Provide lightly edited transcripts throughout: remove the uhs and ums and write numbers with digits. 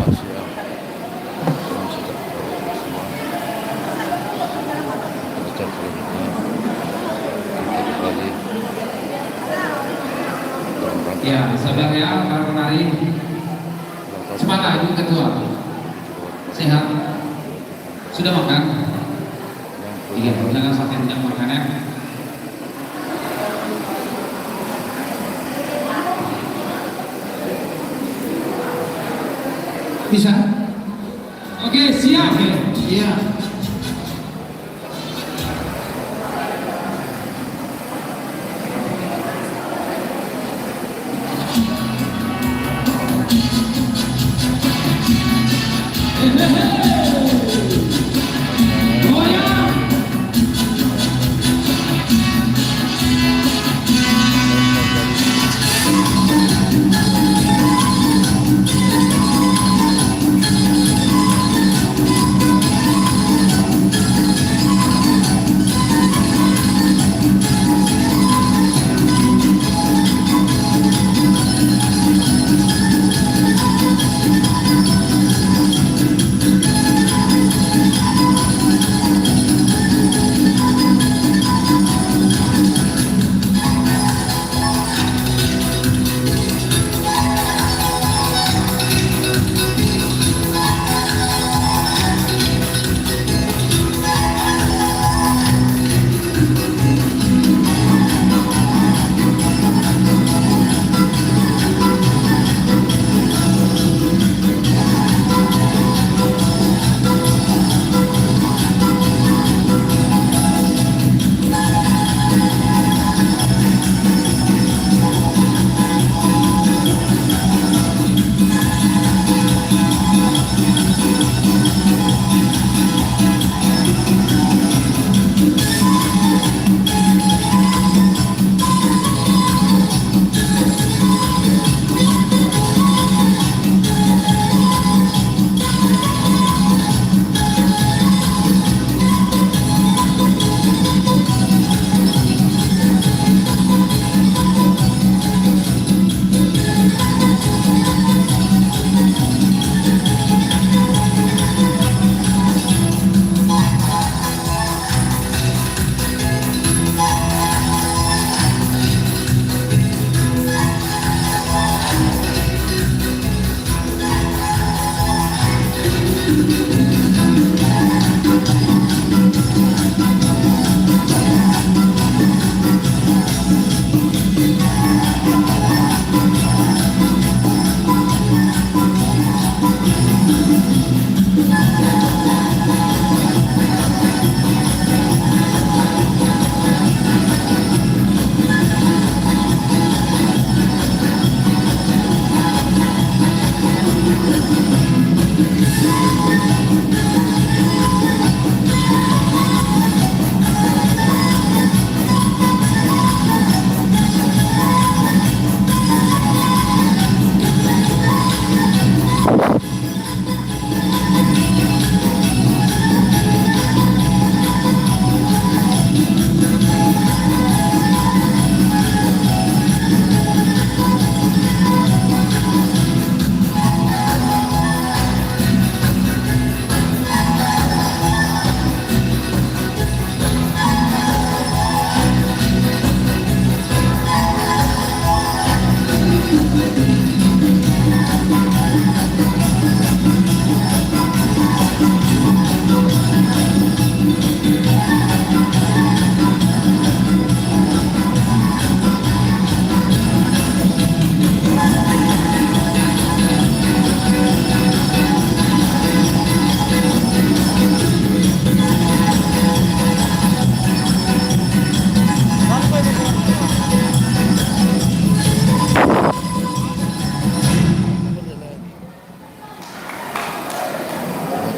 Selamat siang. Salam sejahtera semua. Belajar selanjutnya kita kembali dalam rangka Ya, saudara ya, para penari, semangat Ibu Ketua. Sehat? Sudah makan? Iya, jangan sampai tidak makan ya. Bisa? Oke, siap. Iya.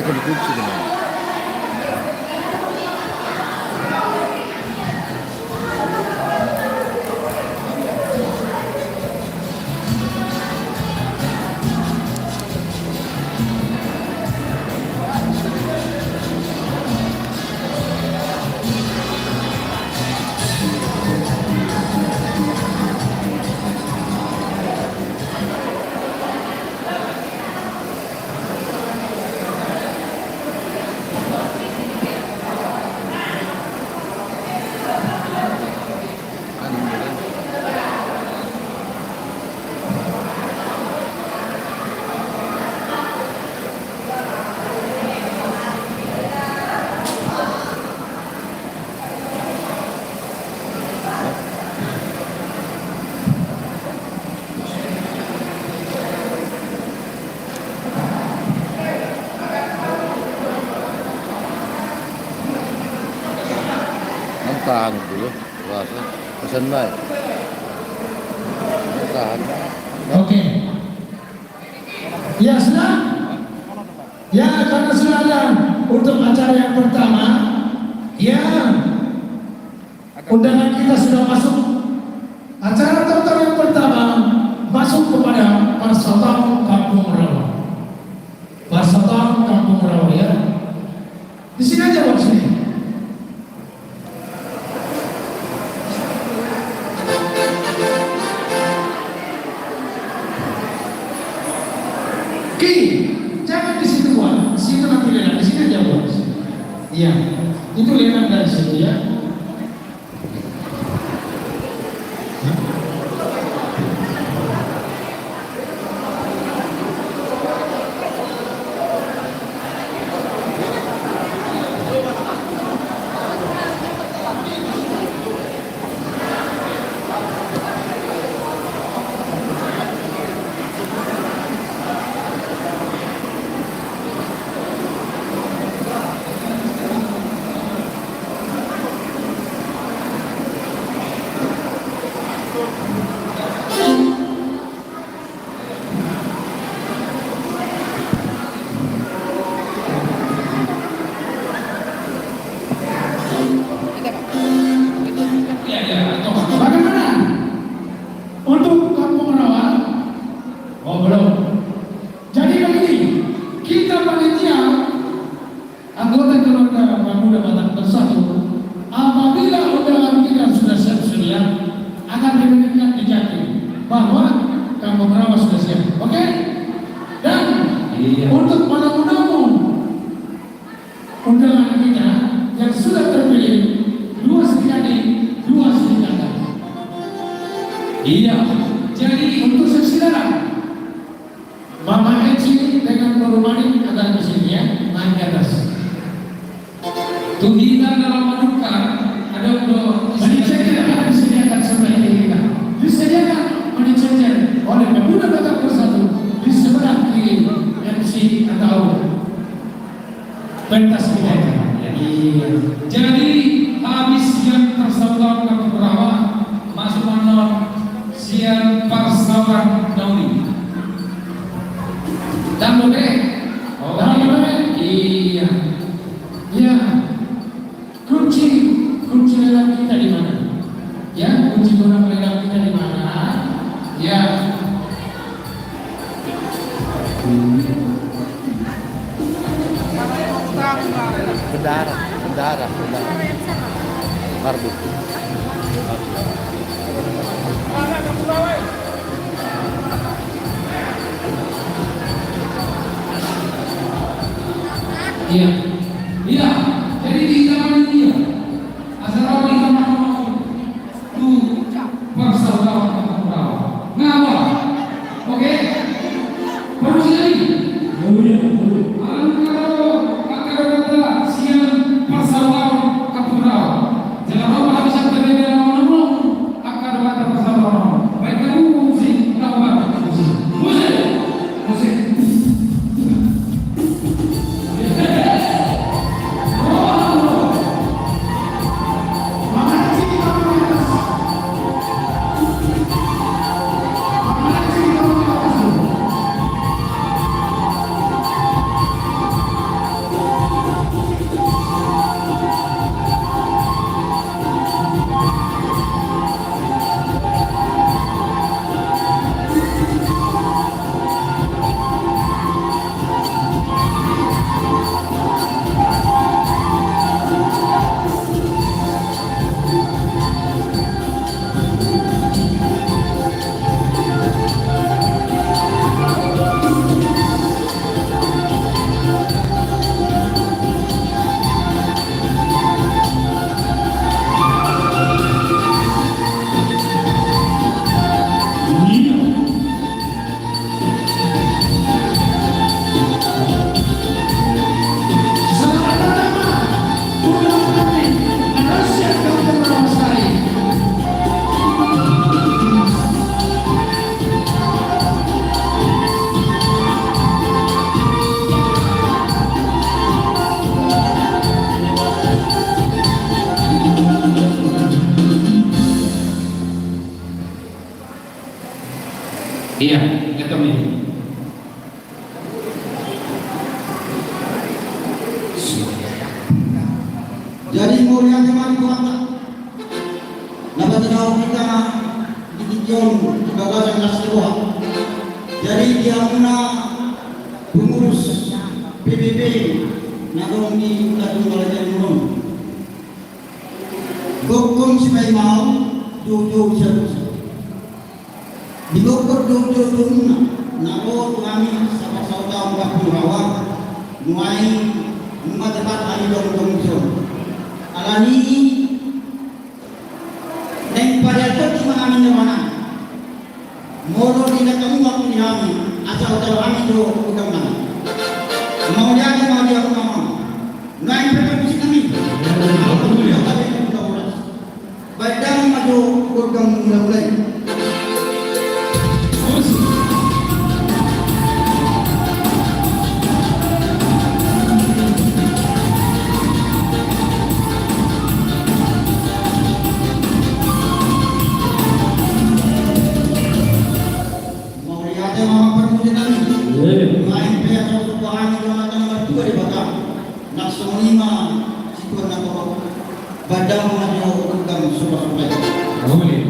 Dikunci dengan tahan dulu. Rasa pesan baik. Tahan. Oke. Ya sudah. Ya karena sudah ada untuk acara yang pertama, ya undangan kita sudah masuk. Acara total yang pertama masuk kepada Persaudaraan Kampung Rawa. Persaudaraan Kampung Rawa ya. Di sini aja Bang, sini. Ki, jangan di situ buat, situ nanti lihat, di sini aja buat. Iya, itu lihat dari situ ya. Bagaimana? Untuk Kampung Rawa? Oh belum. Jadi begini, kita panitia anggota keluarga Pemuda Batak Bersatu, apabila undangan kita sudah siap sedia, akan diberikan di Jatim bahwa Kampung Rawa sudah siap. Oke? Dan untuk para undangan undangan kita yang sudah terpilih, dua sedikit. Iya. Jadi Untuk saudara, Mama Eci dengan Korumani akan di sini ya, naik ke atas. Tuhina dalam manukan ada dua Manajer akan disediakan sampai ini kita. Disediakan manajer oleh Pemuda Batak Bersatu di sebelah kiri MC atau pentas kita. Jadi habis yang Persaudaraan Kampung Rawa masuk manon siang Persaudaraan Dauni. Dan boleh. Iya. Ya, kunci lelang kita di mana? Ya, kunci barang lelang kita di mana? Ya. Bendara. Marbut. Iya. Iya. Jadi di zaman dia asal di kamar tu Persaudaraan Kampung Rawa. Ngapa? Oke. Baru sekali. Siang Persaudaraan Kampung Rawa. Jangan lupa habis sampai dalam nomor akan ada persaudaraan. Baik kamu musik, musik. Iya, ito nih. Jadi mulia teman kuasa, dapat tahu kita di Dijon gagasan Nasrullah. Jadi dia muna pengurus PBB nagong di Kadung Balajan Murun. Gokong si may mau jojo siya. Di gokong jojo na nako kami sa pasaw-taw mga purawa nuay mga dapat ay dong alani neng pariatot di mga amin naman moro di na kami mga pinami asal tayo amin do udang na mau dia ako naman ngayon pagkabisi kami badang mado udang mulai badang maju udang sudah-sudah. Boleh.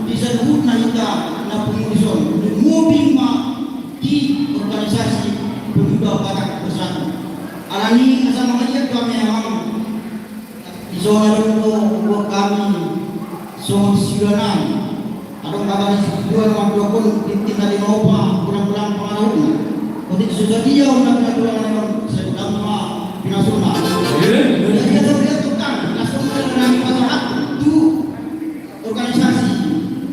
disebut naika na pengurusan mobil ma di organisasi pemuda Batak Bersatu. Alani asal mengajar kami memang di zona dulu kami zona silanan. Adong kami dua orang pun tinggal di Nova kurang-kurang pengaruhnya. Untuk sudah dia untuk pengaruhan yang sedang nasional. Jadi kita lihat tukang nasional dengan masyarakat itu organisasi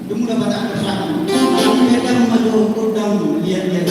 pemuda Batak Bersatu. Mereka memadu udang lihat-lihat.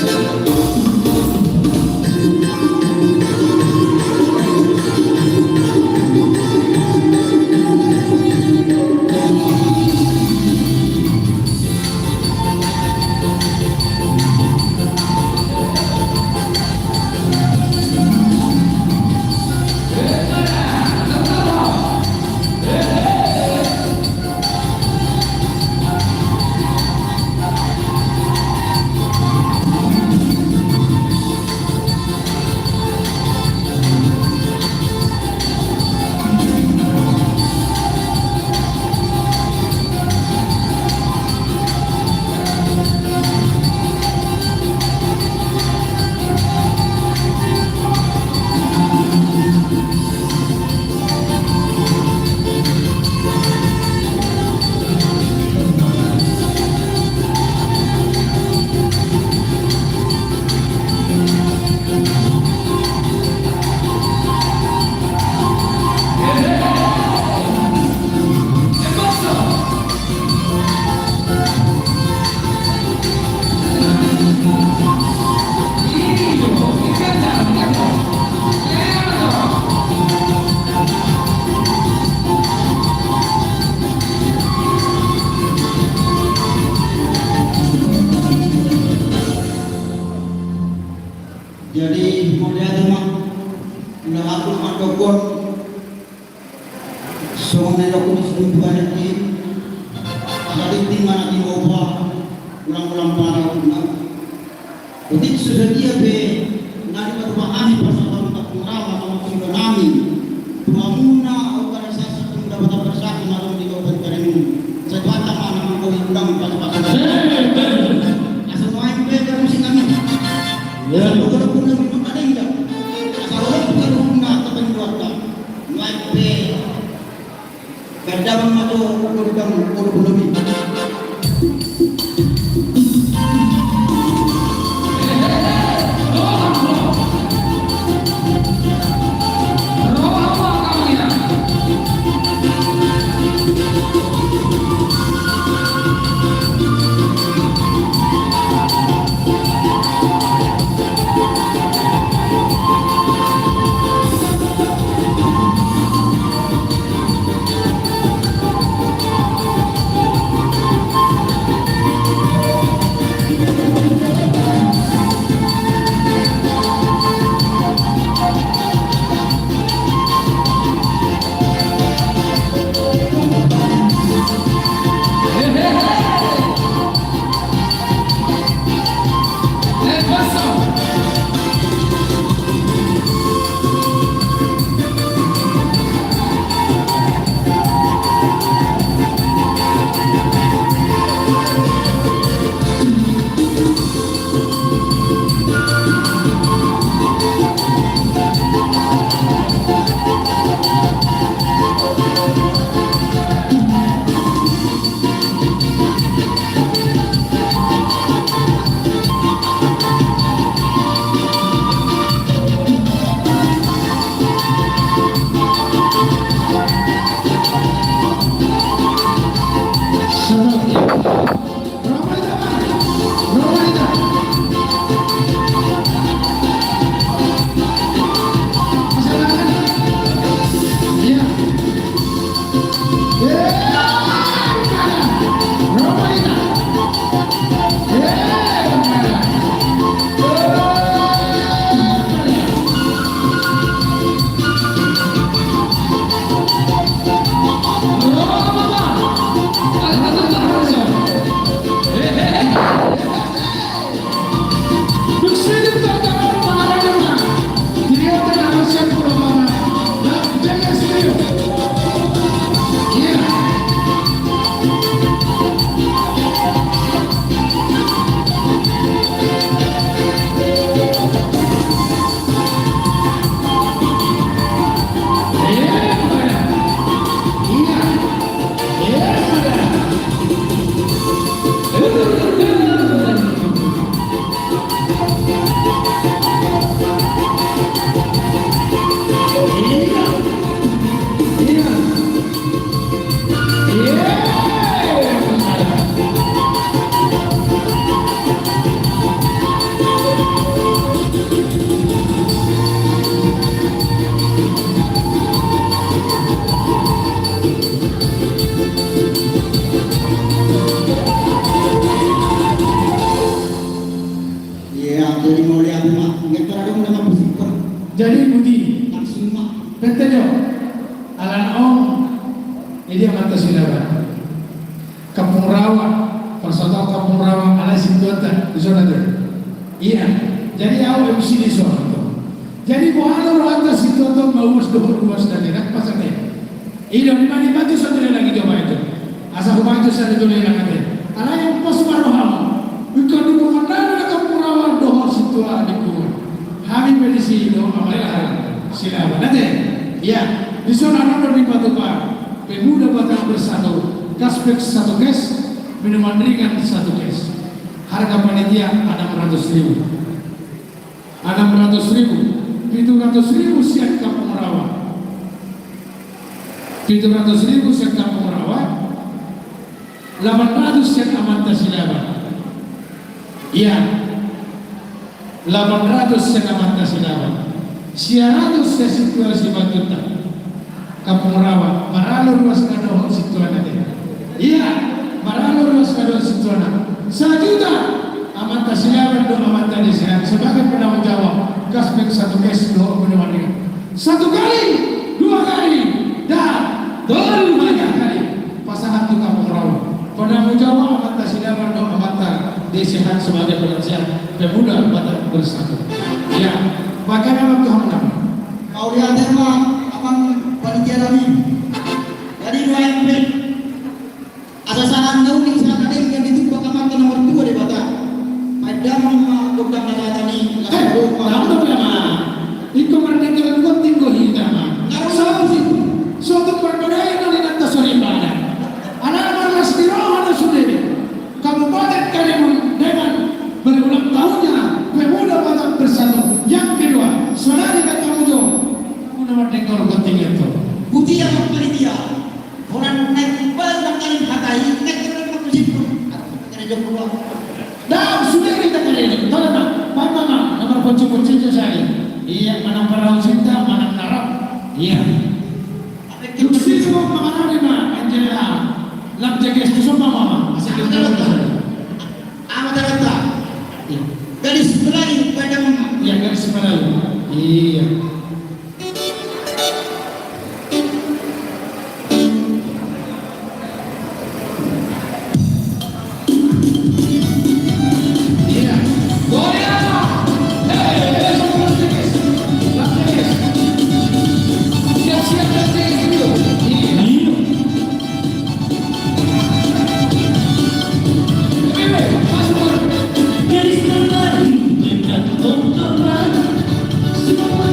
Jadi mulia teman, bila aku mandokon, soalnya aku disebut banyak ini, jadi tinggal di bawah, ulang-ulang parah pun. Jadi sudah dia be, nanti pada kami pasal tak pengalaman sama sudah kami, pemuna organisasi pemuda Batak Bersatu namun di Kabupaten Karimun, setelah mana mengkawin undang pasal-pasal. Asal main be musik kami. Ya, betul pun yang belum ada enggak. Kalau kalau enggak teman keluarga, naik be, kerja memadu urutan lebih. Iya, jadi mau lihat mak, nggak ada nama bersyukur. Jadi budi Langsung mak. Betul alan om ini amat tersilaban Kampung Rawa persatuan Kampung Rawa ala situata di zona itu. Iya, jadi awal MC di zona itu. Jadi bohano rohata situata mau luas dari nak pasangnya. Ini di mana itu saudara lagi coba itu. Asal rumah itu saya itu lagi nanti. Ala yang pos maroham. Ikan di mana Kampung Rawa dohor situata di kuat. Hari medisi itu amalan silaban nanti. Ya, di zona nomor 5 Pak. Pemuda Batak Bersatu, Kaspek 1 kes, minuman ringan 1 kes. Harga panitia 600.000. 600.000, 700.000 siap Kampung Rawa. 700.000 siap Kampung Rawa. 800 siap Amanta Silaban. Iya. 800 siap Amanta Silaban. 100 siap situasi Batuta. Kampung Rawa, maralo ruas kado situana deh. Iya, maralo ruas kado situana. 1 juta amanta silaban do amanta desain sebagai penanggung jawab Kaspek 1 kes do minuman ringan. 1 kali, 2 kali, dan 2 kali pasangan tu Kampung Rawa. Penanggung jawab amanta silaban do amanta desain sebagai penasihat pemuda Batak Bersatu. Ya, bagaimana Tuhan nama? Mau lihat mak, abang panitia kami. Jadi 2 MP. Ada saran tahu nih saran ada yang ditumpah kamar ke nomor 2 di Batak. Padam dokter Naratani. Tahu nama? Iko merdeka ko tinggo hitama. Sabi situ. Suatu perbedaan dari atas Soribana. Anak-anak Rastiro ada sudah. Kabupaten Karimun dengan berulang tahunnya pemuda Batak Bersatu. Yang kedua, saudari Katamujo. Nama dekor penting itu. Bukti yang panitia. Orang naik banyak kali hatai, naik terus ke situ. Kerja keluar. Dah sudah kita kali. Tahu tak? Mama, nomor kunci saya. Iya, mana perahu cinta, mana narap. Iya. Kusi semua mana ni mah? Angela. Lap jaga semua mama. Asal kita Amat kata. Gadis Melayu pada mama. Iya, garis Melayu. Iya. Garis Melayu, dekat tontonan, semua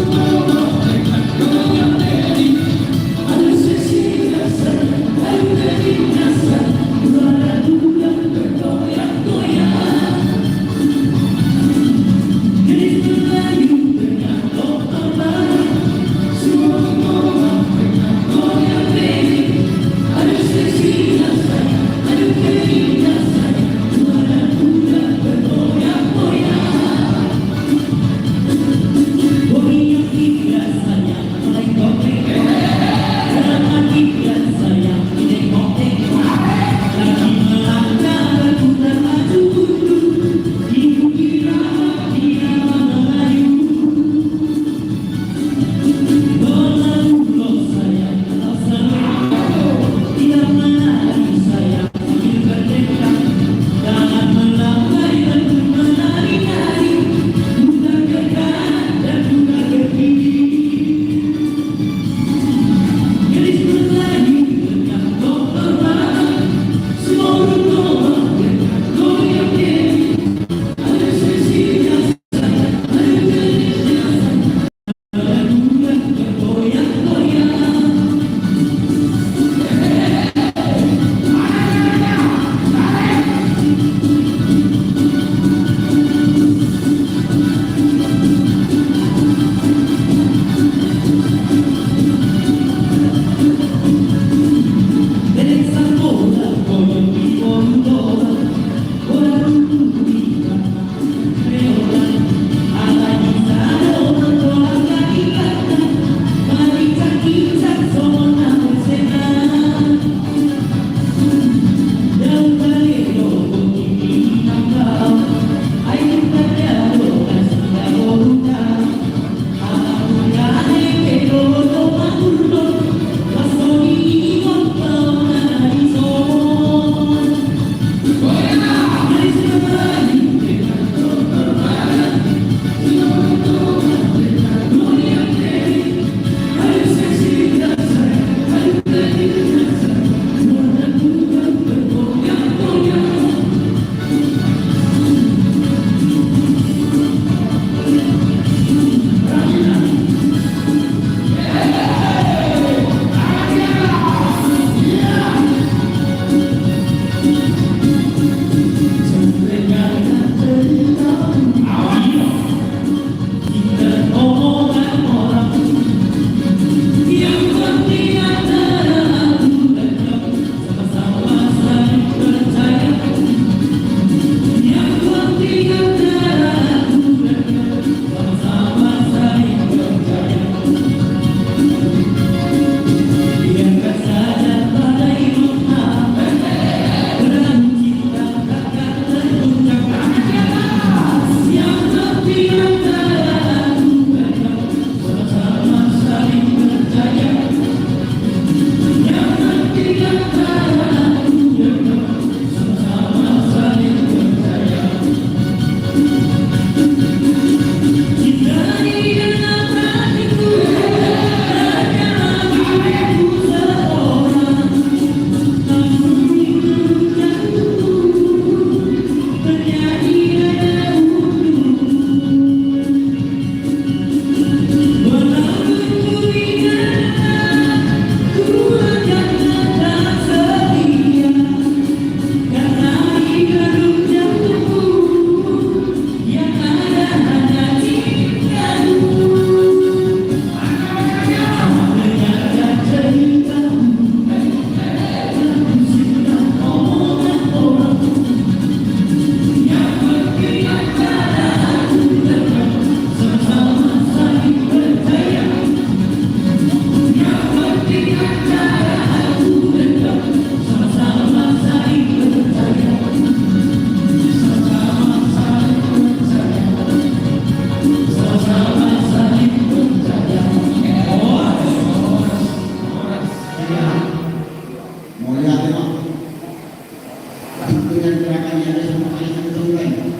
dan gerakan yang ada sama kali kebetulan.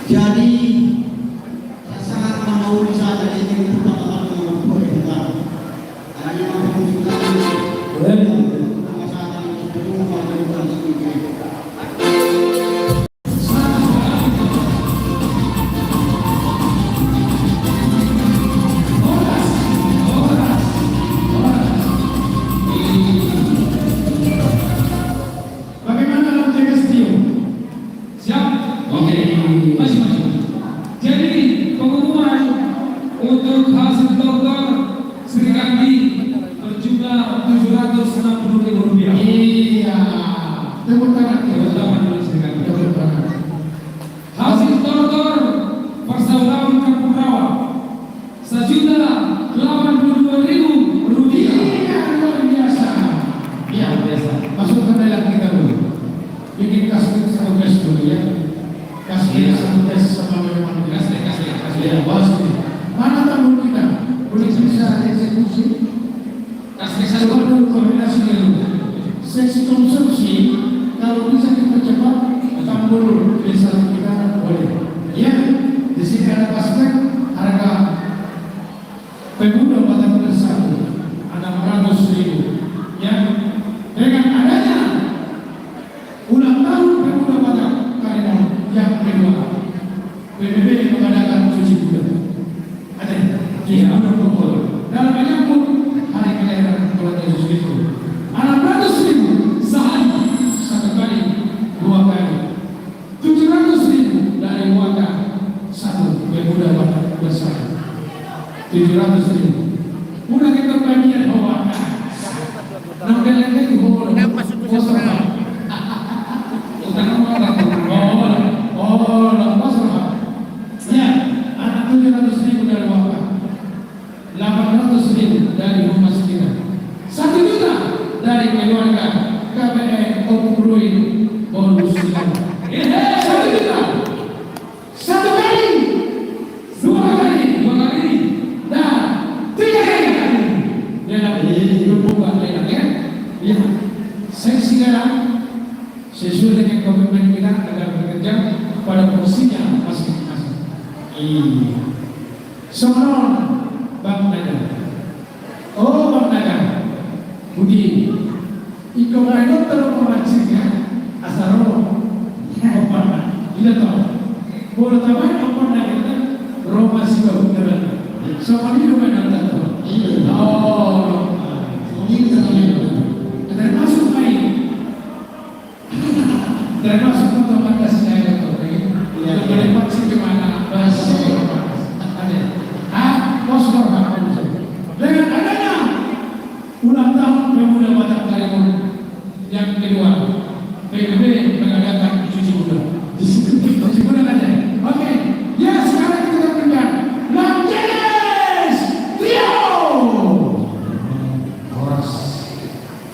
Jadi saya sangat menauri saat ini pertama kali mengumpul di dalam. Hanya mengumpulkan masalah yang belum melakukan sedikit. Bagaimana menjaga setia? Siap? Oke, masih. Jadi pengumuman untuk hasil dokter Sri Kandi berjumlah Rp760.000. Iya. Tepuk tangan. Tepuk tangan dulu Sri Kandi. Tepuk tangan. Hasil dokter Persaudaraan Kampung Rawa Rp1.082.000. Iya, luar biasa. Iya, biasa. Masukkan dalam kita dulu. Bikin kasih satu tes dulu ya. Kasih satu tes sama memang kasih. Ya, pasti. Mana tamu kita? Boleh bisa eksekusi? Kasih satu dulu koordinasi dulu. Sesi konsumsi kalau bisa dipercepat, tambul bisa kita boleh. Ya, di sini ada aspek harga pemuda Batak Bersatu Rp600.000. Ya, dengan adanya ulang tahun pemuda Batak Karimun yang kedua, PBB mengadakan cuci gula. Ada, dia berkumpul dalam menyambut hari kelahiran Tuhan Yesus itu. Rp600.000 sehari, satu kali, dua kali. Rp700.000 dari warga satu pemuda Batak Bersatu. Rp700.000. Udah kita bagian bawah. Nah, lagi itu boleh. Ya, anak 700.000 dari wakaf, 800.000 dari rumah kita, 1 juta dari keluarga KPN Kopuluin bonus kita. 1 juta, 1 kali, 2 kali, dan 3 kali. Dalam hubungan lain, ya. Saya sekarang sesuai dengan komitmen kita agar bekerja pada porsinya masing-masing. Sonon Bang Naga. Oh Bang Naga, Budi, ikaw ay dokter pemancing ya, asaro, apa? Tidak tahu. Boleh tahu apa Naga? Roma sih benar. Sama dia mana tahu? Oh, ini terlihat. Termasuk main. Termasuk untuk pancasila itu, yang berlipat sih gimana bahasa ada. Bos normal dengan adanya ulang tahun pemuda Batak Karimun yang kedua, PBB mengadakan cuci gula. Cuci gula aja. Oke, ya sekarang kita berikan Lanjenes Trio.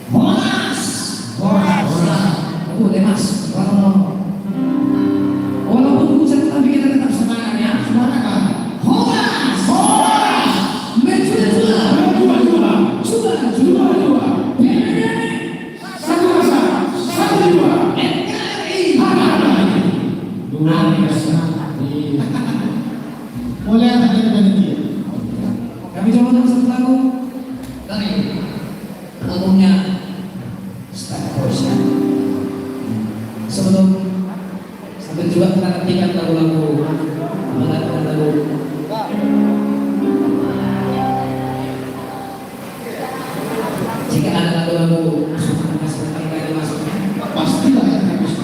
Mas. Walaupun hujan tapi kita tetap semangat ya. Semangat kan? Horas. Menjual. Satu rasa. 1 jiwa. NKRI. Luar biasa. Boleh ada dengan dia. Kami coba untuk satu lagu dari albumnya Star Wars. Sebelum sampai juga kita ketikkan lagu-lagu mengatakan lagu jika ada lagu-lagu masuk kali masuknya pastilah yang habis.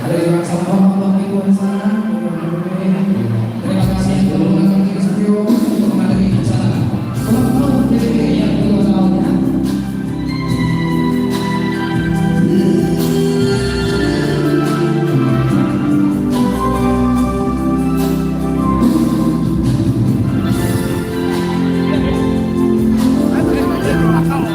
Ada juga sama Bapak Ibu di sana. Terima kasih telah menonton di studio untuk menghadiri acara ulang tahun PBB yang kedua tahunnya. Akal.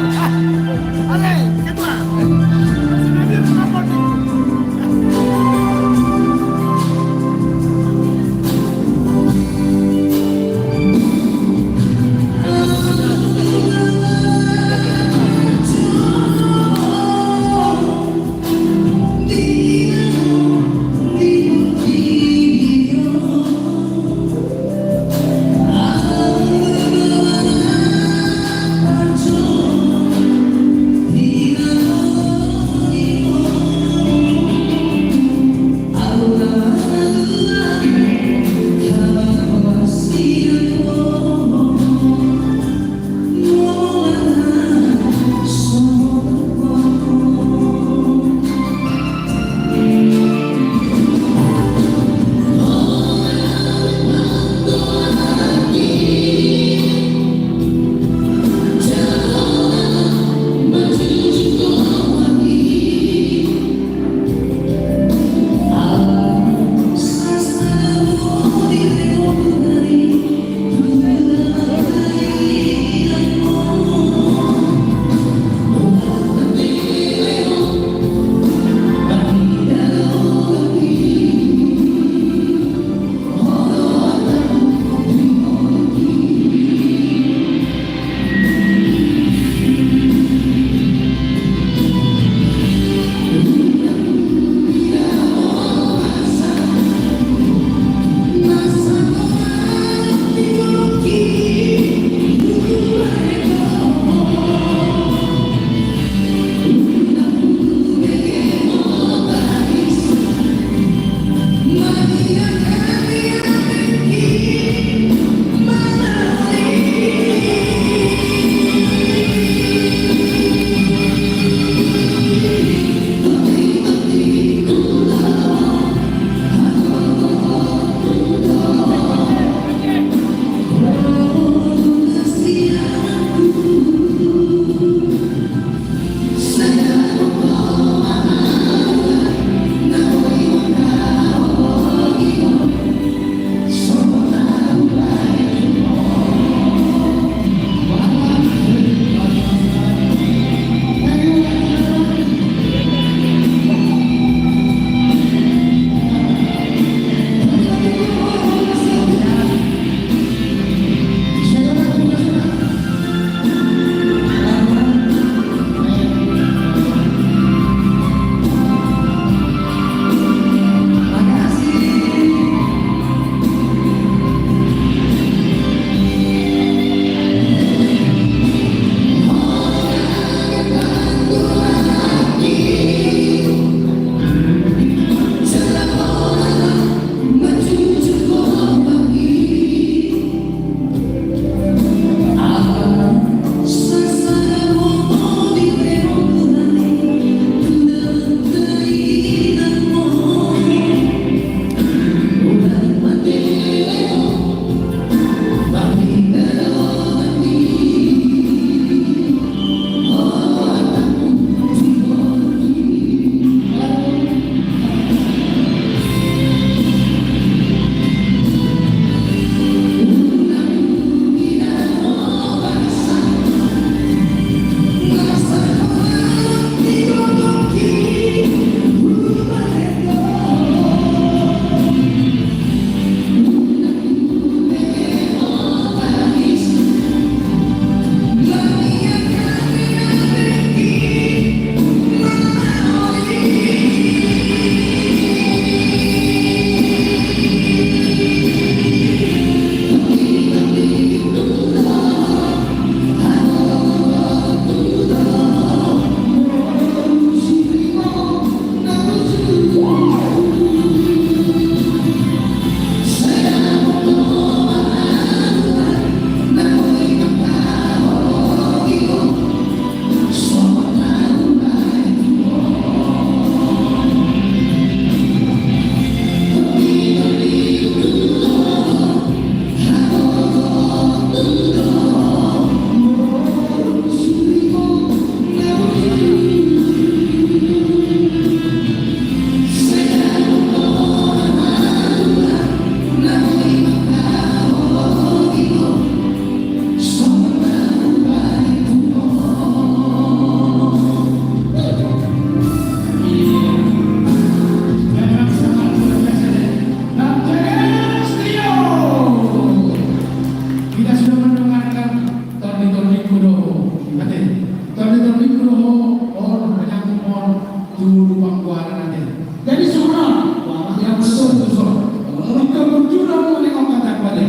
dulu pangkuaran nanti. Jadi semua yang betul-betul kita berjura menengok kata kepada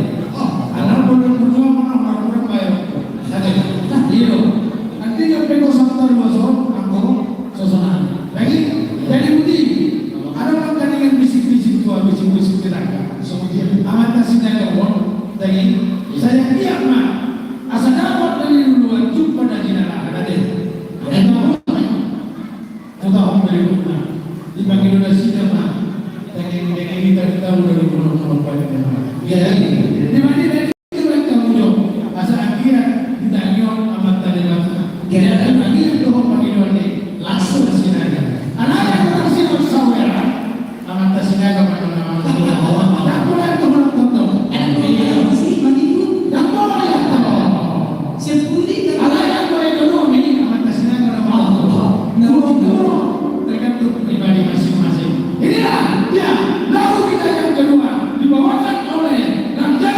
anak berdua mana orang baik. Iya, nanti yang pego santar masuk aku susunan. Jadi budi ada orang kan yang bisik-bisik tua bisik-bisik kita. Amat nasinya kawan. Jadi saya diam mah. Asal dapat dari duluan jumpa dan jinara ada deh. Tahu berikutnya di Bank Indonesia mah yang kita udah belum banyak. Ya, di mana itu mereka muncul. Asal akhirnya ditanya amat tadi mata. Kira lagi itu Bank Indonesia langsung ke sini aja. Anak yang tersebut saudara amat tersini aja mana tak boleh tonton. Yang sih begitu. Tak boleh tonton. Sepuluh anak yang berekonomi amat tersini aja tergantung pribadi masing-masing. Inilah dia lalu kita yang kedua dibawakan oleh Ramja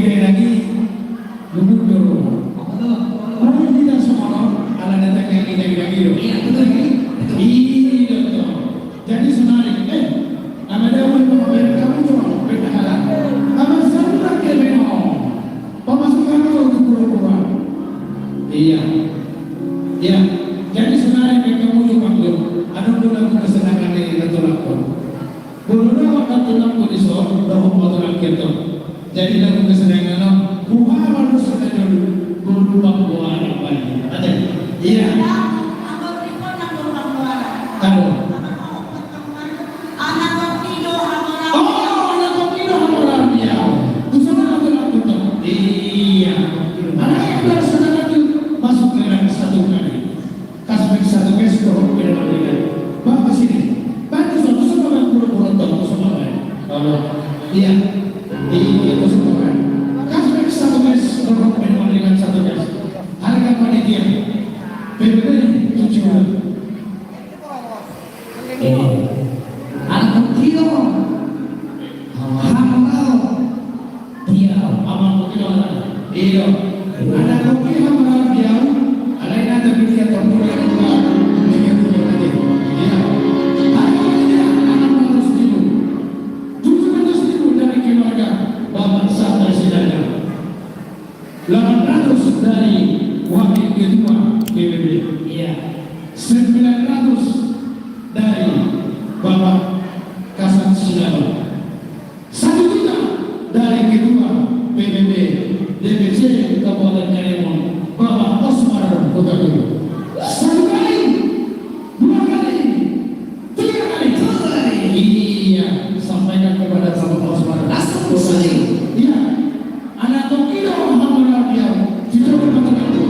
ide lagi mundur. Orang tidak semua ala datang yang ide gitu. Iya, betul ini. Iya betul. Jadi sebenarnya nama dia orang kamu cuma berhala. Apa sahaja kemeno. Pemasukan itu pura-pura. Iya. Ya. Jadi sebenarnya kamu cuma belum. Ada dulu kesenangan ini tertolak. Bulu waktu aku di soal bahwa motor kita. Jadi lagu kesenangan buah harus ada dulu bulu buah apa ini? Ada. Iya. Tahu. Oh, anak kokido orang dia. Usah aku tuh. Iya. Anak yang bersaudara itu masuk ke dalam satu kali. Kasih satu kali sudah berbeda. Bapak sini. Bantu satu sama pura-pura tahu sama lain. Kalau iya, itu semua kan. Kasih satu kali sudah berbeda dengan satu kali. Harga panitia. Berbeda tujuan. Anak kokido. Dia amal kokido lah. Iya. Anak kokido amal dia. Alain ada pikir termulia juga. Pikir juga lagi. Iya. Dari wakil kedua PBB, Iya. 900 dari Bapak Kasat Sinalo, 1 juta dari kedua PBB DPC Kabupaten Karimun Bapak Osmar Kota Dulu. 1 kali, 2 kali, 3 kali. Iya, sampaikan kepada Bapak Osmar. Langsung sekali. Iya, anak Tokyo Hamara dia tidak berkata itu.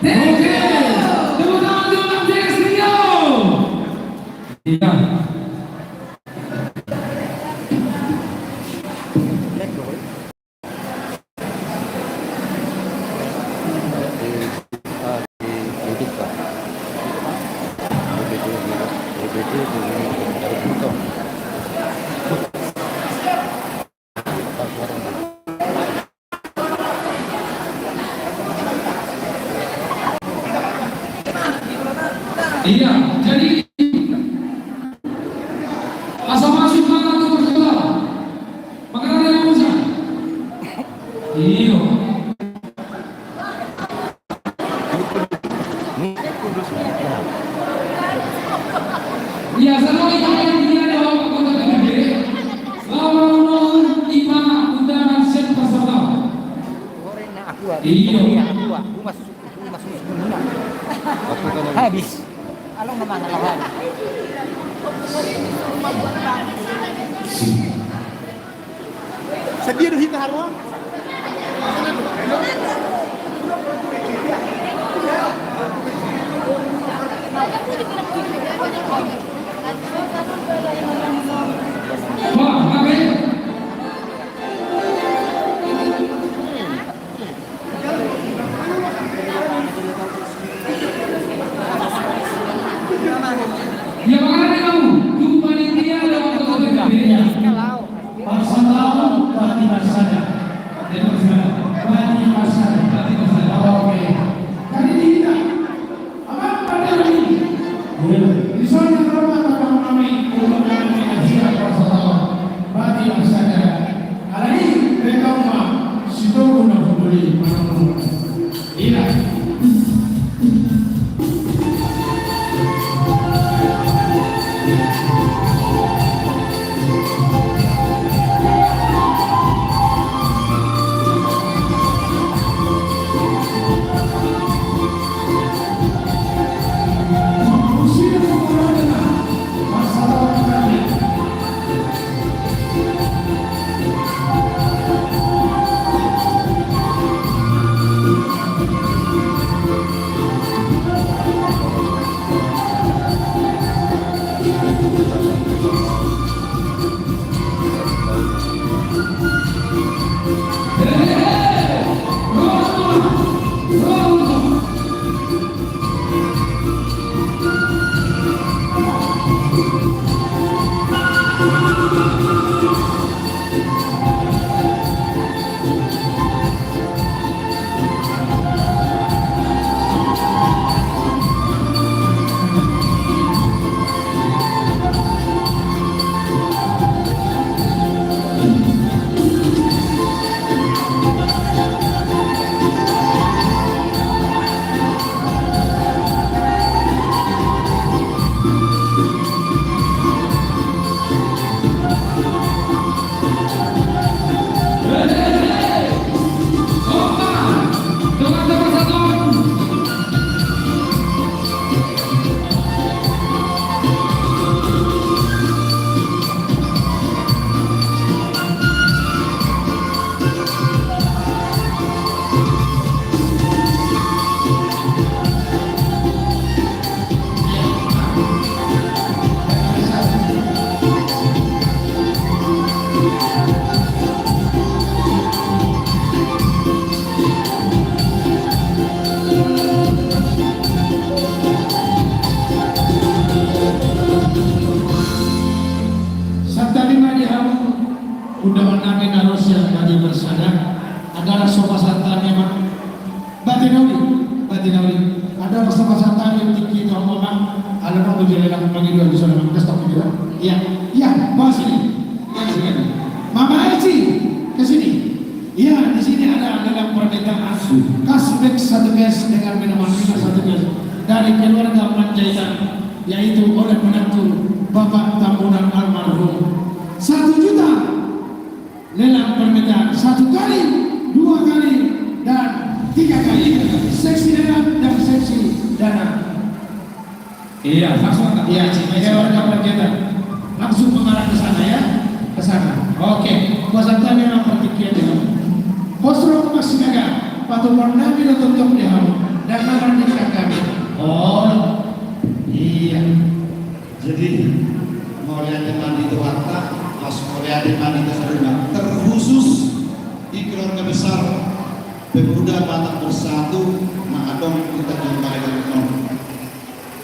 Oke, tepuk tangan untuk JS Rio. Iya. Iya, jadi asal masuk mana tuh berkata, makanan yang usah. Iya. Iya, sama yang dia ada kota gede. Lawan lima undangan set peserta. Iya. Habis. Along naman nalawan. Sa biru hita harwa. Wah, oke. Ya makanya kamu, tuh panitia dalam kota gede. Pasangan Bati Marsada. Bati Marsada. Oke. Kali ini kita apa pada ini? Di sana ramai ramai untuk mengajar pasangan Bati Marsada. Kali ini mereka mah situ guna beli mana. Iya. undangan kami harus yang Bati Marsada adalah sopa santan memang Batinawi ada sopa santan yang tinggi kalau memang ada orang berjalan yang bagi dua di sana desktop juga iya bawa sini Mama Eci ke sini iya di sini ada dalam permintaan kasbek satu gas dengan minuman minum satu gas dari keluarga Panjaitan yaitu oleh menantu Bapak Tambunan almarhum 1 juta lelang permintaan 1 kali, 2 kali, dan 3 kali seksi lelang dan seksi dana. Iya, langsung iya, keluarga Panjaitan langsung mengarah ke sana ya, ke sana. Oke, kuasa tanya yang pertikian dengan Posro masih naga, patuh warna bila tutup di hamu dan kamar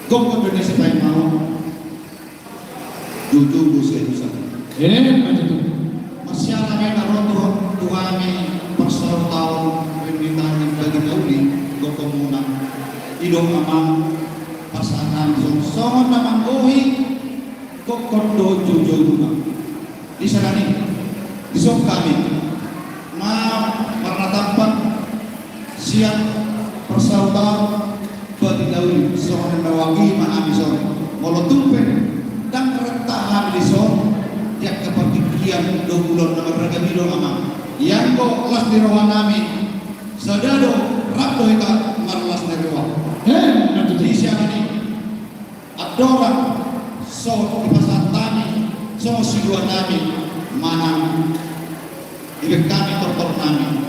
kung Indonesia tayo mau, jujur busay sa. Ano to? Masyala may naroto, tuwami, pagsaraw-taw, pinitan ng pagkakauli, kung muna, ilong amang pasanan. So, songon naman uwi, kung kondo, jujur muna. Isa na rin, isong kami, maranatampan, siya, pagsaraw-taw, pagkakauli, songon na nawagi, maami songon. Molotumpen, dan keretahan di songon, yang kepertikian 2 bulan na magragamilo ama yang ko kelas di rawa namin sadado rapto ita marlas na rawa Ano to? di siya ni adora so ipasantani so sigua namin manang ibig kami tortor namin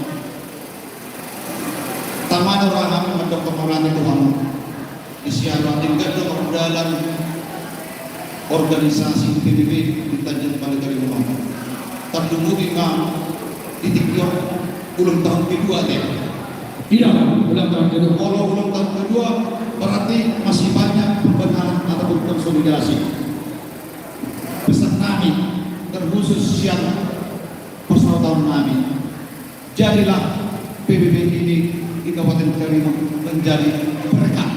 tamano raham madoktor marani Tuhan di siya ating gado marudalan organisasi PBB di Tanjung Balai Kalimantan. Terdumugi nga titikyo ulang tahun kedua deh. Iya, ulang tahun kedua. Kalau ulang tahun kedua berarti masih banyak pembenahan ataupun konsolidasi. Pesan kami terkhusus siang persaudaraan kami. Jadilah PBB ini di Kabupaten Kalimantan menjadi berkat.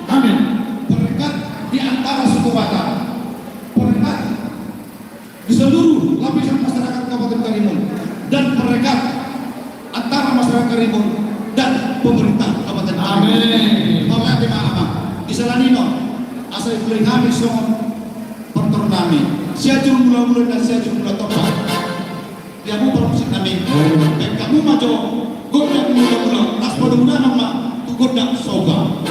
Amin. Berkat di antara suku Batak, berkat di seluruh lapisan masyarakat Kabupaten Karimun, dan berkat antara masyarakat Karimun dan pemerintah Kabupaten Karimun. Amin. Mawaya di mana? Di Salanino, asal kuling kami songon pertor kami. Siapa mula-mula dan siapa mula topak. Dia mau bermusik kami. Dan kamu maju, godak mula-mula. Nas pada muda nama tu godak soga.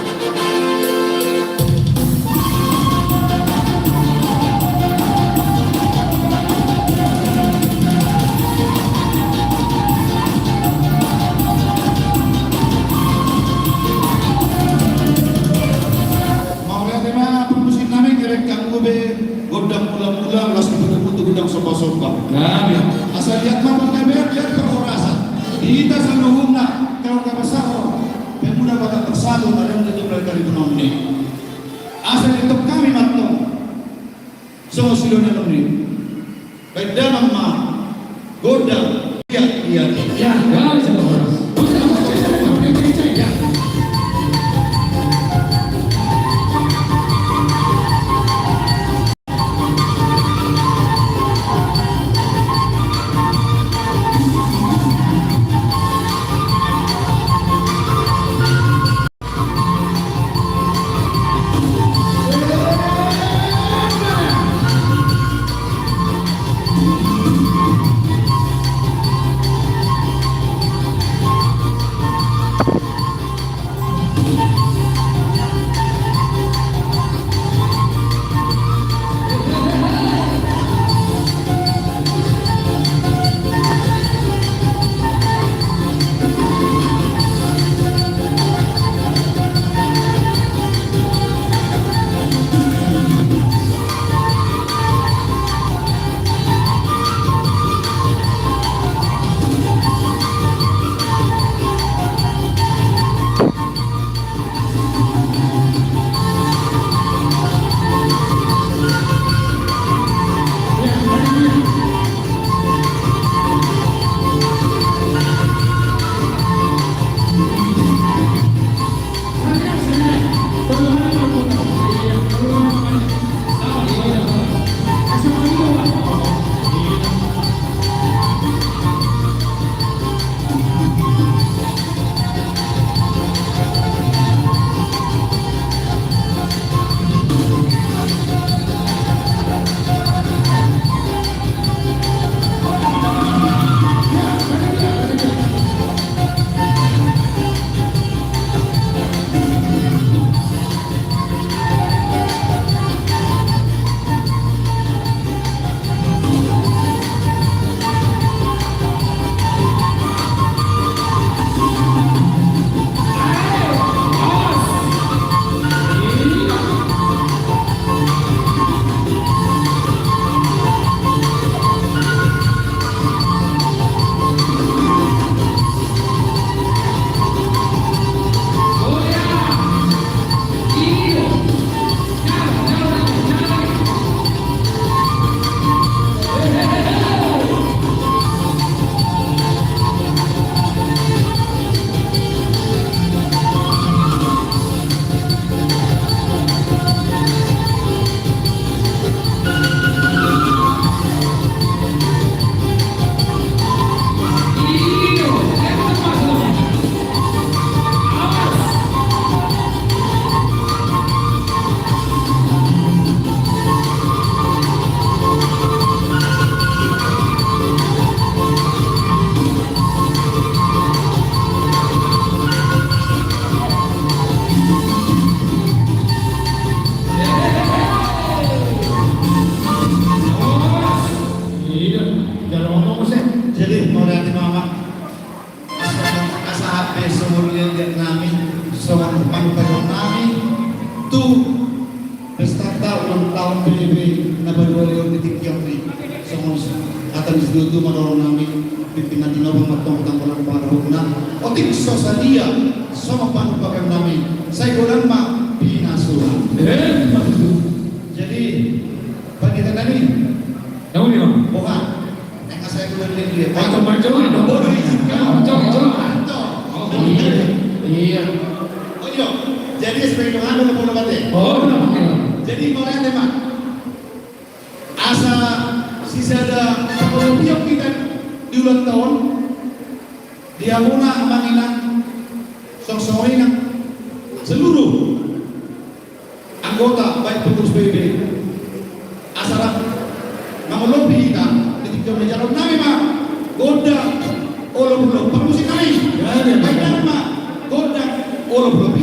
Godang pula-pula las putu-putu godang sopa-sopa. Amin. Asal lihat mama KBR lihat perorasa. Kita saluhuna kalau kapasaro. Pemuda bakal tersalu ada yang jumlah kali ini. Asal itu kami matong. Semua silona ini. Baik dalam ma godang iya. Ya, guys, lihat namin seorang pangkayong namin tu pesta ulang tahun PBB na baru-baru di tikyang ni seorang kata di situ mendorong namin pimpinan di nawang matong tanggalan baru na otik sosalia sama pangkayong namin saya kurang mak pinasuhan. Jadi bagi kita ni Tahu ni bang? bukan yang saya kurang lihat Macam-macam ada. Macam-macam. Iya. Oh iya, jadi sebagai doa ada puluh bate. Oh, benar. Jadi orang teman asa sisa ada kalau tiap kita di ulang tahun dia muna mangina song-songina seluruh anggota baik pengurus PBB asal mengelobi kita ketika menjalankan nami mah goda olo-olo permusik kami baik nama goda olo-olo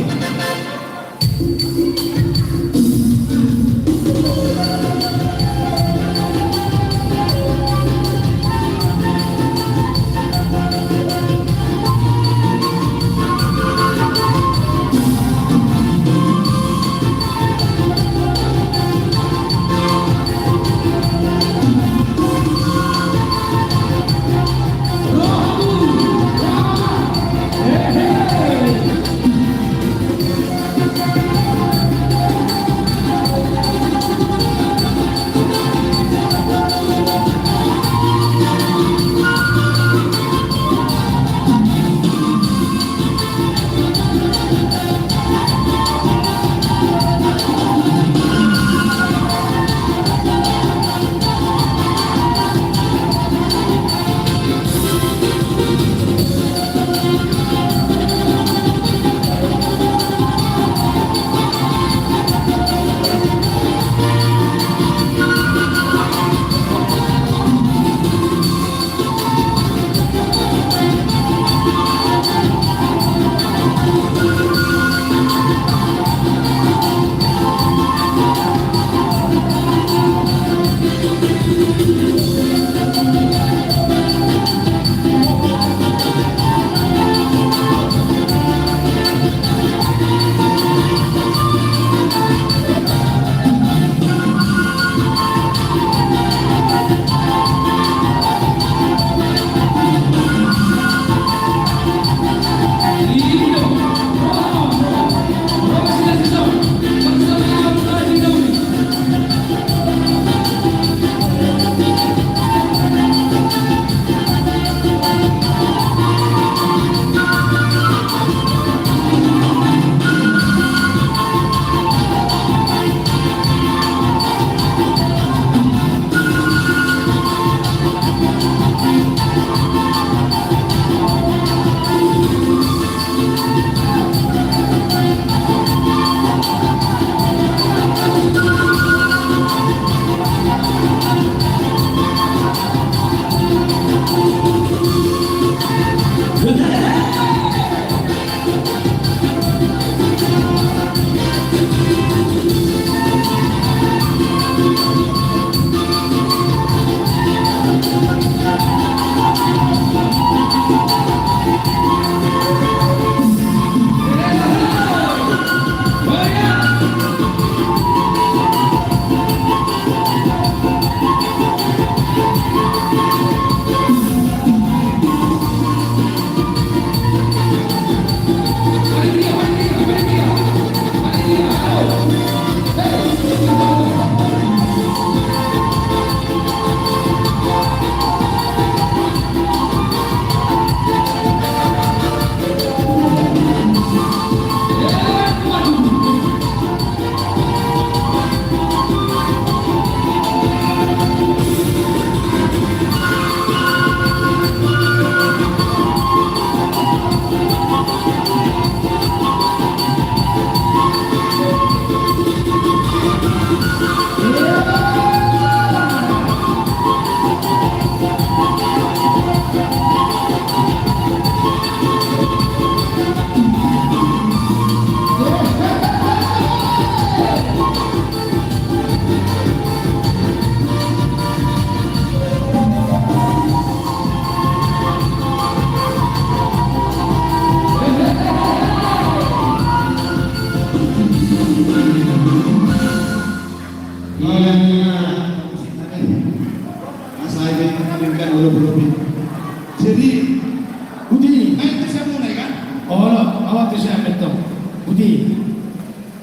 Budi.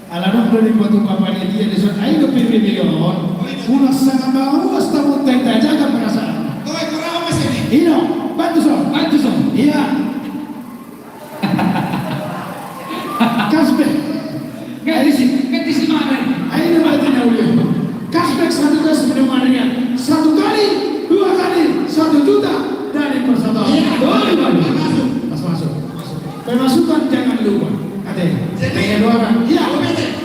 Alam mo rin ba itong kapatid niya Lison? Ay, kapitid miliyon. Una sa mga uwas na mo tayo jaga perasaan. Kau kurang apa sih? Ino, bantu son. Iya. Kasbek. Ganti si mana? Ayo nama itu nauli. Kasbek satu kali sebenarnya. 1 kali, 2 kali, 1 juta dari persatuan. Masuk. Pemasukan jangan lupa. Ada. Pengen doang. Iya.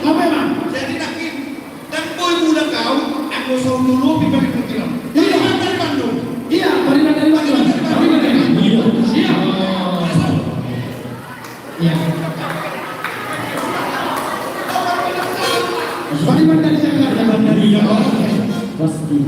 Apa emang? Jadi nakin dan boy muda kau, aku suruh dulu diberi kutilang. Iya. Dari Bandung. Iya, Pariman dari Bandung. Pariman dari Bandung. Iya. Iya. Pariman dari Jakarta. Dari Jakarta. Pasti.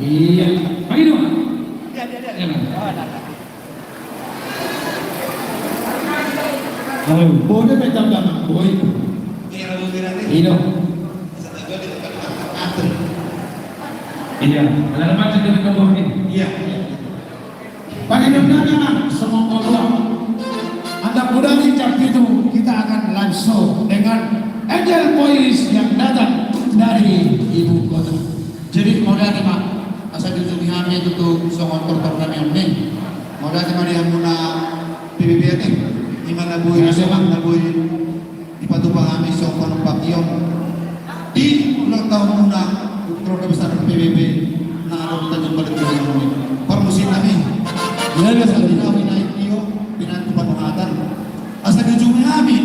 Iya. Begini Pak. Halo, boleh pegang tangan, boy. Kira lu kira nih. Iya. Satu di dekat antri. Iya. Ada macam dari kamu ini. Iya. Bagaimana semua orang anak muda hijab itu kita akan langsung dengan Angel Boys yang datang dari ibu kota. Jadi mau lihat Pak, asal jujur kami itu tuh songon tortor yang nih. Mau lihat Pak dia muna PBB ini. Gimana boy, gimana boy di patupang kami songon pakyong. Di ulang tahun muna keluarga besar PBB. Nah, ada kita balik ke sini. Permusim kami. Bila sa kami naik iyo, pinantupan pengatan. Asa jujur kami,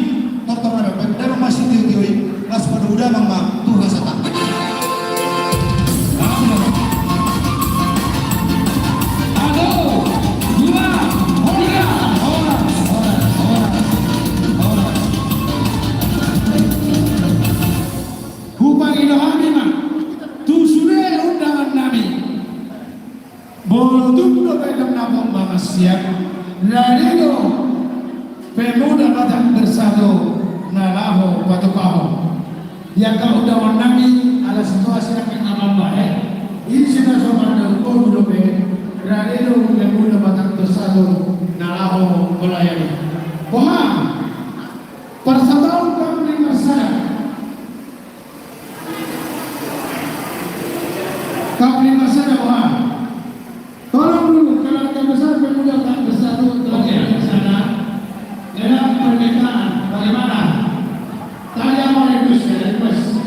tortor na pero masih tiyo las paduda mang tugas sa tak. Siap, Radino pemuda Batak Bersatu Nalaho Batu Paho yang kau udah warnami ada situasi yang aman baik ini sudah sopan udah Radino pemuda Batak Bersatu Nalaho melayani Boham persatuan kami bersama kami bersama Boham. Tolong dulu keluarga besar pemuda tak bersatu untuk di sana. Dalam permintaan bagaimana? Tadi mau request.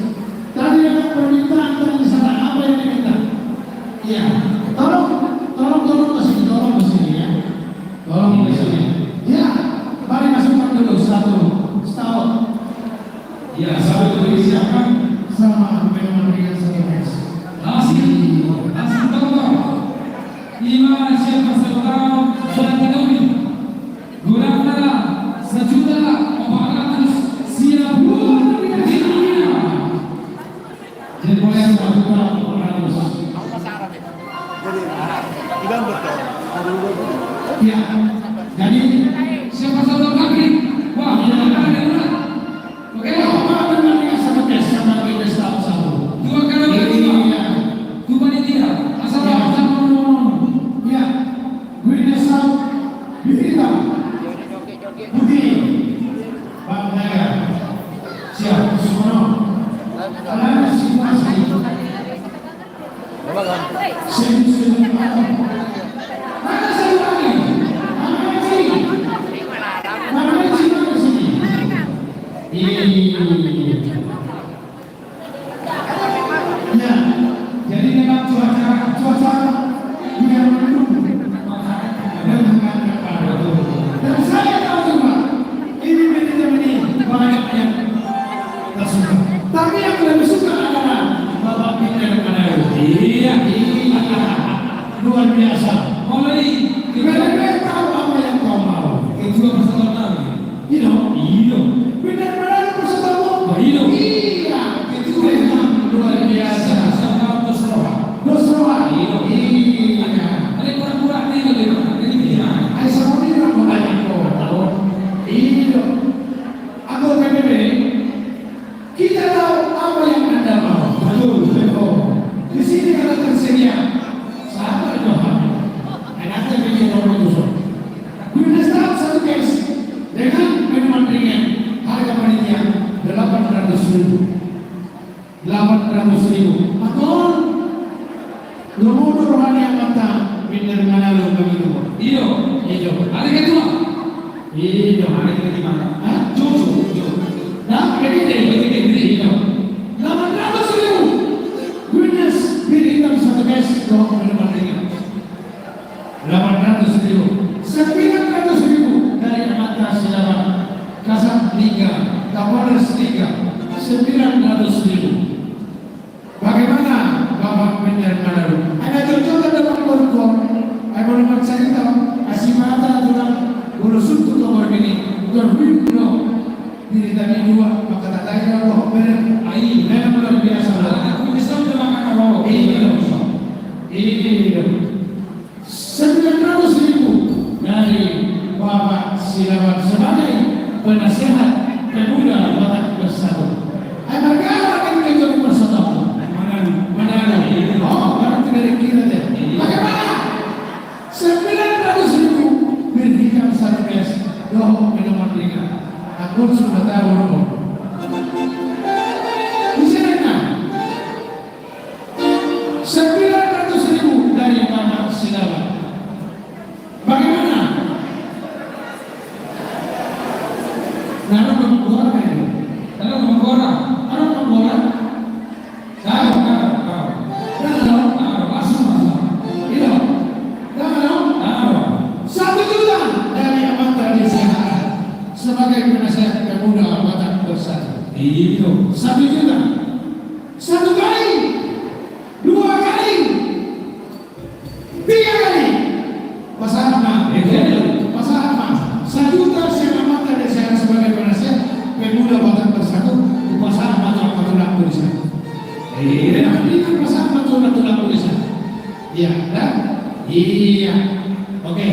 Tadi ada permintaan di sana apa yang diminta? Iya. Tolong ke sini ya. Tolong ke sini. Ya. Mari masukkan dulu satu setahun. Ya, satu disiapkan sama memang dengan saya. Langsung tolong. Lima siapa setahun berarti guna sejuta 400 siap luar biasa. Jadi boleh sejuta 400. Ya, jadi siapa setahun lagi? Wah, ada. Oke, apa benar yang sama kayak sama kita satu. Dua kali berdua. Dua panitia. Asal ya, Gwina South, Bihita, Budi, Bang Naga, siap, semua. Anak situasi. Mana saya lagi? Mana sih? Ya, jadi memang cuaca yang dan saya tahu juga ini manajemen ini banyak yang tak suka. Tapi yang lebih suka adalah Bapak Peter Manado. Iya, luar biasa. Mulai kita tahu apa yang kau mau. Itu bersama lagi. Iya. Peter Manado bersama. Iya. Itu memang luar biasa. Sama Dosroa. Iya. Ada kurang-kurang nih kalau ay sama nila mga ko. Iyo. Ako PBB, kita tahu apa yang Anda mau. Betul. Di sini kalau tersedia, sama Tuhan. Enaknya bikin orang itu. Kita start satu case dengan minuman ringan, harga panitia 800.000. 800.000. Betul. Lumur rohani yang matang. Benar mana lo begitu? Iyo. Ada kedua. Iyo. Ada ketiga. Ah, Jojo. Nah, begini. Iyo. 800.000. Goodness, berikan satu guys dong minuman ringan. 800.000. 900.000 dari mata silaban. Kasat 3, Kapolres 3, 900.000. Bagaimana Bapak Peter Manado? Ada contoh dalam korupor. Aku nomor cerita kasih mata tulang urus untuk nomor ini. Berbino diri tadi dua maka tak lain Allah benar. Ayi, memang luar biasa. Aku bisa makan apa? Iya. 900.000 dari Bapak Silaban sebagai penasehat pemuda Batak Bersatu. Bagaimana kita jadi bersatu? Mana? Oh, baru tidak dikira deh. Bagaimana? 900.000 berikan satu mes. Doh, minuman ringan. Aku sudah tahu nomor. Di sana 900.000 dari Bapak Silaban. Bagaimana? Naruh nomor ini. Tahu masuk. Iya. Tahu. 1 juta dari Amantra Desa sebagai penasehat pemuda Batak Bersatu. Itu 1 juta. 1 kali, 2 kali, 3 kali. Pasangan, pasangan. 1 juta saya Amantra Desa sebagai penasehat pemuda Batak Bersatu. Pasangan matu di sana. Ini pasangan matu di sana. Iya, dah? Iya. Oke.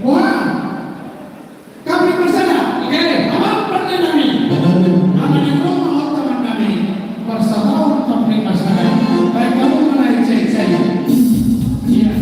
Wah. Kami bersama. Oke. Apa penting kami? Kami di rumah teman kami. Bersama kami bersama. Baik kamu mulai cek. Iya.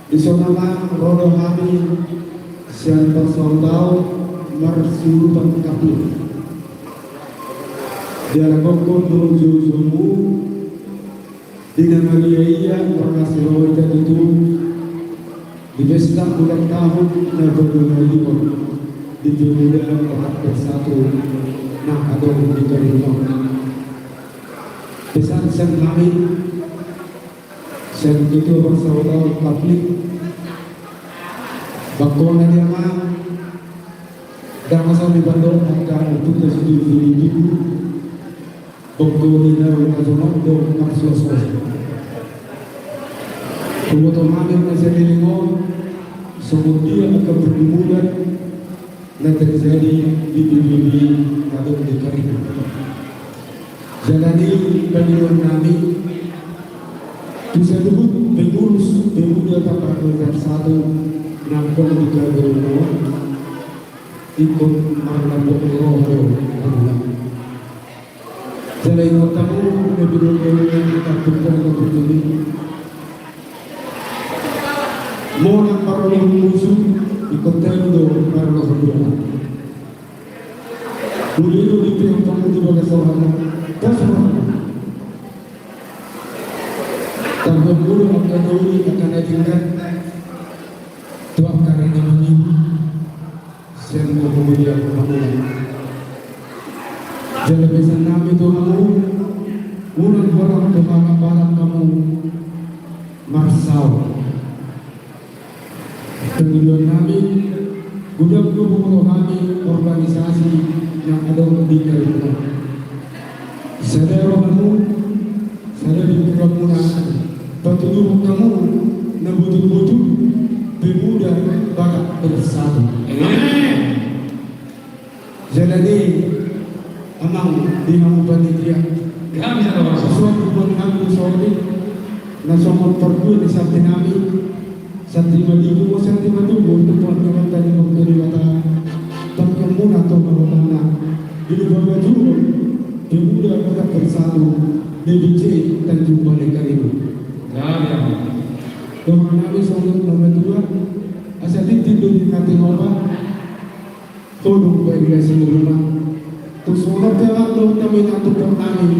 Disonakan Rodo Hami Sian Persondau Marsiupan Kapil Dialakokon Dojo Zomu dengan Maria Makasih Roda itu di pesta ulang tahun Nagono di Pemuda Batak Bersatu Adon di Karino pesan Sen Hamid Sen itu bersaudara Kapil Bangkona dia mah dah masa di Bandung akan untuk tersedia di ibu Bangkona nasional untuk masyarakat. Kemudian kami masih dilingon kemudian akan berliburan dan terjadi di PBB atau di Karina. Jalani pemiluan kami bisa disebut pengurus pemuda Batak Bersatu nampol di Karina ikut mengambil roh Allah. Selain tamu, lebih dulu kita bertemu begini. Mona parolo musuh di kontendo parolo kedua. Dulu di pihak kamu di bawah seorang kasar. Tanpa guru akan dulu akan ajarkan tuak karena ini. Semua kemudian kemudian. Jalan pesan nabi itu kamu, ulang orang kemana-mana kamu marsau. Kemudian nabi, gudang-gudang kami organisasi yang ada di dalam. Saudara kamu, saudara kamu petunjuk kamu, nabutu-butu, pemuda bakat bersatu. Jadi amang di kamu panitia Kami sama sesuatu pun kami sorry nasomot perlu di samping kami santi madiku untuk teman-teman tadi waktu di mata tempat atau mana di bawah juga pemuda bakat bersatu DBC Tanjung Balai Karimun. Doa Nabi Sallallahu Alaihi Wasallam asal tidur di hati Allah kodok baiklah semua. Tusulat dalam doa kami atau kami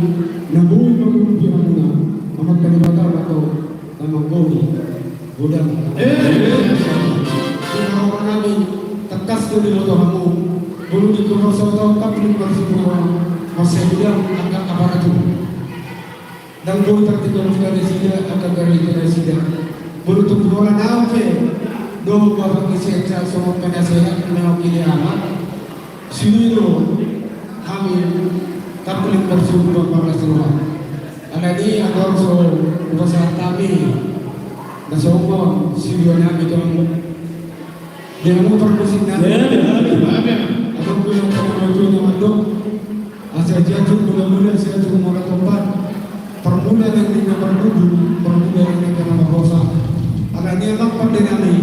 nabuhi menguji amuna amat kami batal atau nama kami udah orang kami tekas dari doa kamu belum dikurang soal kami masih kurang masih bilang agak kabar itu dan boleh tertinggal sekali sida akan dari sida belum tuh orang apa doa bapak kisah semua penasehat menakili amat sini kami kapling bersyukur pada semua. Ada di agor so usaha kami. Nasomo siwa nabi kamu. Dia mau perkusin nabi. Aku punya kamu mandok. Asal jatuh mula-mula saya tuh mau tempat. Permula yang di nomor permula yang di nomor rosa. Ada dia mak pada nami.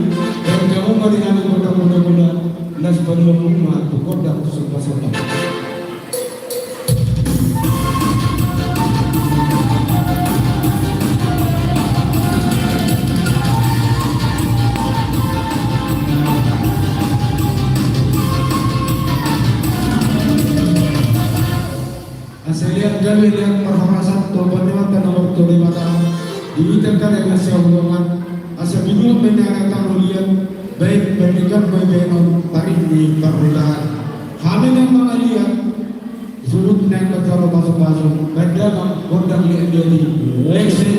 Dan kamu mari nami muda-muda. Nas pada umat kodak suka-suka. Asalian kami lihat perharasan tobannya karena waktu di mata dimintakan yang nasi omongan asal bingung menyanyikan lihat baik pendidikan baik tarik di pernikahan kami yang melihat surut naik ke kalau masuk-masuk benda gondang lihat dia di ekstrim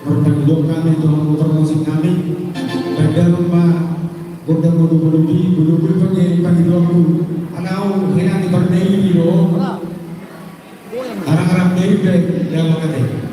bertanggung kami untuk promosi kami pada rumah godang bulu pakai waktu anau hina di berdei di lo arang dei yang makanya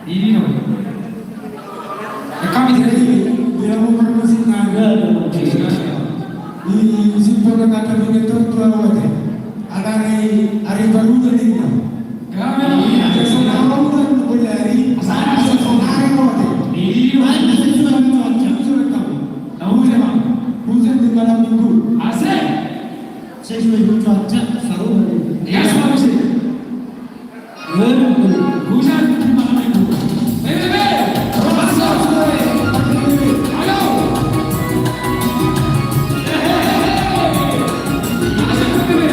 Ini loh. Kami tidak Bila mau masih naga, di simpul kata begitu terlalu ada. Ada hari baru dari mana? kami Ada seorang orang berdari, asal seorang orang. ini kamu siapa? Hujan di malam minggu. Asik. Saya sudah bercuaca, selalu Ya semua sih. Hujan di malam itu. Bebe, masuk. Ayo. Asik bebe.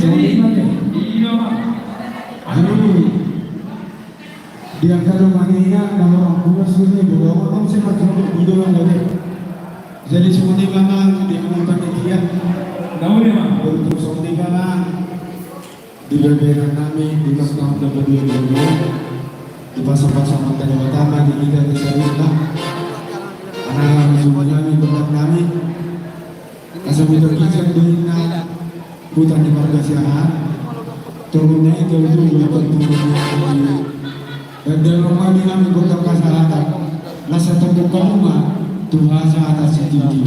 Iya, Pak. Dia kalau manina nama orang tua sini bawa orang semacam itu yang ada. Jadi semua di mana di kampung dia. Tahu nih, Pak. Untuk semua di mana di beberapa kami di kampung dapat dua di pasar-pasar Pantai Utama di kita di sana. Anak-anak semuanya di tempat kami. Asal itu kisah dunia hutan di marga siaran. Turunnya itu bukan turunnya. Dan dalam rumah ini kami berdoa kesalahan. Nasa terbuka rumah Tuhan atas tinggi.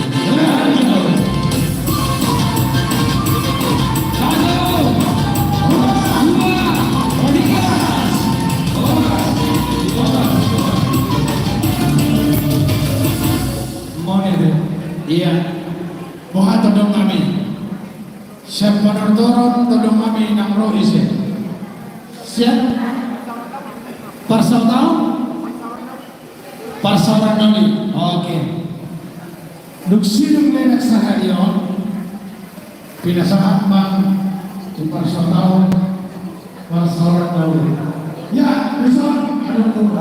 Iya, mohon tolong kami. Siapa dorong tolong kami nang roh isi. Siap. Parsal tahu? Parsalan kami. Oke. Duksinong lenak sa halion. Pinasahan bang di parsal tahu. Parsalan tahu. Ya, besok ada pun.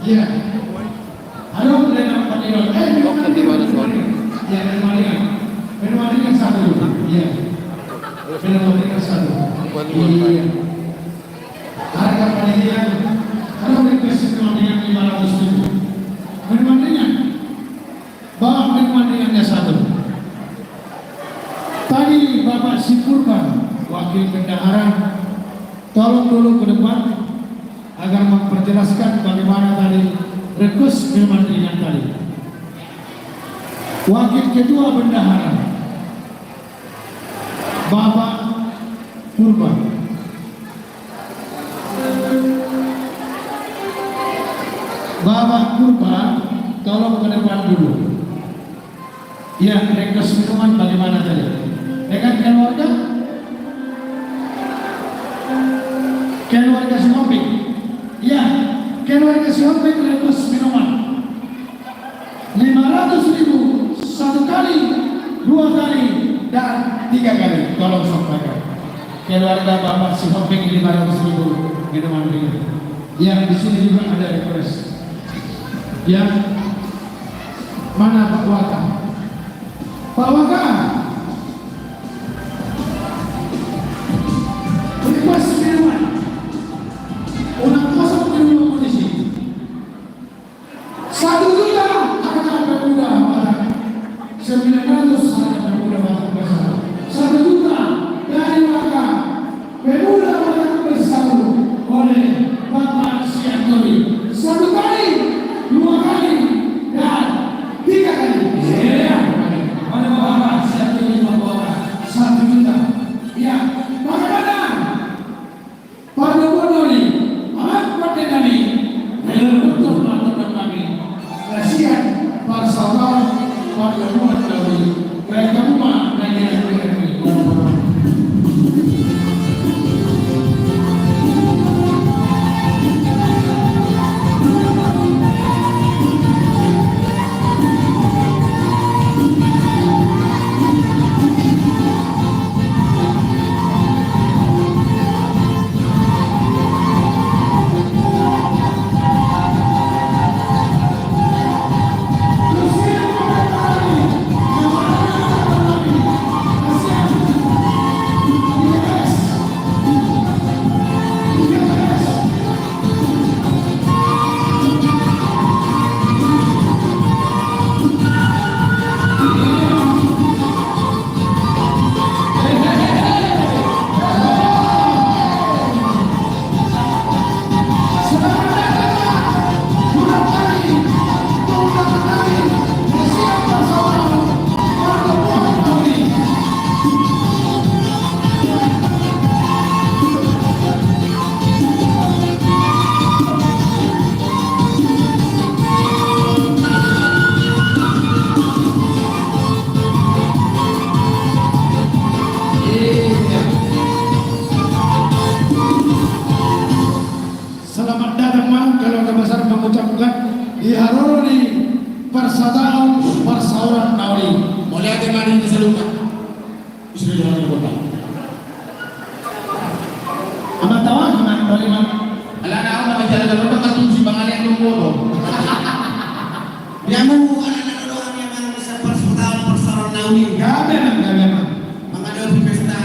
Ya. Halo, lenak panion. Ya, penuh satu. Iya. Penuh satu. Iya. Harga panitia. Kalau request panitia 500.000. Penuh bawa penuh satu. Tadi Bapak Sipurban, Wakil Bendahara, tolong dulu ke depan agar memperjelaskan bagaimana tadi request penuh tadi. Wakil Ketua Bendahara Bapak Purba. Bapak Purba, tolong ke depan dulu. Ya, request minuman bagaimana tadi? Dengan keluarga? Keluarga Sihopik. Ya, keluarga Sihopik request minuman 500.000 1 kali, 2 kali, dan 3 kali. Tolong sampaikan. Keluarga Bapak Sihopik 500.000 minuman ini. Yang di sini juga ada request. Yang mana Pak Waka? Pak Waka, request minuman. Unang kosong minuman kondisi. 1 juta akan pemuda Batak. 900 anak pemuda Batak bersama. 1 juta dari maka pemuda Batak bersama oleh Bapak Sianturi. 1 kali, 2 kali, dan 3 kali. Ya, pada Bapak Sianturi membawa 1 juta. Ya, bagaimana? Pada Bonoli, amat pada kami, betul betul kami. Kasihan para saudara, para umat dari mereka rumah dan yang diharoni persaudaraan persaudaraan nauli. Mulai kemarin di Seluka. Bismillahirrahmanirrahim. kalimat. Ala na ako nakajala na rin katong si Bangaling Lumuro. Dia mau anak-anak doang yang mana bisa persaudara nawi. Gabi man. Mga daw pesta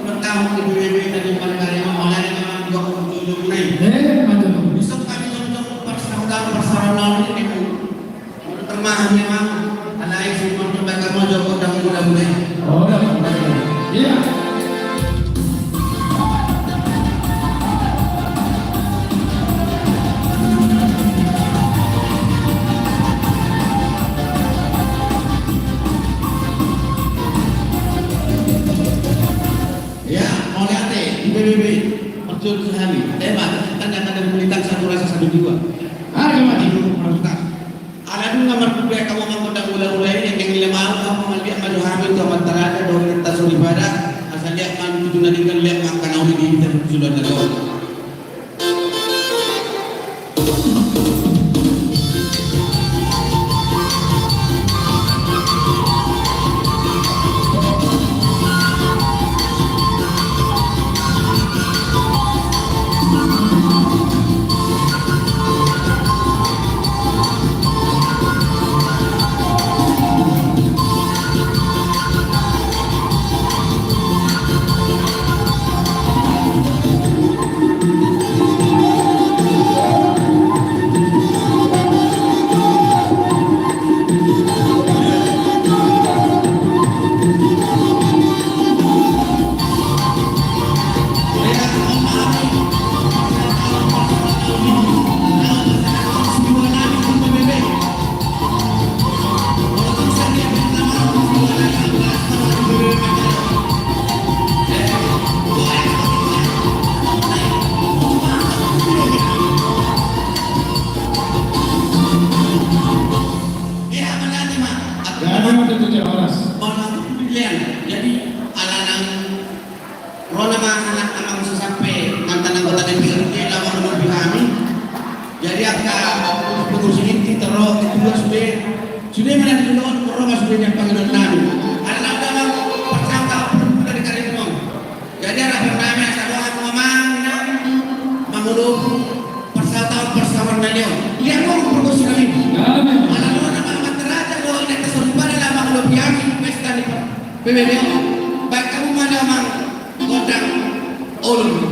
bertahun di BBB dan di Palangkaraya malah dengan dua kumpul lain. Madam. Besok kami untuk persaudara nawi ini termahan memang anak isi untuk bakal mau jauh dan mudah-mudahan. Oh, iya. Ya, mau lihat deh di BBB percul sehari. Hebat, tanda-tanda militan satu rasa satu jiwa. Ada mati dulu Perlukan. Ada dulu nomor kedua kamu mengundang mulai yang nilai malu kamu melihat maju hamil ke masyarakat dari lintas ibadah asal lihat kan tujuh nanti kan lihat makan awal di sudah terlalu. Jadi alanang Rona anak amang sesampai mantan anggota DPRD lawan lebih kami. Jadi akan pengurusi inti terus kedua sudah mana dulu Roma sudah yang panggilan nadu. Anak dalam persangka dari karimong. Jadi ada bernama saya ngomong mengurus persamaan beliau. Ia mau pengurusi kami. Anak nama teraja lo ini kesulitan dalam lebih kami pesta di PBB. Baik kamu mana mang kodang ulun.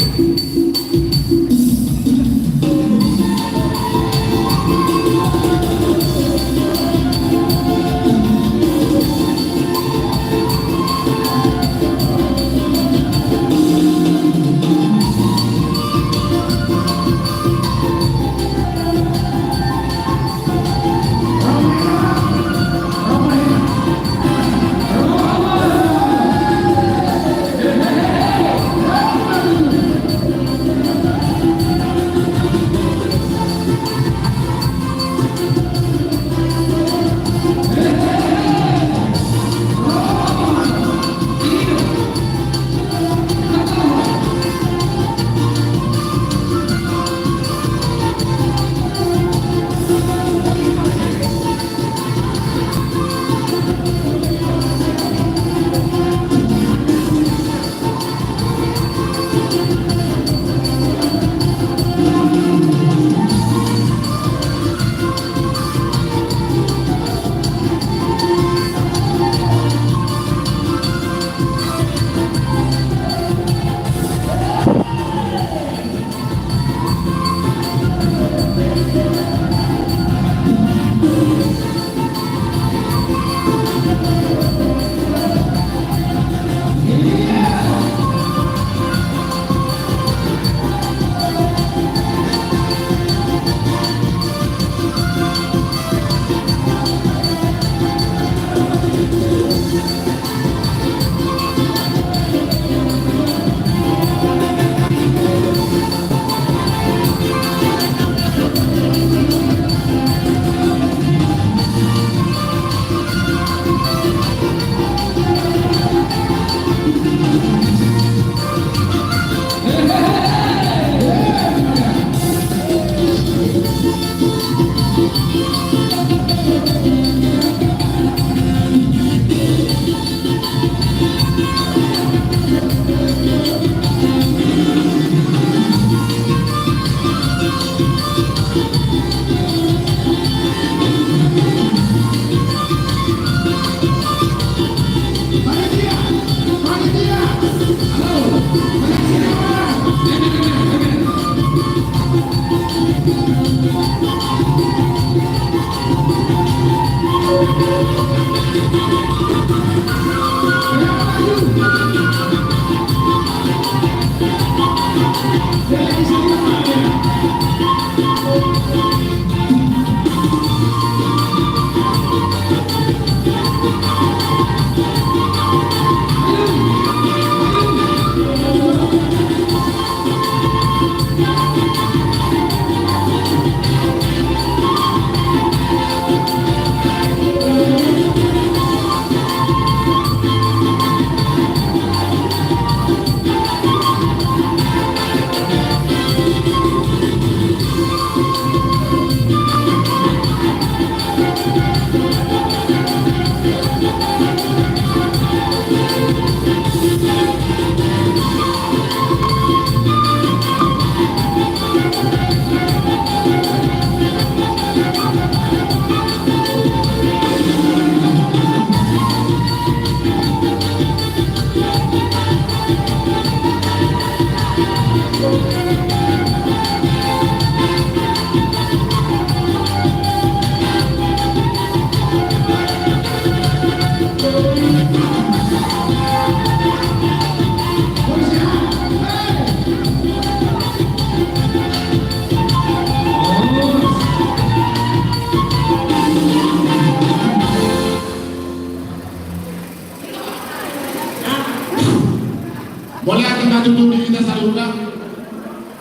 Boleh kita duduk di kita saling ulang?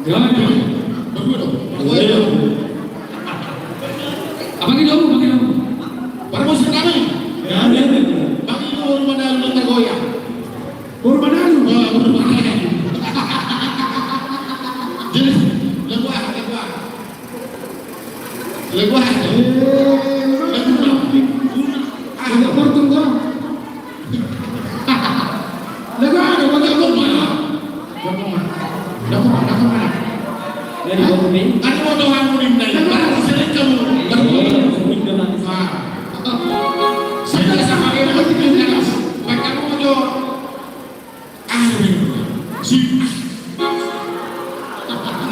Jangan dong. Berdua dong. Boleh dong. Bagi dong, bagi dong. Para muslim kami. Ya, ya, ya. Bagi dulu mana lu tergoyah. Kurbananu. Oh, berbahaya. Jadi, leguah. Ada portung kau. Legal, bagi aku mana? Dapat mana? Dari bumi. Ano mo daw ang mulim na yun? Para sila ka mo. Sila sa kanya na magkakalas. Pagka mo daw,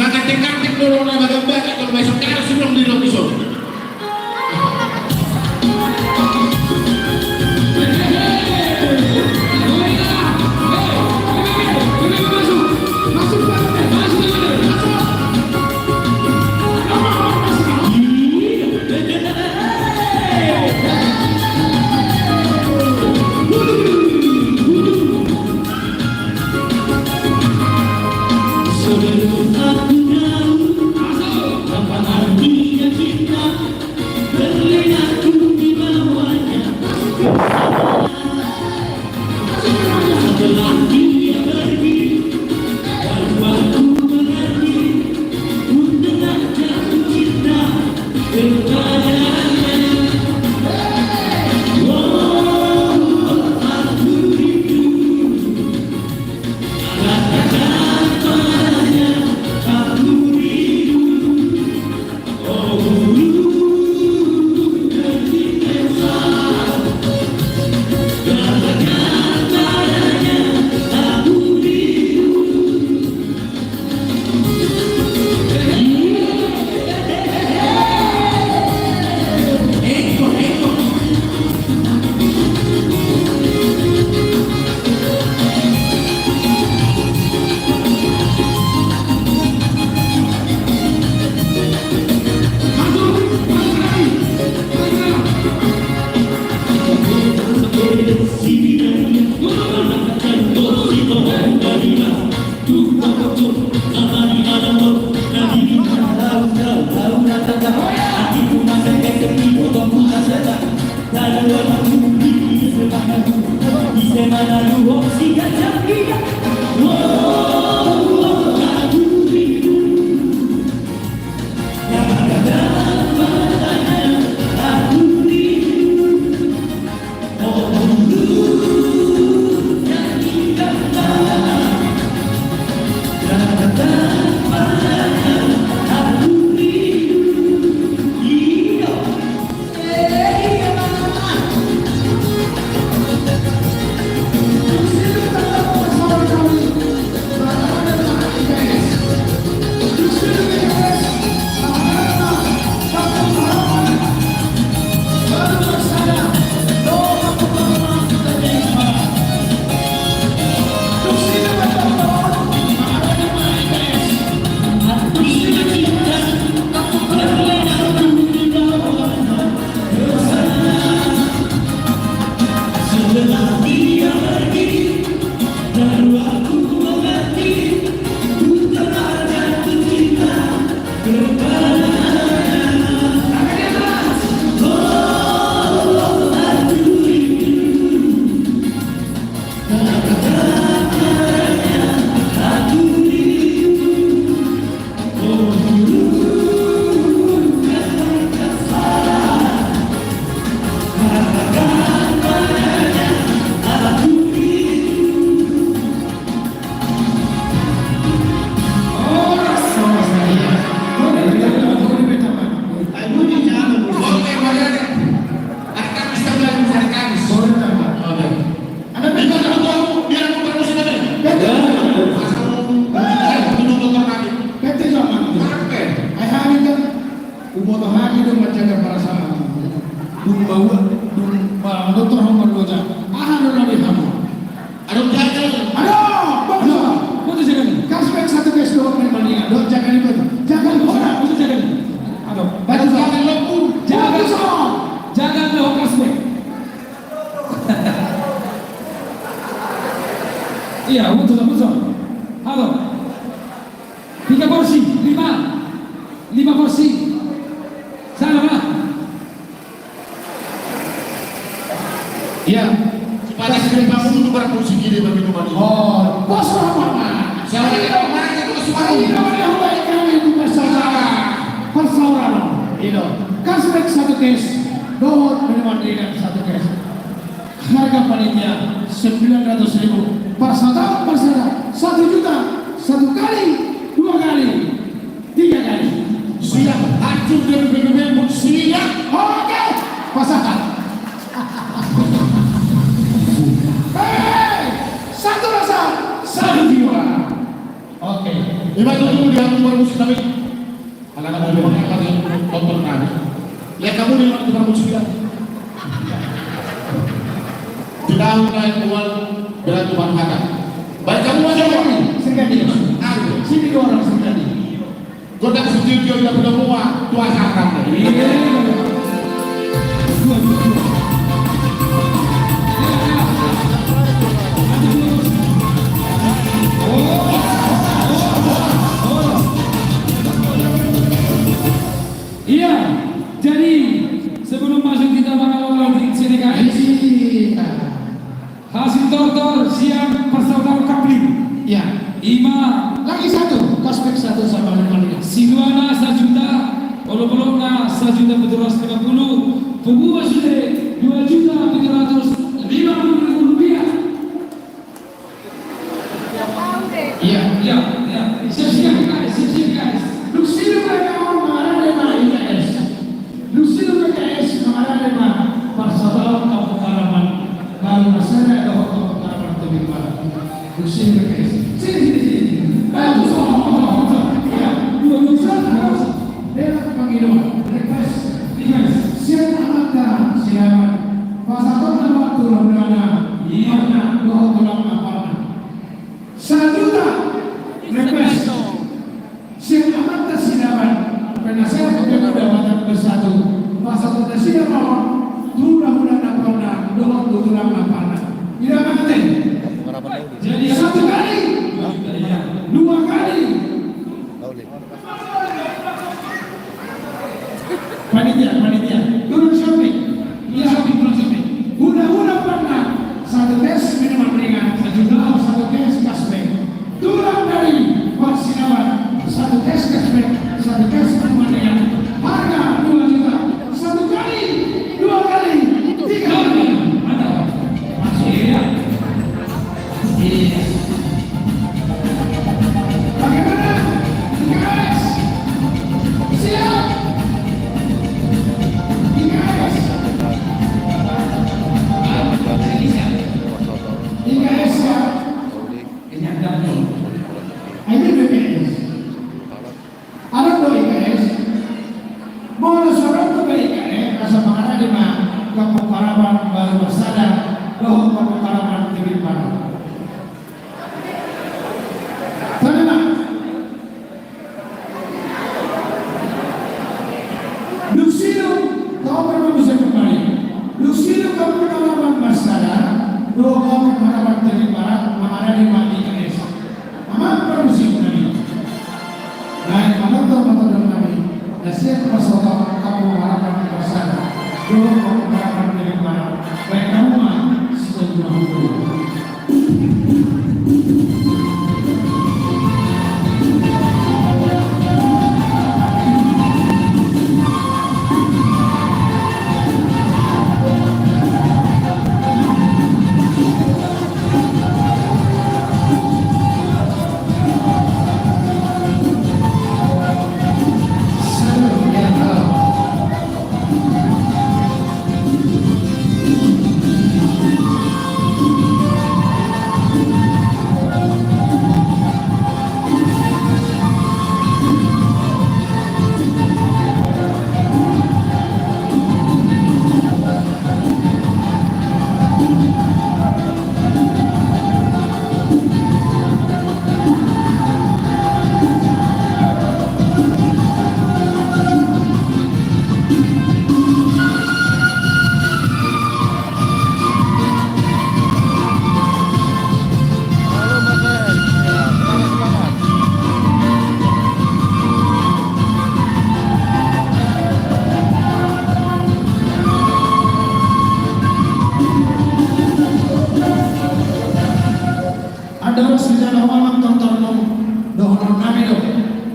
nakatik-katik dulu na maganda. Kalau besok kaya sulang di logisyon. Sebelum aku tahu apa artinya cinta, Iya, betul. Halo. 3 porsi, 5 porsi. Salah. Iya. Pada sekali bangun itu berkursi kiri minuman ini. Oh, bos Rahman. Siapa yang tahu mana itu semua Ini namanya mulai kami itu persaudara. Itu. Cashback 1 case. Dohor minuman ringan 1 case. Harga panitia 900.000 per tahun per sana 1 juta 1 kali 2 kali 3 kali. siap hancur dari BBM siap. Oke, pasangan. Satu rasa, satu jiwa. Oke. Lima itu dia musik kami. Anak-anak mau dipakai kami tonton kami. Ya kamu di mana musik kita? Tidak naik uang berat Tuhan kata. Baik kamu aja kami. Sekali. Sini 2 orang sekali. Kau tak studio yang sudah muat tuasa kamu. Iya, jadi sebelum masuk kita mengawal di sini guys. Hasil tortor siang persaudara kapling. Ya, 5 lagi 1 cashback 1 sama 5. Siguana 1 juta, olo-olona 1 juta 750, pembuah sudah 2 juta 750 rupiah. Iya. Siap guys. Lucio PKS kemarin lima persaudara kampung halaman kalau masalah ada kampung halaman Tebing Barat. Lucio PKS. Sini. Ayo ya. 2 juta. Dia panggilan. Request. Siapa anak siapa? Pasal nama turun dana. Mana doa tulang apa? 1 juta. Request. Siapa anak siapa? Penasehat kemudahan bersatu. Pasal siapa? Mudah-mudahan apa? Doa tulang apa? Tidak mati. Jadi 1 kali, 2 kali. Panitia, turun shopping. Iya shopping. Mudah-mudahan pernah 1 tes minuman ringan 1 juta, 1 tes cashback. Turun dari Persinawan 1 tes cashback, 1 tes minuman ringan. Harga 2 juta, 1 kali, 2 kali, 3 kali. Mantap. Masih ya. Iya. Bagaimana? Guys, siap. IKS ya. Ini ada nih. Ini BPS. Ada 2 IKS. Mau sorong ke IKS, rasa makanan di mana? Kampung Halaman baru bersada, doh Kampung Halaman Tebing Barat. Bagaimana? Lucio, kau memang bisa kembali. Lucio Kampung Halaman bersada, doh Kampung Halaman Tebing Barat, mana di mati IKS. Anda sejarah mamang tonton dohon kami dong.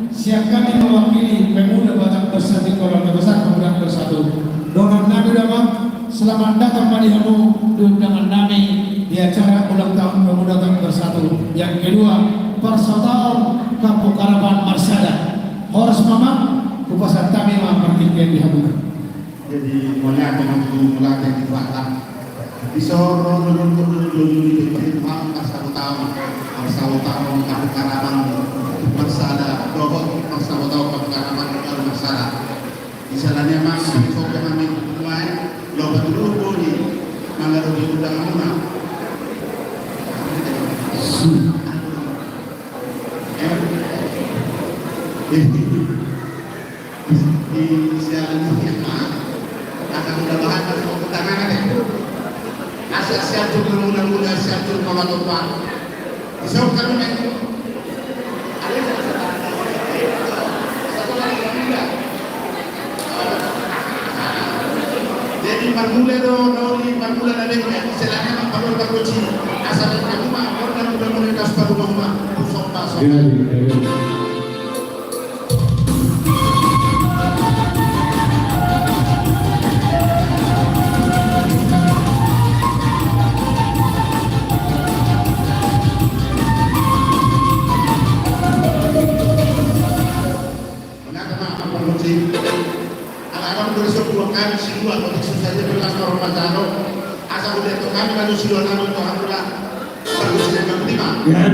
Siap kami mewakili pemuda Batak Bersatu Keluarga Besar Pemuda Bersatu. Dohon kami dong. Selamat datang Madihamu di undangan kami di acara ulang tahun Pemuda Batak Bersatu. Yang kedua, Persaudaraan Kampung Karaban Marsada. Horas mamang, kupasan kami mempertimbangkan di Hamu. Jadi mulai mulai di Batak. Isoro dulu mam Persaudaraan Kampung Karaban Marsada. Robot Persaudaraan Kampung Karaban Marsada. Di sananya mang sok kami mulai lobat dulu di mangga di undangan mana. Di siaran ini akan udah bahan untuk ketangan deh. Asal siapun mula-mula siapun kalau lupa. Bisa kan men? Jadi pangmula do noli pangmula na deh ya. Silakan kalau berkunci asal kamu mah orang udah mereka separuh rumah usok pasok. Anak-anak bersuk dua kali siluan untuk susah jadi belas orang macam asal udah itu kami lalu siluan lalu untuk alhamdulillah bagus yang kelima. Ya,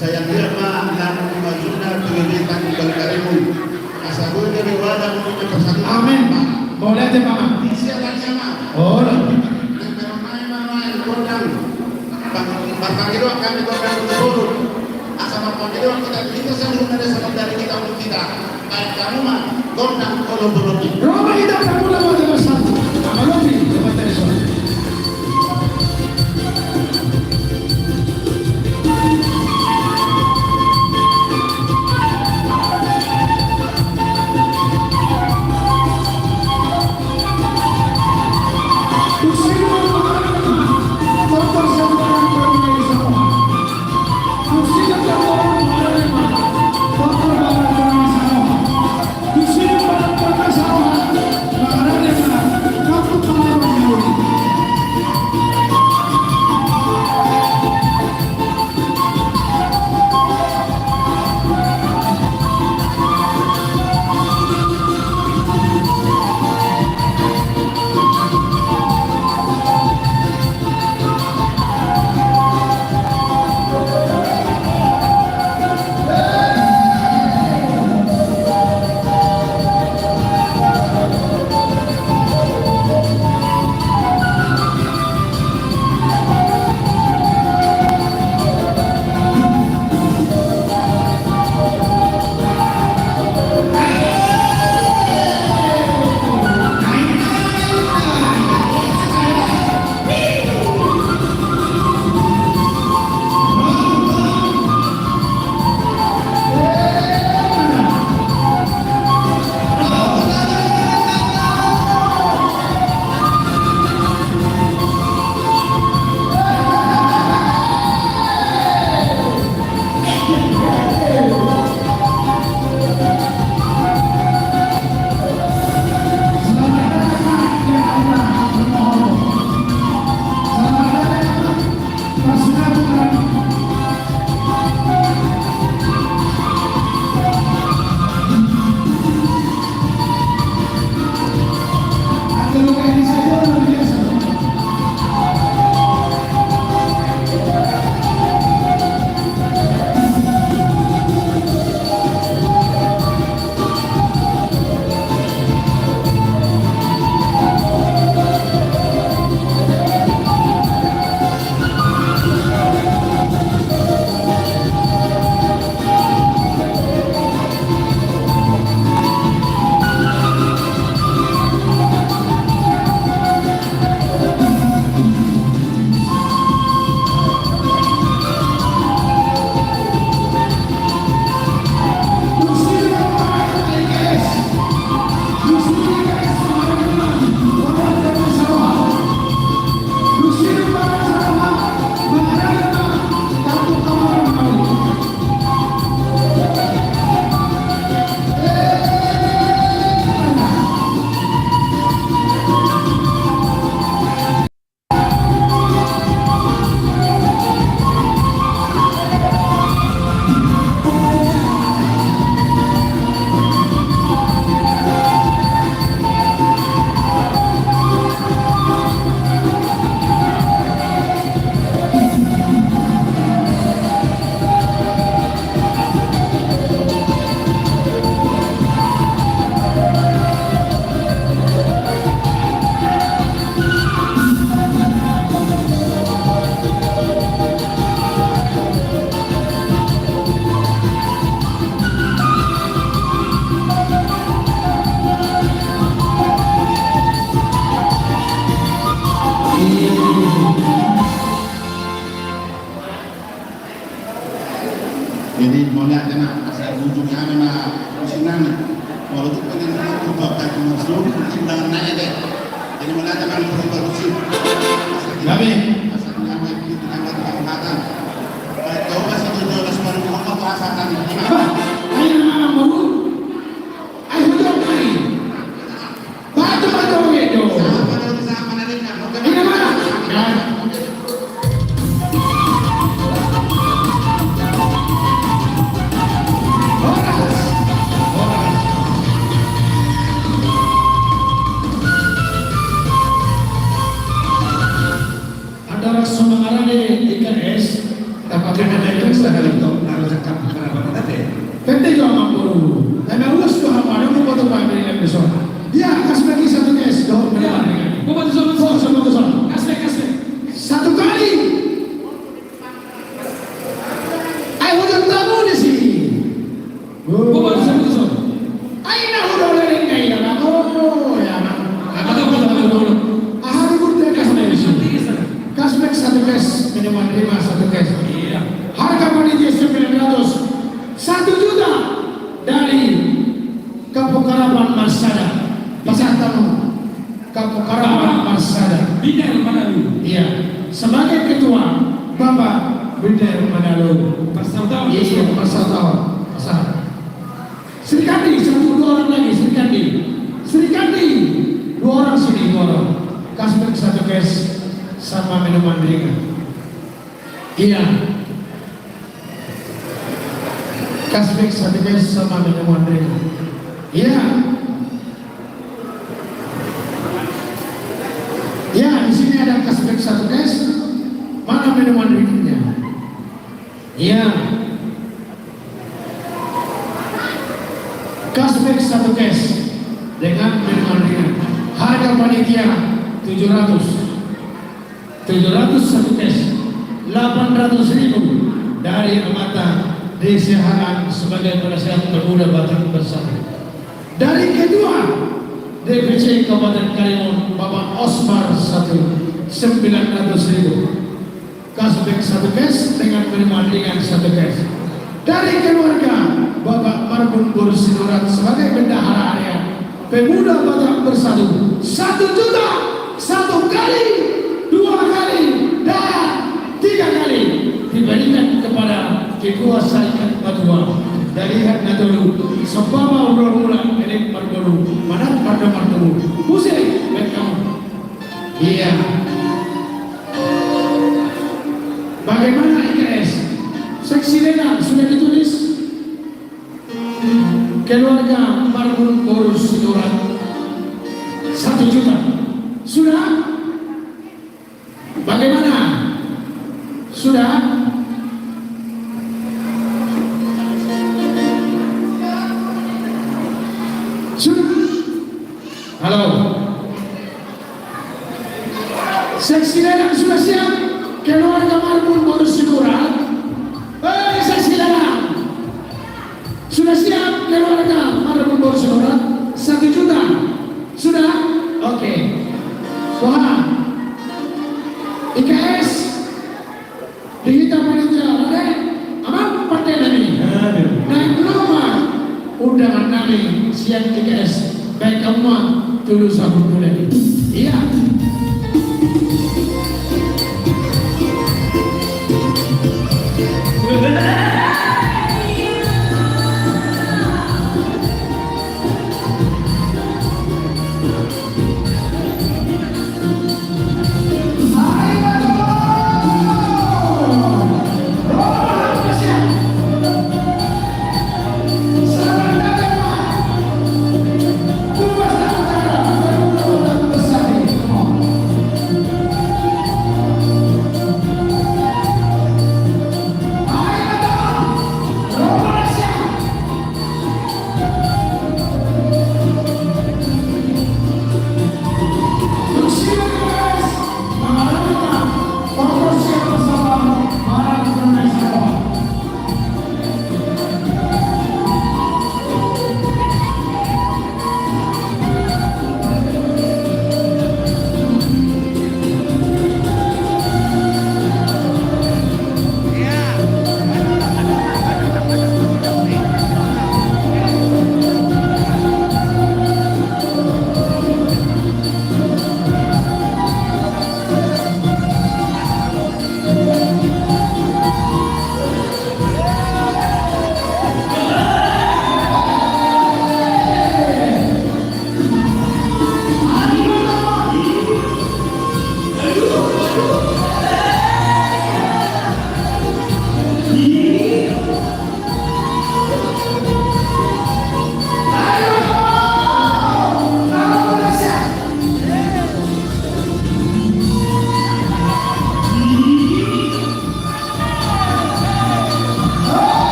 saya kira mah dan majunya pendidikan berkarimu asal dari wadah untuk persatuan. Amin. Boleh aja Pak. Siapa sama? Oh. Berpanggilan kami korban betul. Asal berpanggilan kita selalu ada sebab dari kita untuk kita. Baik kamu mah gondang kalau berlebih. Roma kita kamu lawan bersatu. Amaloni dapat telepon. jana asal ujungnya ame na usinana. Walau itu pengen ubah tak muslim timbangan naik deh. Jadi mana kan produksi. Kami Asal nama itu angkat kehormatan. Kau masih jual sebaru Muhammad wasatan. apa? Ayo nama baru. Ayo dong kali. Batu itu. Sama nanti kan. Ini mana? Ya. Antara semangarane ikan es dapat ada yang sedang itu harus cakap kenapa tadi. Penting juga mampu. Karena ulus tuh apa ada mau foto pak dari yang besar. Ya kasih lagi satu es dong. Mau foto sama foto sama. Kasih. Satu kali. Ayo udah tamu di sini. Mau foto sama foto sama. Ayo nak udah lagi ya nak. Oh ya nak. Apa foto. Ahari kurang kasih di sini. Cashback satu cash minuman 5 satu cash. Iya. Harga panitia 900 1 juta dari Kapukarapan Marsada. Pasang tamu Kapukarapan Marsada. Bidar Manalu. Iya. Sebagai ketua Bapak Bidar Manalu. Pasang tahu. Iya, pasang tahu. Pasang. Serikandi 1-2 orang lagi Serikandi. 2 orang sini 2 orang. Cashback satu cash sama minuman ringan. Iya. Cashback satu cash sama minuman ringan. Iya. Ya, di sini ada cashback satu cash. Mana minuman ringannya? Iya. Cashback satu cash dengan minuman ringan. Harga panitia 700 satu cash 800.000 dari Amata Desi Haran sebagai penasehat pemuda Batak Bersatu. Dari kedua DPC Kabupaten Karimun Bapak Osmar 900.000 cashback satu cash dengan minuman ringan satu cash. Dari keluarga Bapak Marbun Bur Sinurat sebagai bendahara area pemuda Batak Bersatu 1 juta 1 kali 2 kali dan 3 kali diberikan kepada ketua Saikat Batua dari Hatna dulu sebab ulang milik Marburu mana pada Marburu musik kamu. Iya. Bagaimana IKS seksi legal sudah ditulis keluarga Marburu Borus Sinurat 1 juta sudah. Bagaimana? Sudah? Sudah? Halo? Seksi lelang sudah siap? Keluarga Marbun Bonus Sinurat? Seksi lelang sudah siap? Keluarga Marbun Bonus Sinurat? 1 juta? Sudah? Oke. Wah. IKS dihitam panitia ada apa partai nami naik nomor undangan nami siang IKS baik kamu tulus sambut lagi. Iya. Selamat datang, Pak.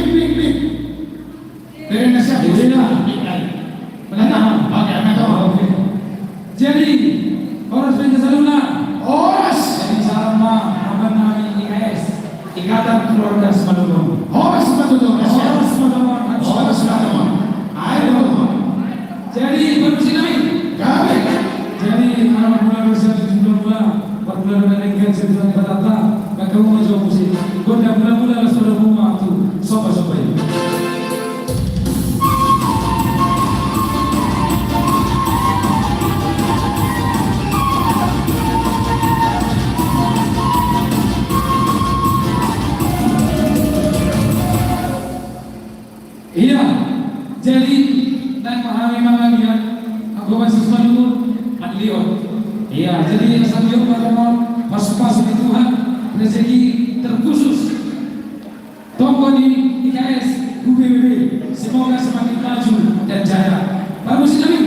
Big. Dari nasihat itu lah. Menantang. Oke, oke. Jadi, Horas Bintang Saluna. Horas. Jadi sama abang kami IKS. Ikatan Keluarga Semadunung. Horas Semadunung. Horas Semadunung. Horas Semadunung. Ayo. Jadi, berusia kami. Jadi, anak bulan berusia 72. Bulan dari Gansir dan Batata. Maka rumah jauh musik. Gonda mula-mula sudah rumah tu. Sopa-sopa ini. Iya, jadi dan memahami mengajar agama siswa itu adlion. Iya, jadi asal dia pada pas-pas di Tuhan rezeki terkhusus. Tonggo di IKS UBWB semoga semakin maju dan jaya. Bagus sekali.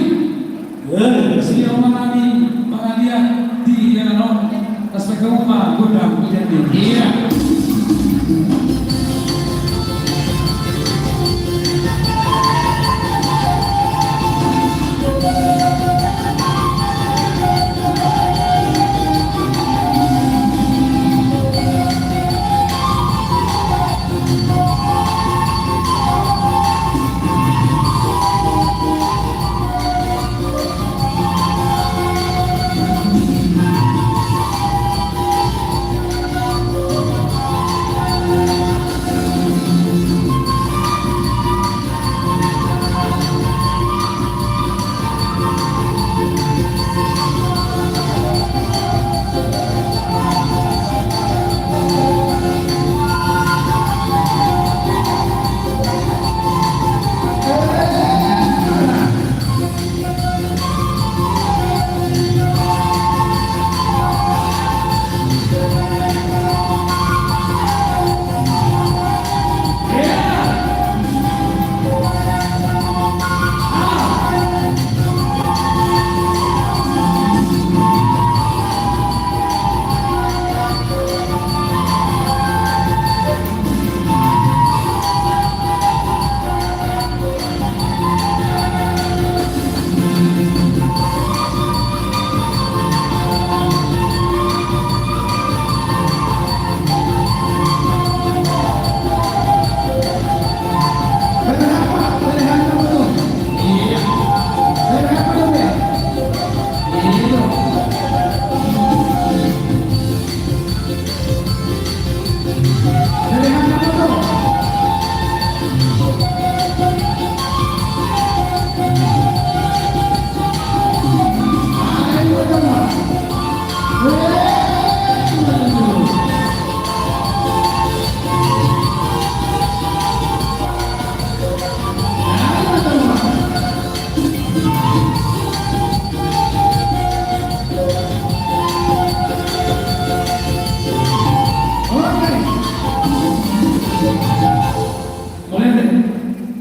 Sedia memahami mengajar di Yananon aspek rumah Gondang Identik. Iya.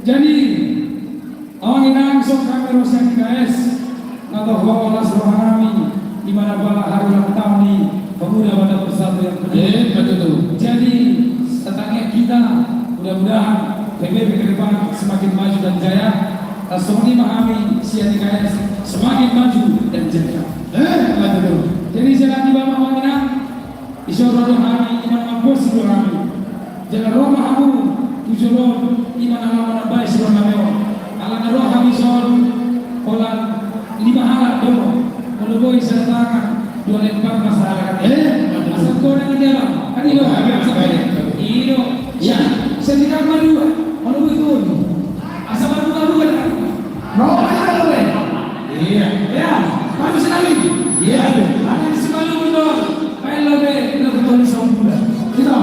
Jadi awang inang sok kami rosak IKS atau hawalas rohani di mana bala hari ulang tahun di pemuda pada bersatu yang penuh. Betul. Jadi setangnya kita mudah-mudahan PBB ke depan semakin maju dan jaya. Semakin memahami siat IKS semakin maju dan jaya. Betul. Jadi jangan tiba awang inang isyara rohani iman mampus rohani. Jangan roh mahamu tujuan iman alam baik selama mewah. Alam roh kami soal pola 5 alat dulu. Kalau boy serta 24 masalah. Asal kau yang di dalam. Kan itu habis. Itu ya. Sedikit malu. Malu itu. Asal malu kan. Roh ada boleh. Iya. Ya. Bagus sekali. Iya. Ada semalu betul. Kayak lebih betul sempurna. Kita.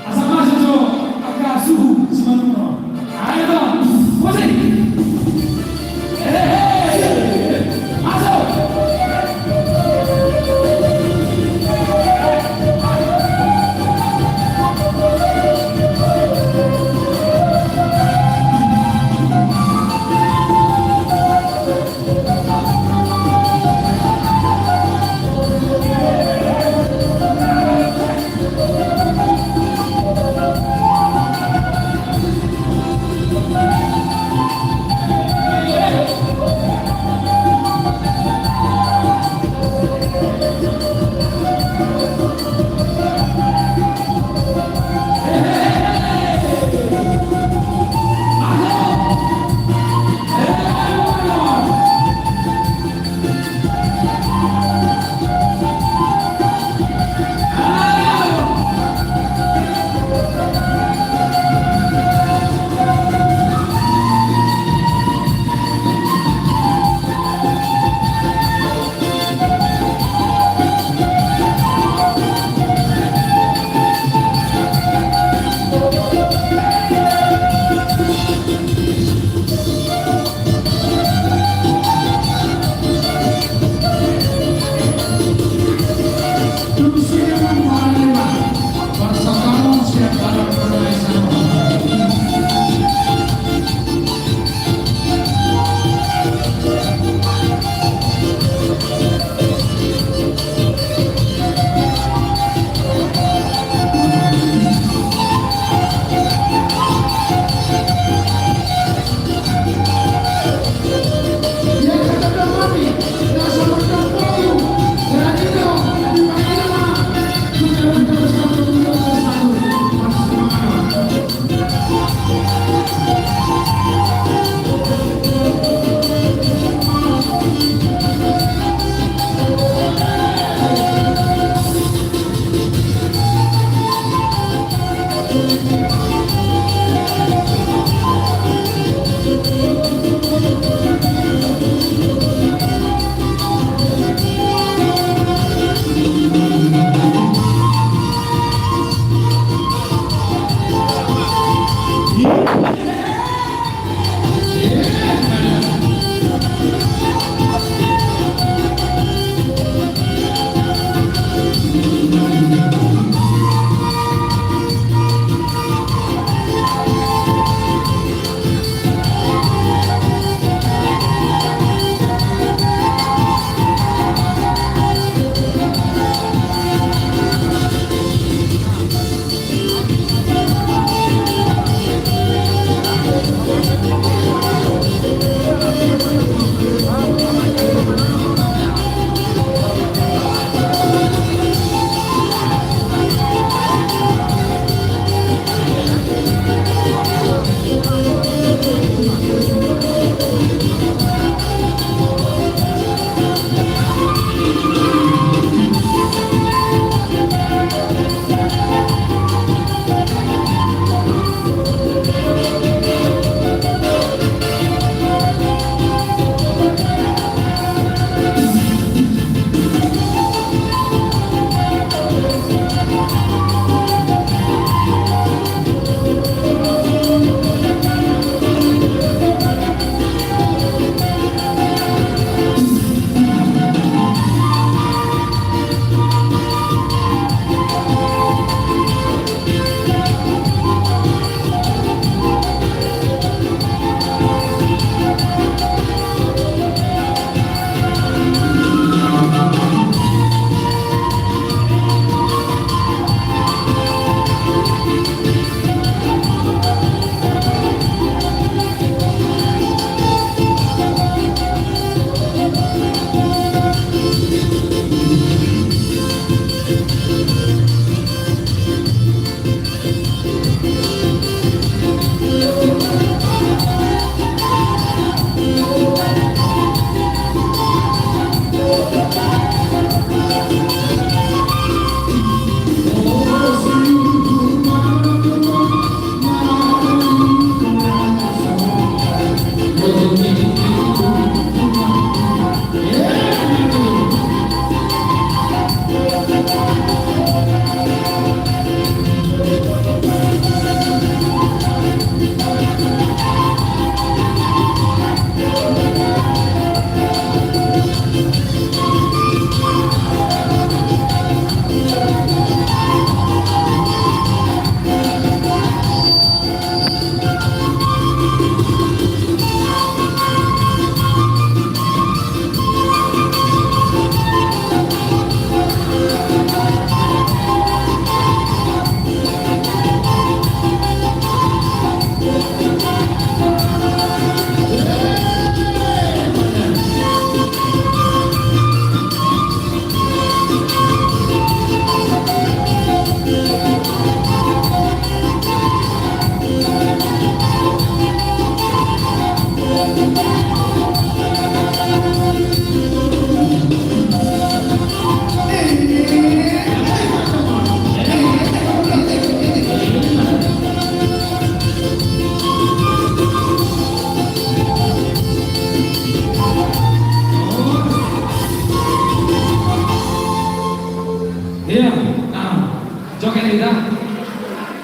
Asal masuk so agak suhu semalu. Ayo dong. Posisi. Masuk.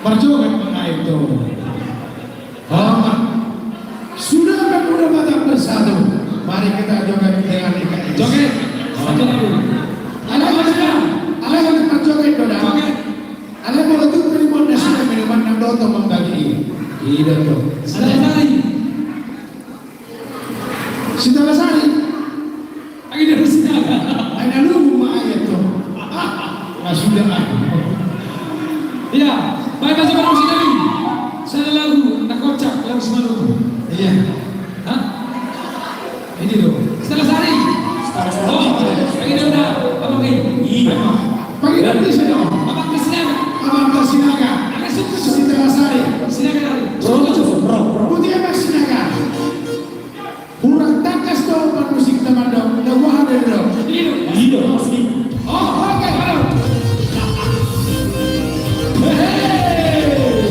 Perjuangan mana itu? Hormat. Sudah kan udah batang bersatu. Mari kita joget dengan ikat. Joget. Satu lagu. Ada mana? Ada yang perjoget doa. Joget. Ada mau tuh terima nasi dan minuman yang doa membagi. Iya tuh. Sari. Sintala Sari. Lagi dari Sintala. Ada lu mah ayat tuh. Sudah lah. Iya, baik masuk ke musik lagi. Saya lagu nak kocak lagu semalam. Iya. Hah? Ini loh. Setelah Sari. Oh, lagi dia udah. Abang ini. Iya. Pagi nanti saya. Abang kesinaga. Abang Sinaga. Agak suka Sintala Sari. sinaga dari. Putih apa Sinaga? Kurang takas dong musik teman dong. Udah gua ada dong. Ini loh. Oh, oke. Halo. Hey.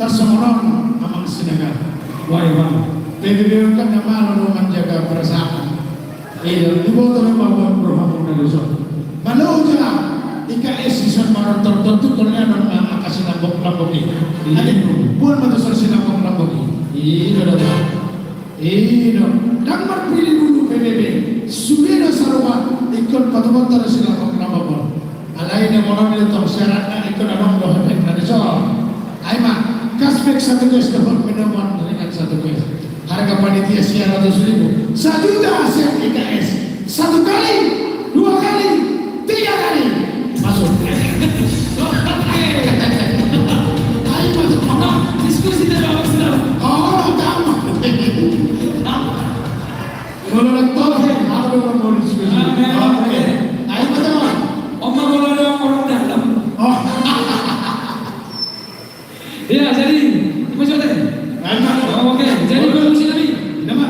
tersonon amang sinaga. Wah, bang. PBB kan nama lalu menjaga perasaan. Iya, dibawa oleh Bapak Berhamung dari Son. Malu aja, IKS season baru tertentu terlihat dengan kasih lambok ini. Ada bukan betul si lambok ini. Iya, dah. Iya, dan berpilih dulu PBB. Sudah sarwa ikut patuh terus si lambok. Alain yang orang itu syaratnya ikut abang doa dari Son. Aima, cashback 1 guys dapat minuman dengan 1 guys. Harga panitia siar 100.000. 1 juta siap IKS. 1 kali, 2 kali, 3 kali. Masuk. Ayo masuk. Diskusi dari sedang. Oh, tamu. Kalau lektor, ada orang mau diskusi. Oke. Ayo masuk. Omong kalau ada orang dalam. Oh. Ya, jadi masuk deh. Oke, jadi produksi kami. Nama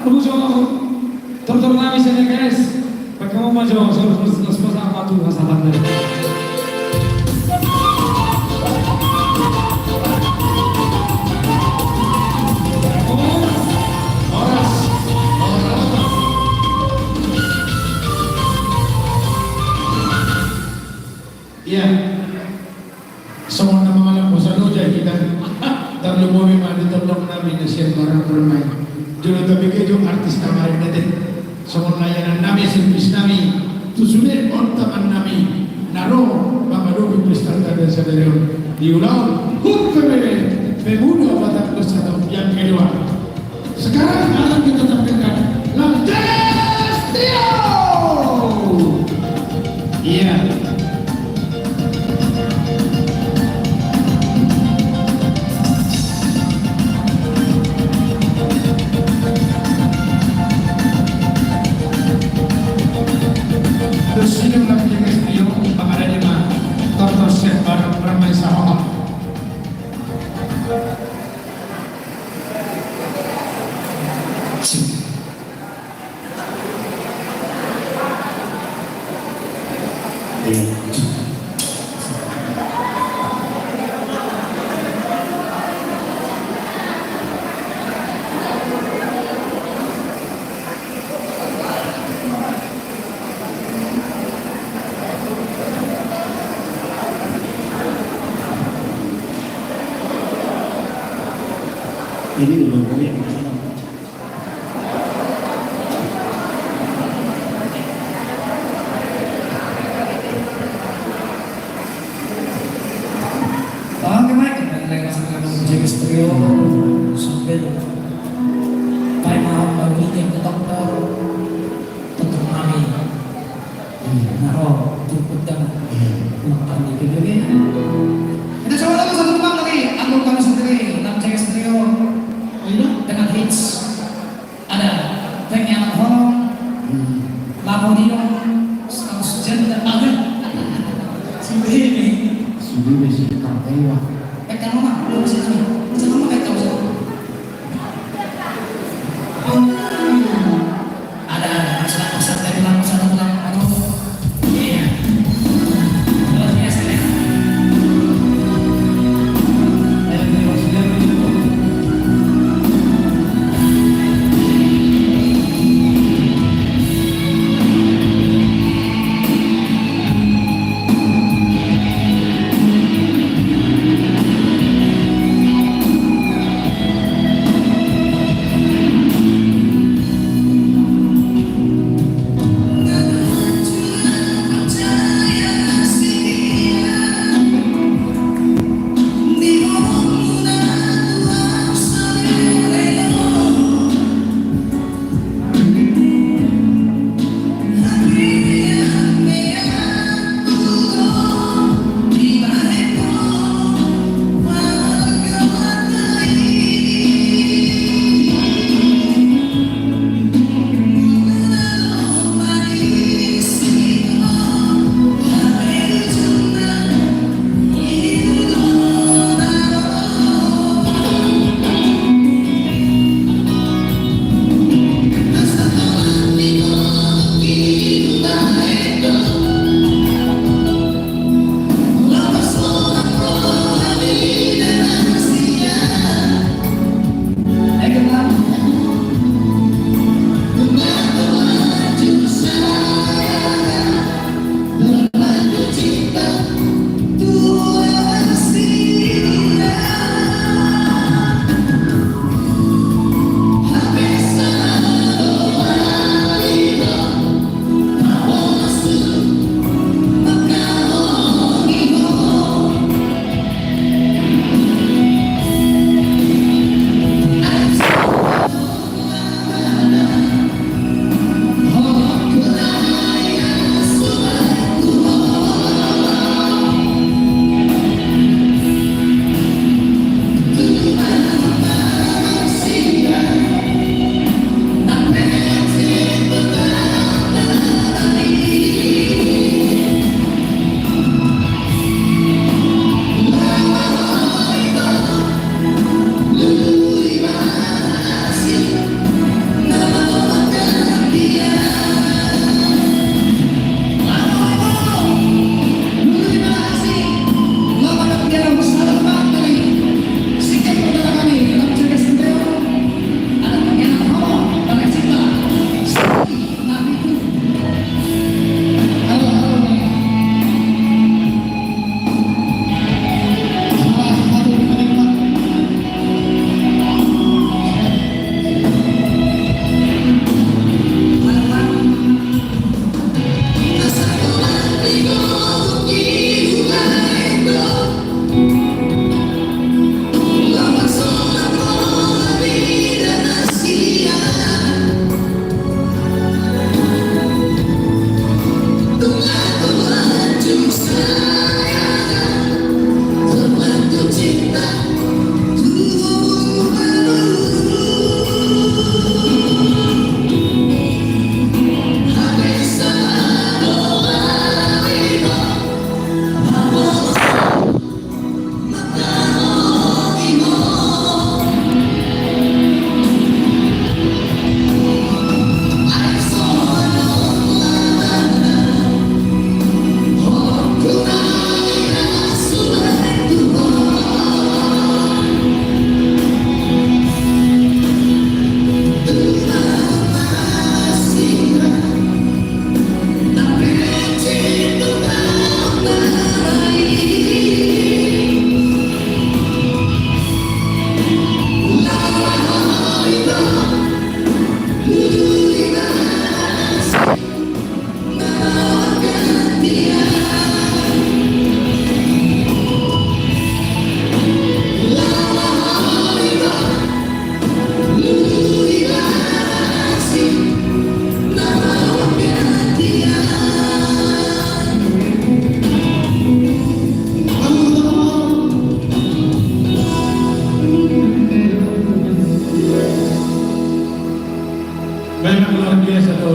produksi Tonton kami sini guys. Bagaimana maju? Terus apa tuh masalahnya? Iya. Semua nama malam bosan aja kita. Terlalu mau memang ditolong nabi nasihat orang bermain. Jual tapi kejo artis kamarin nanti. Semua layanan nabi servis nabi. Tusulir ontaman nabi. Naro mamadobi pesta dan sadarion. Diulang hukumnya pemuda batak bersatu yang kedua. Sekarang akan kita tampilkan Lantes Trio. Iya. Terus ini Lantes Trio pengarah lima Tonton Chef bareng ramai sahabat. Ini dulu yang Oke, baik. Kembali lagi bersama kami Jack Trio sambil time out baru ini ke dokter tentu kami naro cukup dan makan di PBB. Kita coba lagi satu teman lagi album kami sendiri tentang Jack Trio dengan hits ada Tank yang horor, Lamborghini, Sejen dan Agak. Sini. sudah besi kartewa. Pekan rumah, lu masih kami. Bisa kamu pekan bisa. Ada masalah dari masalah aduh. Iya. Luar biasa deh.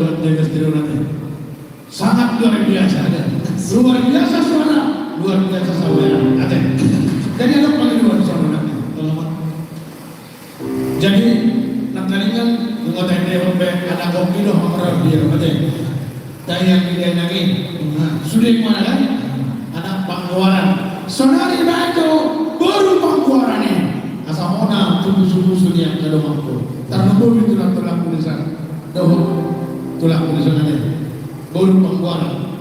Lang Jaga Stereo natin. Sangat luar biasa ada. Luar biasa suara, luar biasa saudara. Ada. Jadi ada panggilan suara natin. Jadi nanggalingan mengotai dia membek anak kopi doh orang dia macam. Daya pilih lagi. Sudah mana kan? Anak pangguaran. Sonari itu baru pangguaran ini. Asal mana subuh-subuh yang kalau mampu. Karena baru tulang tulisan. Doh tulang tulisan ini. Baru pangguaran.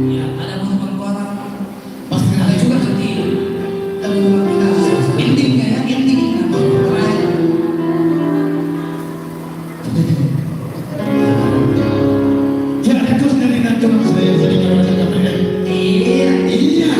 Ya, ada pengeluaran. Pasti Ada juga nanti endingnya ya, ending. Ya, itu dari nanti saya jadi kalau saya pilih. Iya. Iya.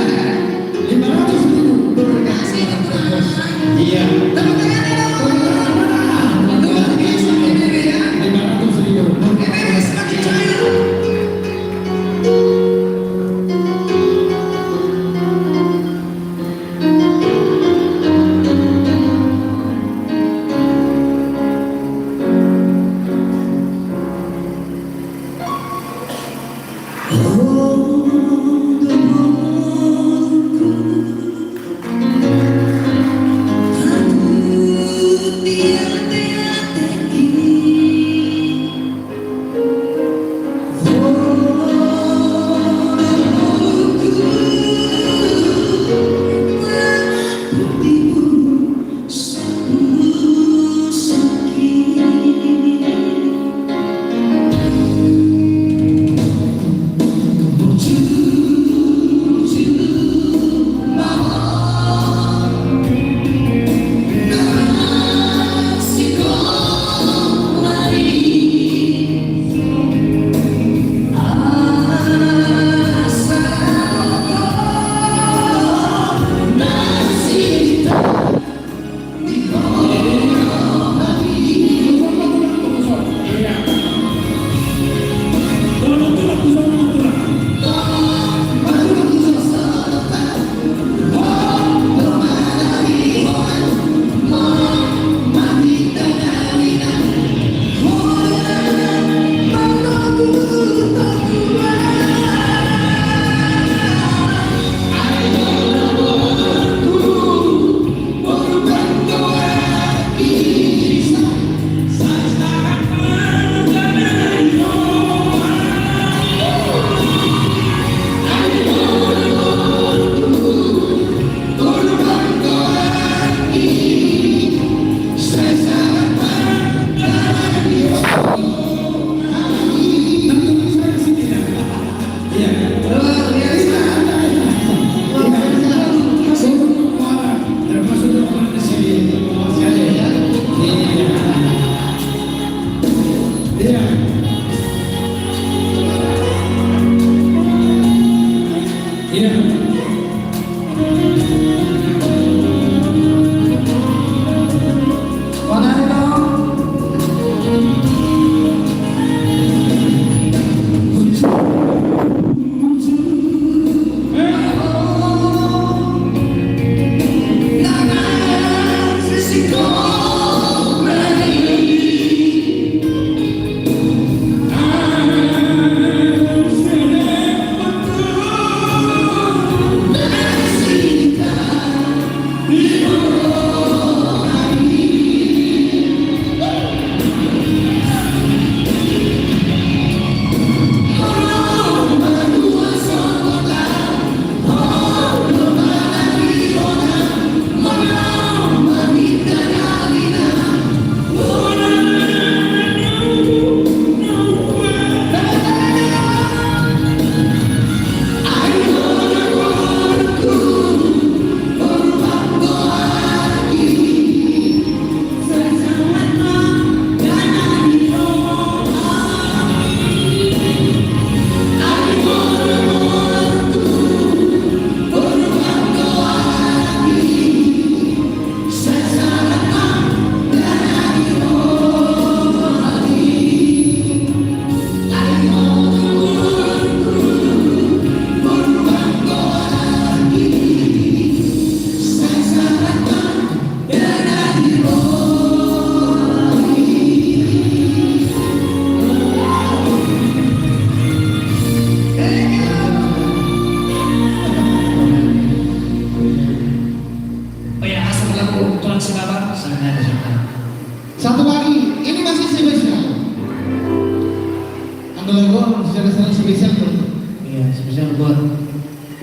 buat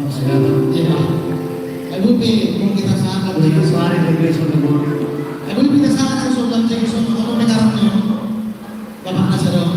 masyarakat. Iya. Ibu kung kita saan Jadi suara dari suara buat. Ibu kita saan ang sobrang Jackson ano nagkaroon niyo? Bapak na siya daw.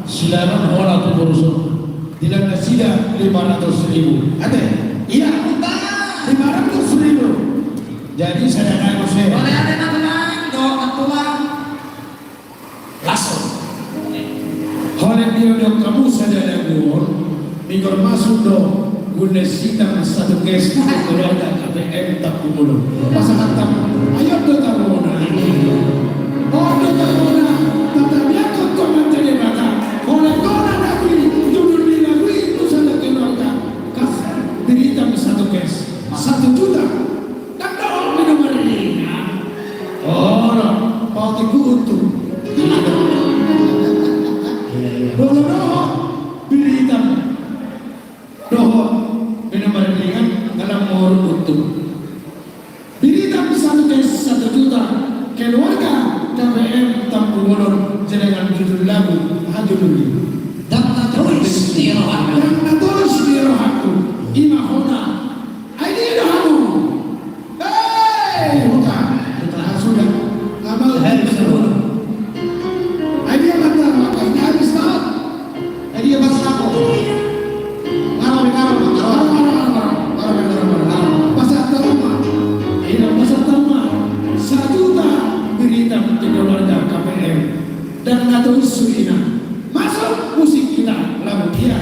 Silaran orang tu berusaha. Tidak ada sida 500.000. Ada? Iya, 500.000. Jadi saya nak saya. Boleh ada tenang, dok, tuang. Langsung. Oleh dia kamu saja yang buat. Minggu masuk do. Guna sidang satu kes keluarga KPM tak kumulun. Pasangan tak. Ayo do tak kumulun. Oh do tak kumulun. Tetapi aku komen jadi mata. Oleh orang lagi judul lagi itu saja keluarga. Kasar derita satu kes 1 juta. Dan doang minum ini. Orang mau dikuntung. Doa pilih hitam. Doa minum ringan dalam orang untung. Pilih hitam 1 kes 1 juta. Keluarga KPM Tampu Bolon jenengan judul lagu Hajululi. Dan terus di rohku. Dan terus di rohku. Imahona. Ini rohku. Bukan. Sudah. Amal Harus dulu. Idea mata maka ini habis tak? Idea basta ako. Pasal terima. Ini pasal terima. 1 juta berita untuk keluarga KPM dan atau Suina. Masuk musik kita lagu dia.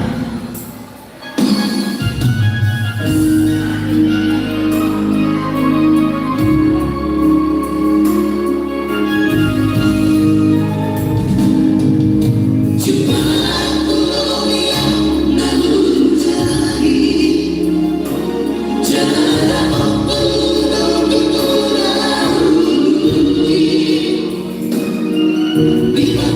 Bila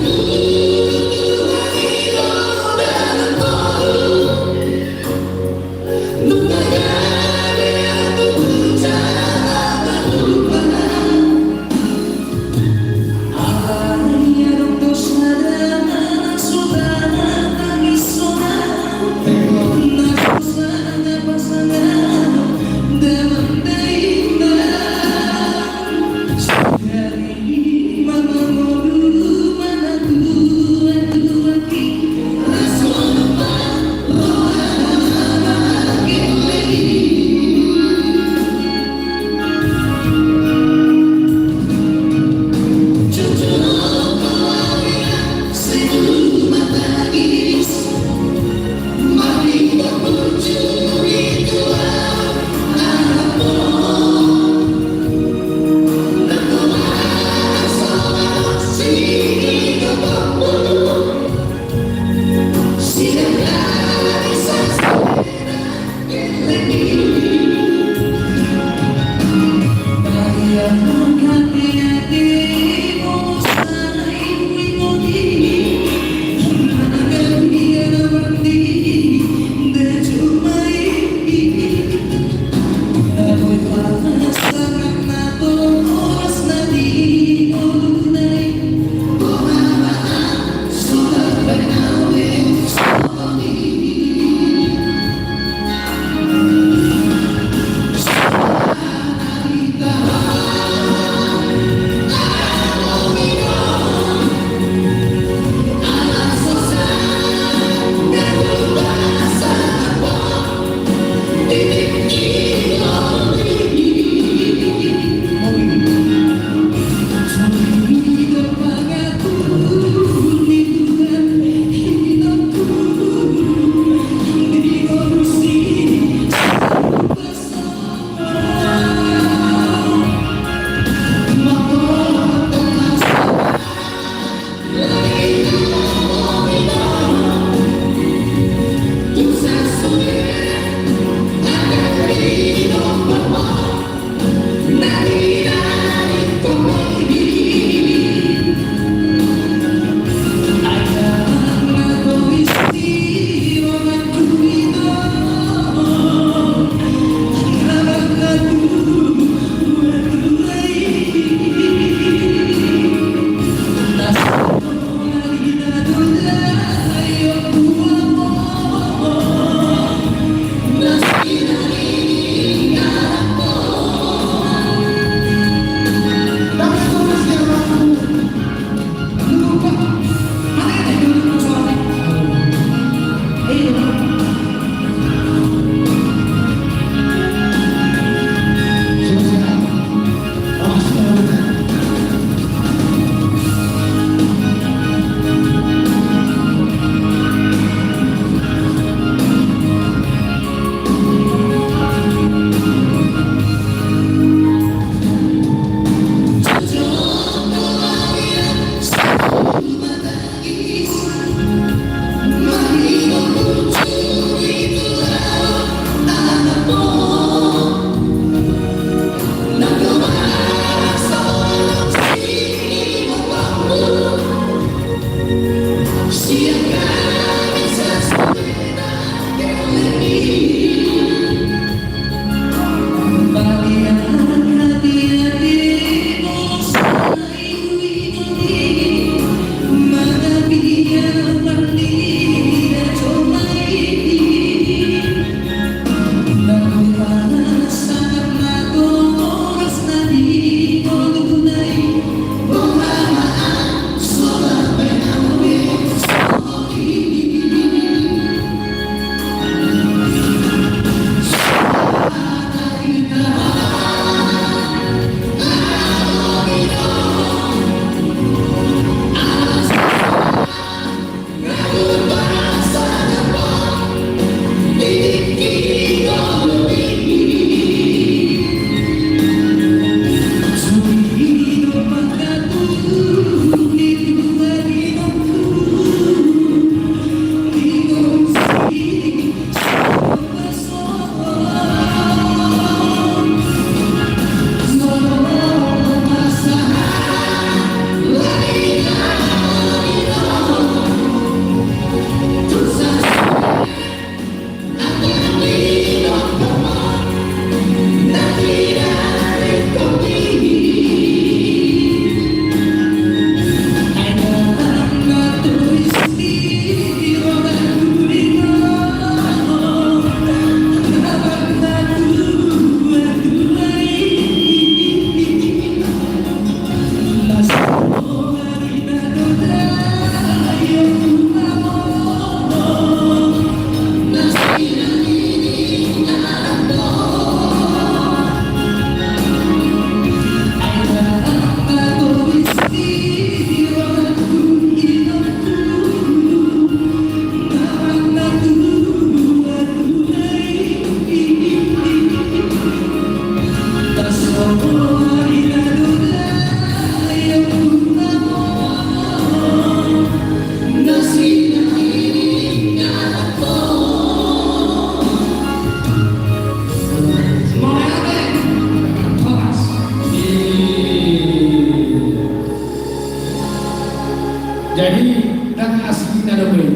Jadi dan asli lebih,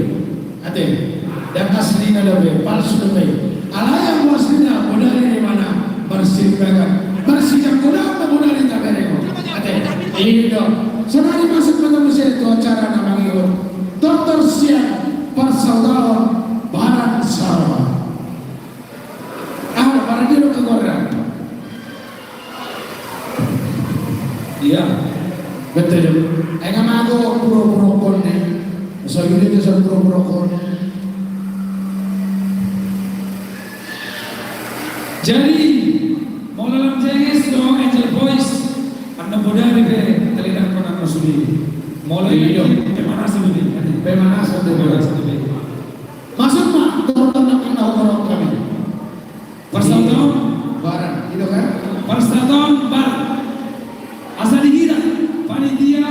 ate, dan asli lebih, palsu lebih. Ala yang aslinya modal di mana bersih banget, bersih yang kuda modal di tabereko. Ate, ini dong. Sudah dimasuk ke Indonesia itu acara namanya Dokter Siang Persaudaraan Barat Sarawak. Para dia ke Korea. Iya, betul. Enggak mau pura-pura kon nih. So ini dia pura-pura kon. Jadi mau dalam jenges dong Angel Boys. Anda bodoh ni ke telinga kau nak masuk mulai dong. Bagaimana sebetulnya? Bagaimana sebetulnya? Masuk mak, teman-teman kita orang kami. Persaudaraan Barat, itu kan? Persaudaraan Barat. Asal dikira panitia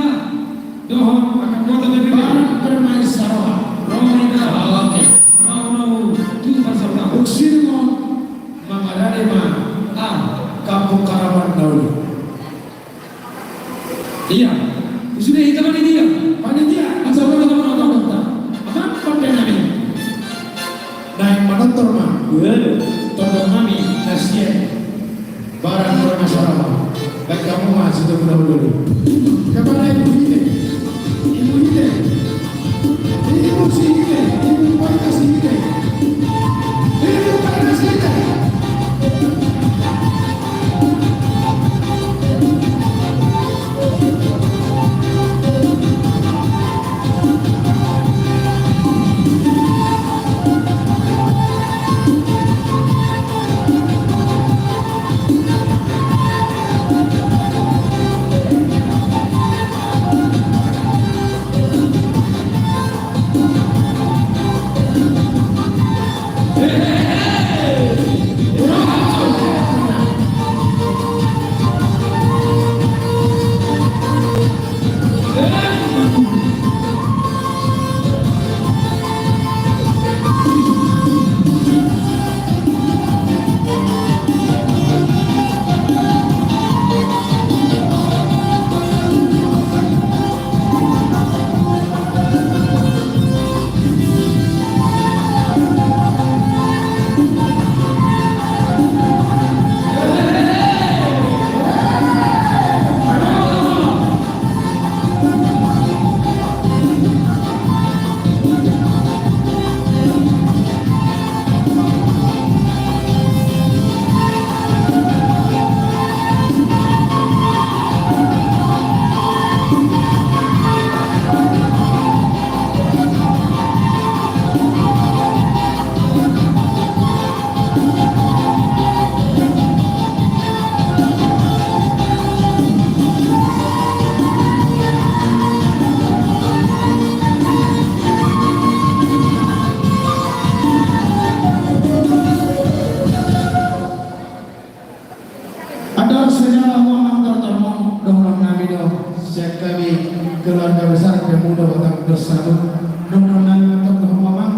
dohong akan kota BPP. Barat bermain Sarawak. Romina. Oke. Mau tu persaudaraan. Uksir mo mamadali ma Kampung Karaman dahulu. Iya. Sudah itu panitia. Panitia, asal kita menonton. Apa konten kami? Naik menonton mah. Tonton kami kasihan. Barang bermain Sarawak. Baik kamu mah sudah dulu. Kepada ibu ini, ibu si ini, ibu pada si ini, ibu pada si ini. keluarga besar pemuda Batak bersatu. Nungunan untuk Mamang,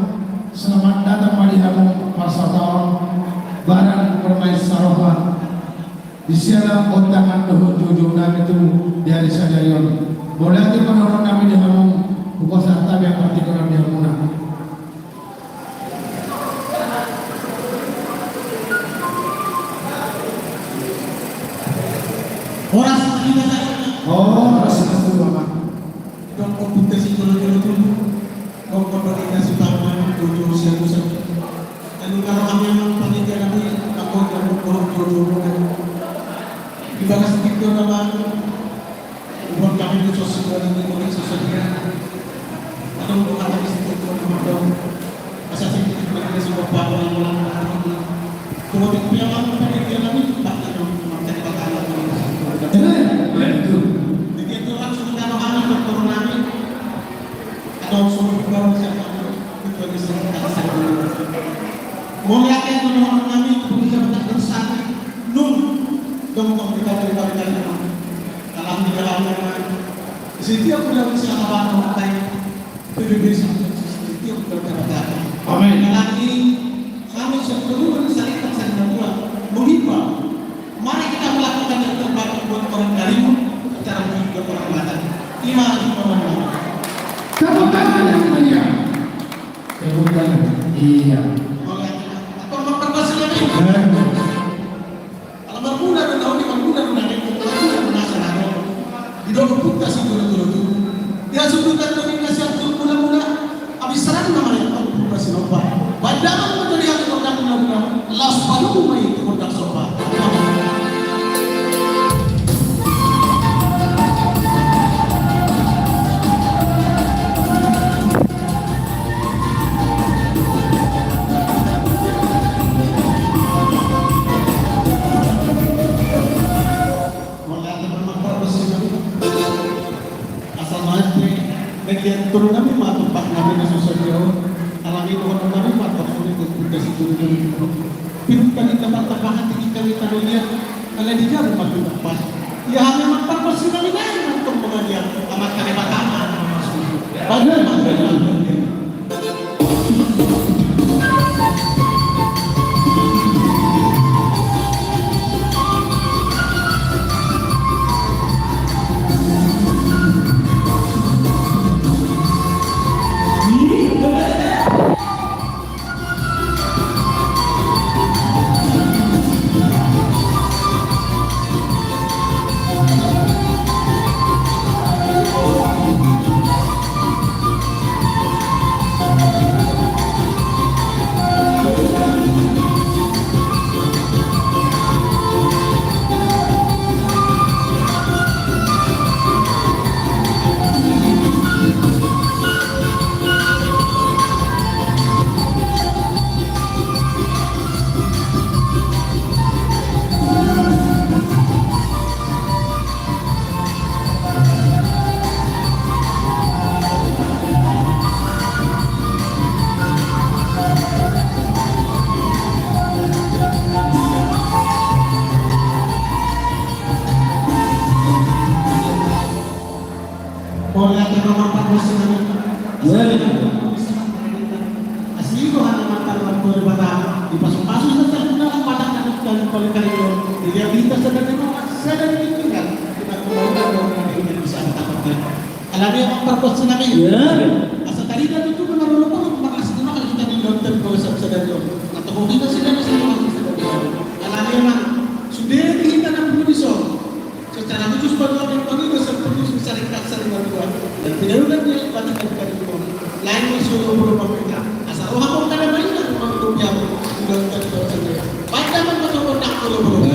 selamat datang di Hamung Persaudaraan Barat Permai Sarawak. Di sana undangan tujuh nama itu dari Sajarion. Boleh kita menurut kami di Hamung buku sarta yang partikular di Hamuna. Oras kita saya. Oh, rasa itu Bapak. Dong komputer sih dulu. Dong komputer utama dulu siapa. Dan kalau kami yang panitia kami takut dulu. Dibahas sedikit nama buat kami itu sosial ini sosial. Ada untuk kata sedikit dong. Asal sedikit mereka sudah bawa yang kemudian punya panitia kami bahkan materi bakal begitu langsung kita kami berturun kami atau suruh bawa siapa itu bisa kita sadar. Muliakan Tuhan kami kemudian kita bersama nun dong kita beribadah alhamdulillah. Setiap bulan bisa kawan orang PBB setiap berkata amin. Lagi kami sebelum saling berdua menghimbau mari kita melakukan yang terbaik buat orang Karimun secara juga orang Batak. Terima kasih. Iya. Atau memperkosa lagi. Kalau bermuda dan tahun ini bermuda nasional. Di dalam kita sih dulu. Dia sudutan dominasi yang mula-mula habis serang namanya bermuda sinoba. Padahal menjadi yang mula-mula las palu mai produk soba. Bagian turun kami matuk pak kami susah jauh alami turun kami matuk sulit untuk kasih turun pintu kami tempat tapahan tinggi kami taruhnya kalian dijauh matuk pas ya hanya matuk pasti kami naik untuk pengajian amat kami bataman padahal boleh kita mampat musim ini. Asli ko hanya mantan waktu daripada dipasung-pasung saja sudah padang dan kali itu dia minta saya dari itu kan kita kembali ke bisa katakan. Kalau dia memperkuat tsunami, asal tadi dia itu benar-benar pun makasih kalau kita di dokter kalau sedang atau mau kita sedang kalau dia memang sudah kita nak berusaha secara khusus bagi orang itu seperti syarikat dengan Tuhan dan tidak ada dia pada kali itu lain musuh berupa mereka asal orang pun ada banyak orang itu yang sudah kita sendiri pada masuk kontak dulu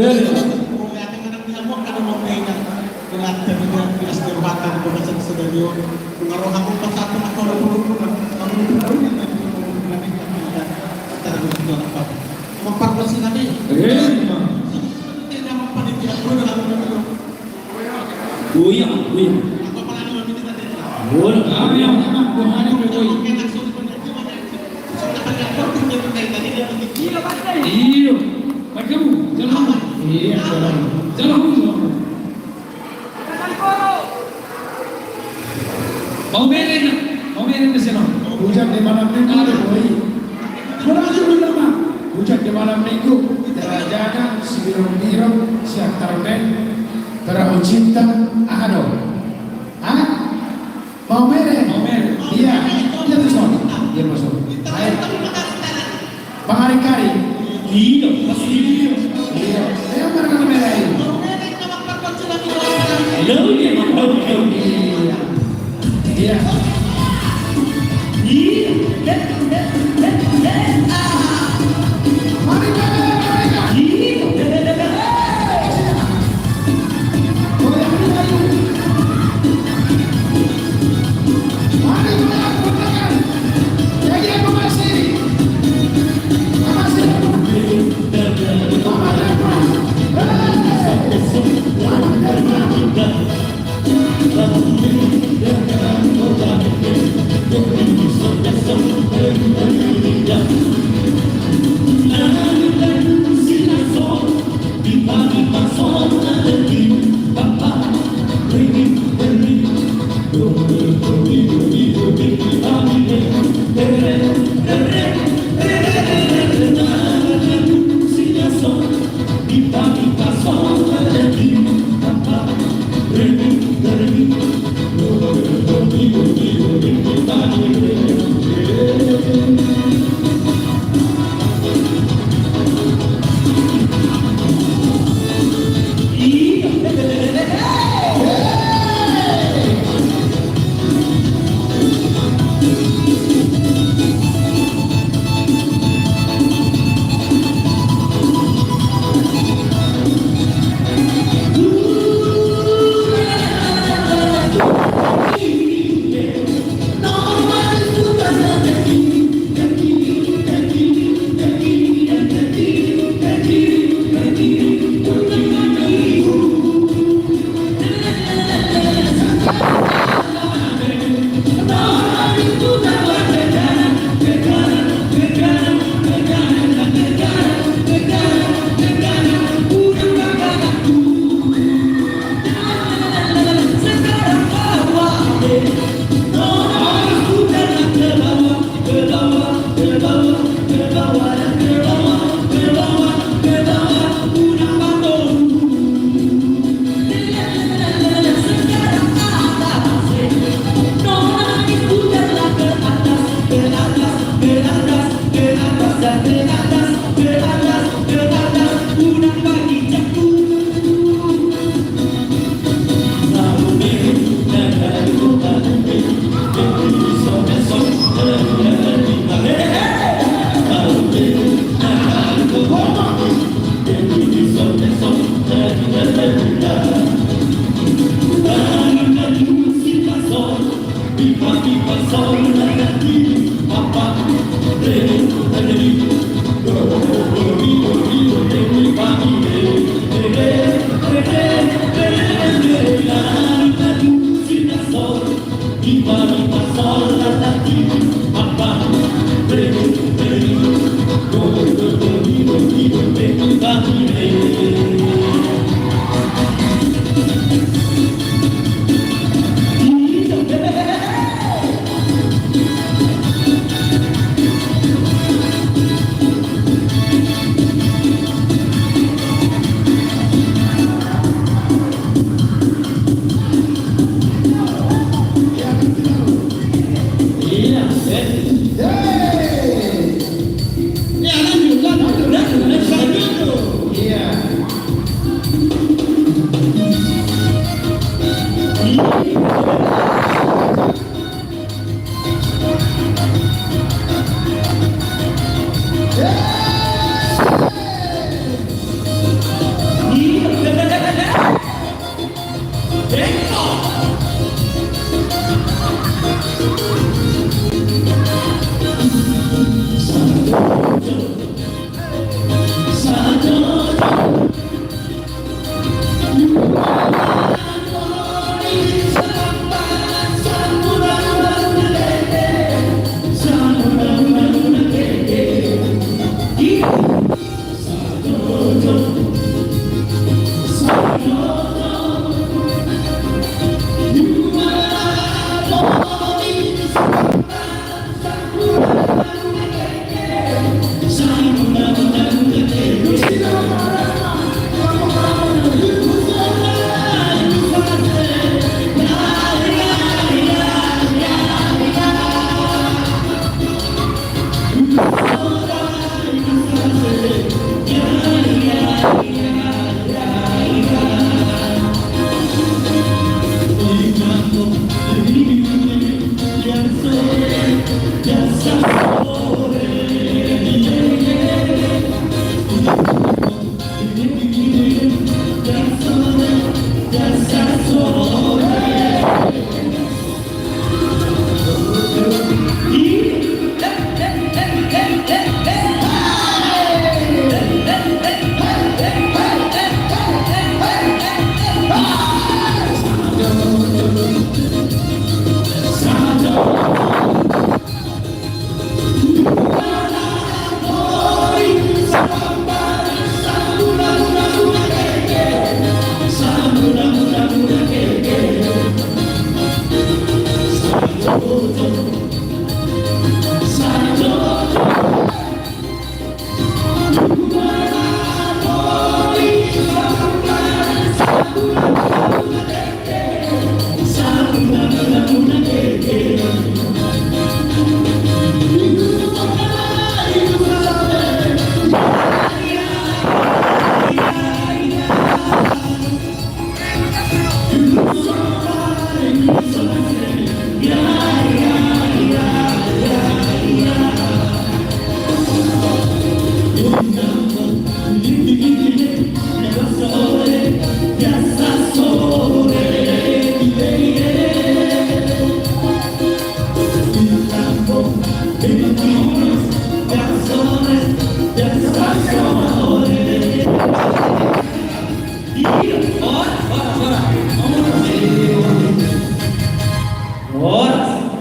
Really? Kung ating anak niya mo, kada mo kayo na kung ating niya pinastirwatan ko kasi sa dalyo, kung araw ako pa sa akin ako na pulungan, ang pulungan na magpagpasi natin. Really? Hindi naman panitiyan ko na ako na Kuya. ako pala naman hindi natin. Wala. Kami ang kuhanin ko koy. Kaya nagsunod ko na ito. So nakagapot ko niyo kayo na nila. Iyo. Pagkamu. Jalan. Iya, jalan. Jalan. Mau merin na sila. Hujan di malam minggu ada boy. Berarti lama. Hujan di malam minggu. Terajana si birong-birong si Aktarmen. Terau cinta ano. Hah? Mau merin? Iya. Iya masuk. Iya masuk. Ayo. Pangari-kari. Iyo. Masih iyo. Iya. Ayo mereka merin. Hello, ya. Iya. Iya.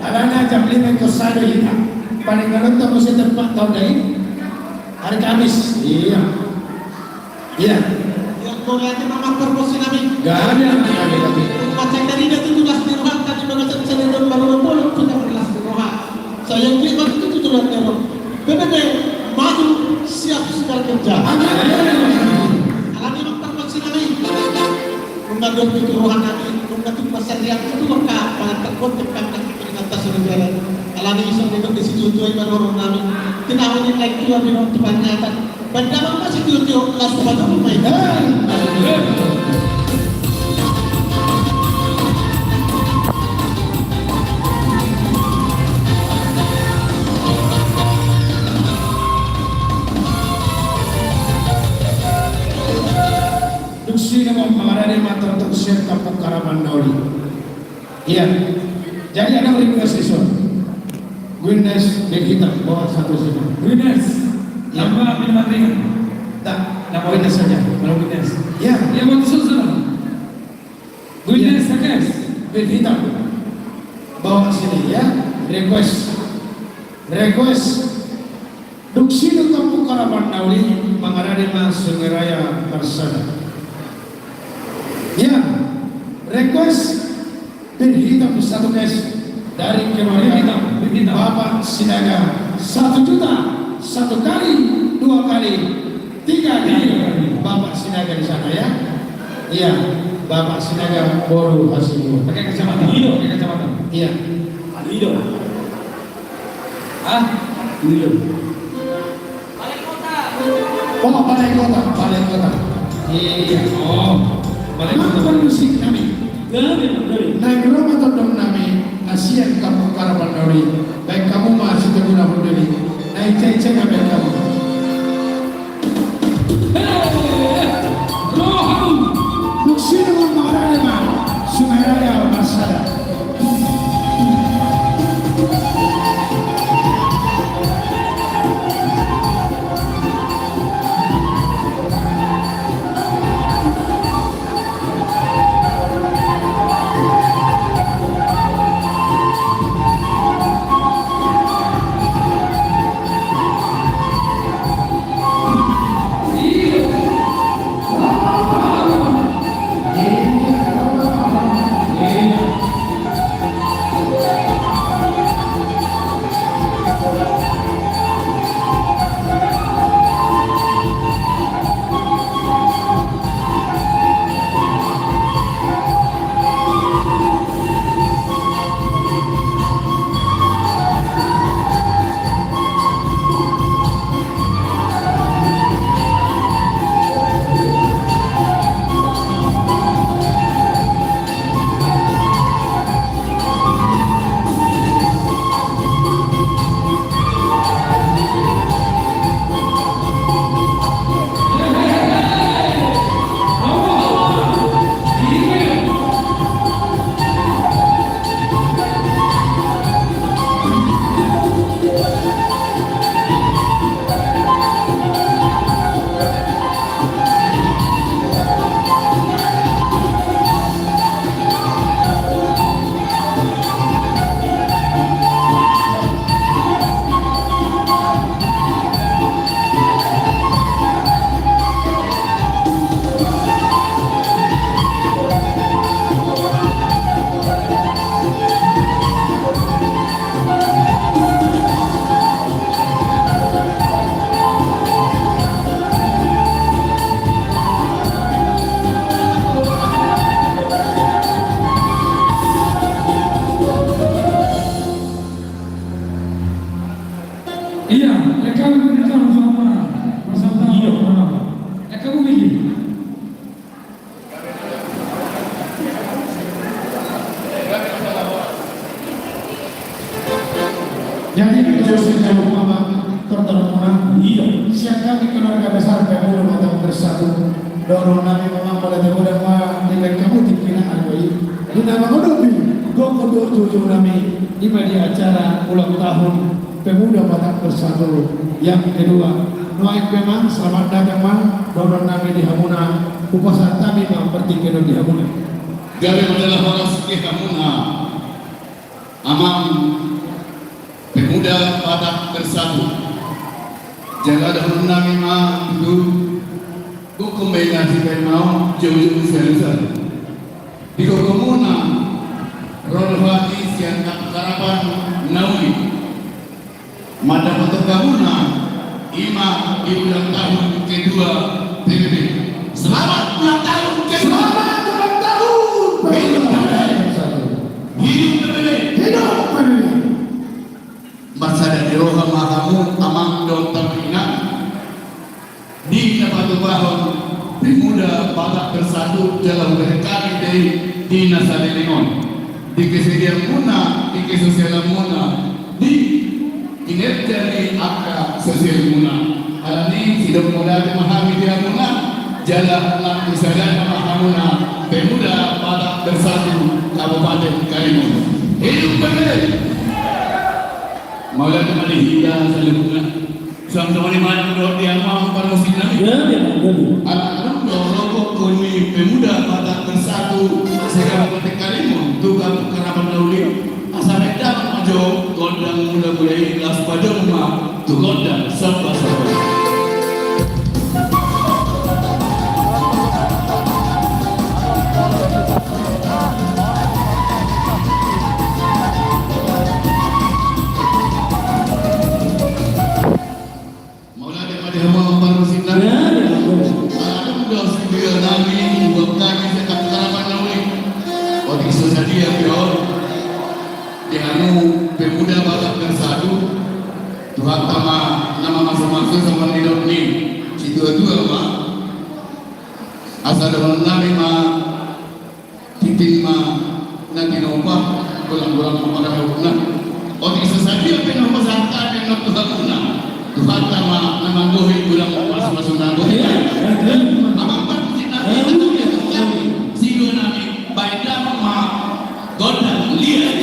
Alana jam 5 ko sado kita. Paling kalon to sa tempat tahun dahil. Hari Kamis. Iya. Iya. Yang kau lihat memang terpaksa nabi. Gak ada yang lagi. Macam tadi dia tujuh rohan tadi bagaimana saya dan baru sudah belas rohan. Saya kira waktu itu tujuh rohan. Benar maju siap sekali kerja. Alami memang terpaksa nabi. Mengadop tujuh rohan nabi. Mengadop pasal yang itu maka pada terkot tekan atas negara. Alami bisa mengadop di situ tujuh baru nabi. Kenapa ini lagi dua bintang tempatnya atas. Bagaimana masih tujuh kelas pada rumah ini. Duksi nama pengarani mata untuk share kampung Karaman Nauli. Iya. Jadi ada request siswa. Guinness dan kita bawa satu sini. Guinness. Ya. Nama minuman ringan. Tak, nama Guinness saja. Kalau Guinness. Ya. Yang mau susun. Guinness sakes. Ben hitam. Bawa sini ya. Request. Duksi di kampung Karaman Nauli mengarani mas Sungai Raya Persada. Ya, request ben hitam satu kes dari keluarga Ben hitam. Bapak Sinaga 1 juta 1 kali 2 kali 3 kali Bapak Sinaga di sana ya. Iya, Bapak Sinaga Boru Hasimu. Pakai kacamata. Pakai kacamata. Iya. Alido. Ah, Alido. Oh, balai kota. Iya. Oh, balik Makan musik kami. Dari. Naik rumah todong nami Asian kampung Karaman Nauli. Baik kamu masih terguna berdiri. Naik cek baik kamu. Rohan. Duksi dengan mengarani mah Sungai Raya Persada. Jadi kalau saya Mama pertemuan siang kami keluarga besar Pemuda Batak Bersatu dorong kami memang pada muda nilai kamu dikira aku ini nama kodobi kau kodoh tujuh kami di acara ulang tahun Pemuda Batak Bersatu yang kedua. Noaik memang selamat datang mang dorong kami di Hamuna upasan kami memperti kena di Hamuna. Gari adalah horas ke Hamuna. Amang Pemuda Batak Bersatu. Jaga dahulu nami ma itu hukum bayar si mau jauh-jauh selesai. Di komuna Rolhati siang karapan nauli. Mada untuk kamuna ima di ulang tahun kedua PBB. Selamat ulang tahun kedua. Selamat ulang tahun Pemuda Batak Bersatu. Hidup PBB. Hidup PBB. Masa dari roha mahamu amang don tamina di napatu bahon Pemuda Batak Bersatu dalam berkali dari dinas Adelingon di kesediaan muna di kesosialan muna di kinerja di akta sosial muna alani sudah mulai memahami dia muna jalan laku sadar mahamuna Pemuda Batak Bersatu Kabupaten Karimun. Hidup PBB. Maulah kembali hingga selebihnya. Sama-sama di mana berdua yang mau para musik lagi. Anak-anak rokok koni Pemuda Batak Bersatu segala Kabupaten Karimun tukang kerabat nauli asal medang ajo gondang muda mulai las pajong ma tu gondang sabah. Pemuda Batak Bersatu Tuhan tama nama masing-masing sama hidup ni si dua-dua ma asal dalam nami ma titik ma nanti nomor bulan-bulan kepada hubungan oke sesaji apa yang nomor sangka yang nomor Tuhan tama nama gohi bulan masing-masing nagohi apa si dua nami baik ma gondang lihat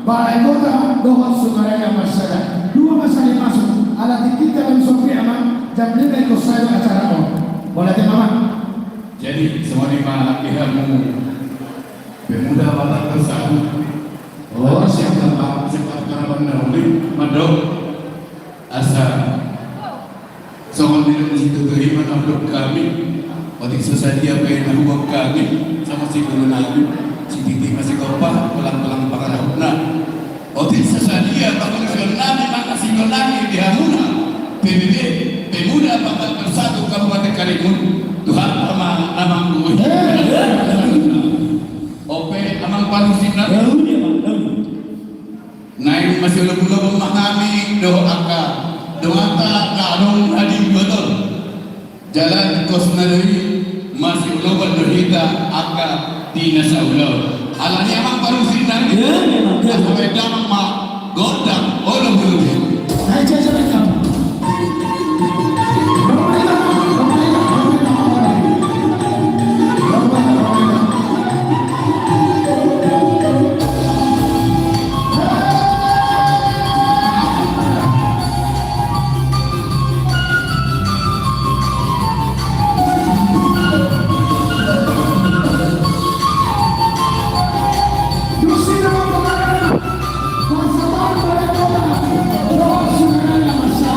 Balai Kota Dohon Sungaraya Masyarakat. Dua masalah masuk. Alat kita dan Sofi Aman jam 5 ikut saya acara on. Boleh Mama? Jadi semua lima pihakmu pemuda batak bersatu. Oh, siapa karawan nauli madok asa soal di situ kehidupan untuk kami. Waktu sesadia pengen hukum kami sama si guru nabi si titi masih kopah pelang-pelang pakarahuna. Waktu sesadia bangun nabi maka si guru nabi di Hamuna PBB pemuda batak bersatu Kabupaten Karimun. Tuhan amang gue. Ope amang panusinna. Naik masih lebih memahami doa kadong hadir betul. Jalan kosnadari masih lebih berhita aka dinasa ulau. Alanya amang panusinna. Sampai damang mak godang olah bulu. Saya jajan kamu. Bersama Balai Kota Dohon Sungaraya Masyarakat.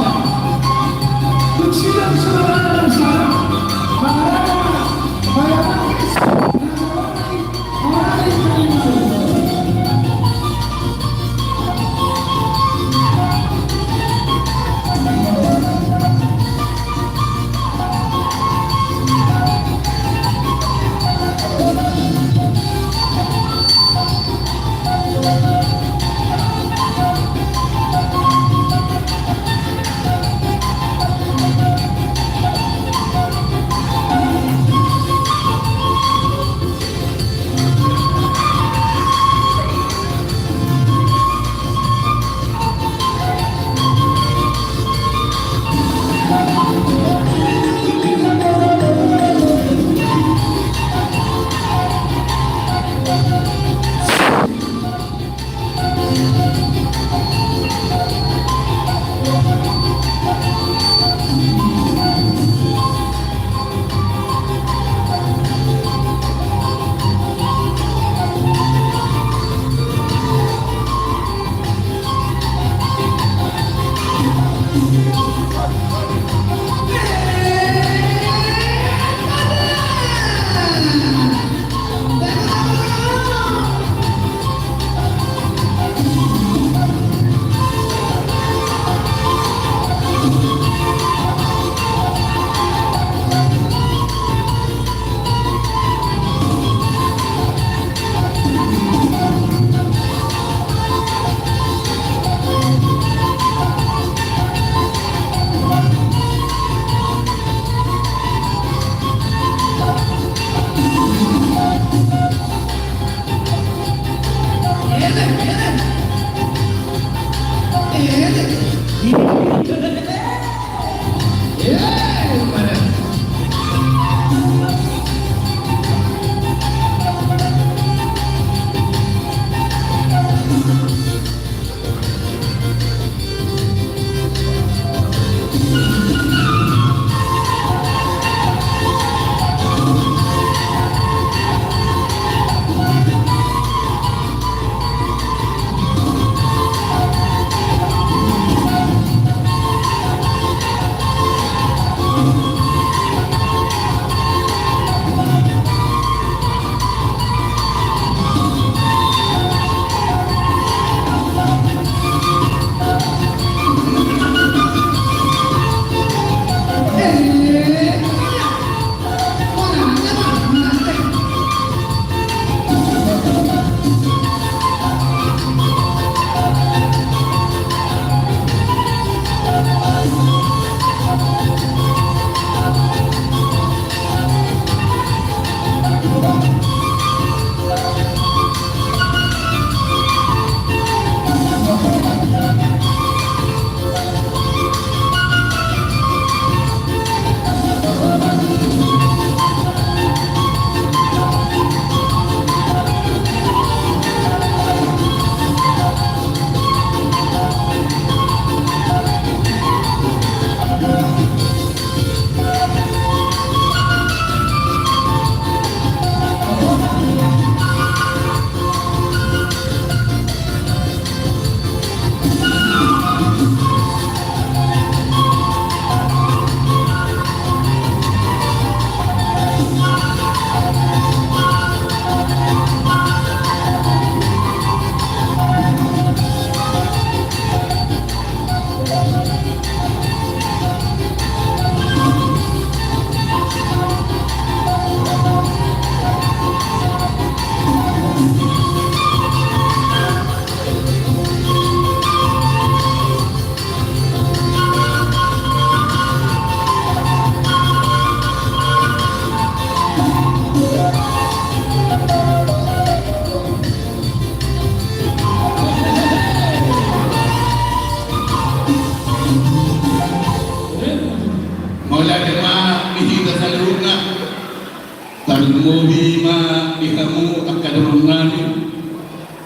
Kalmudi ma ihamu akadurunani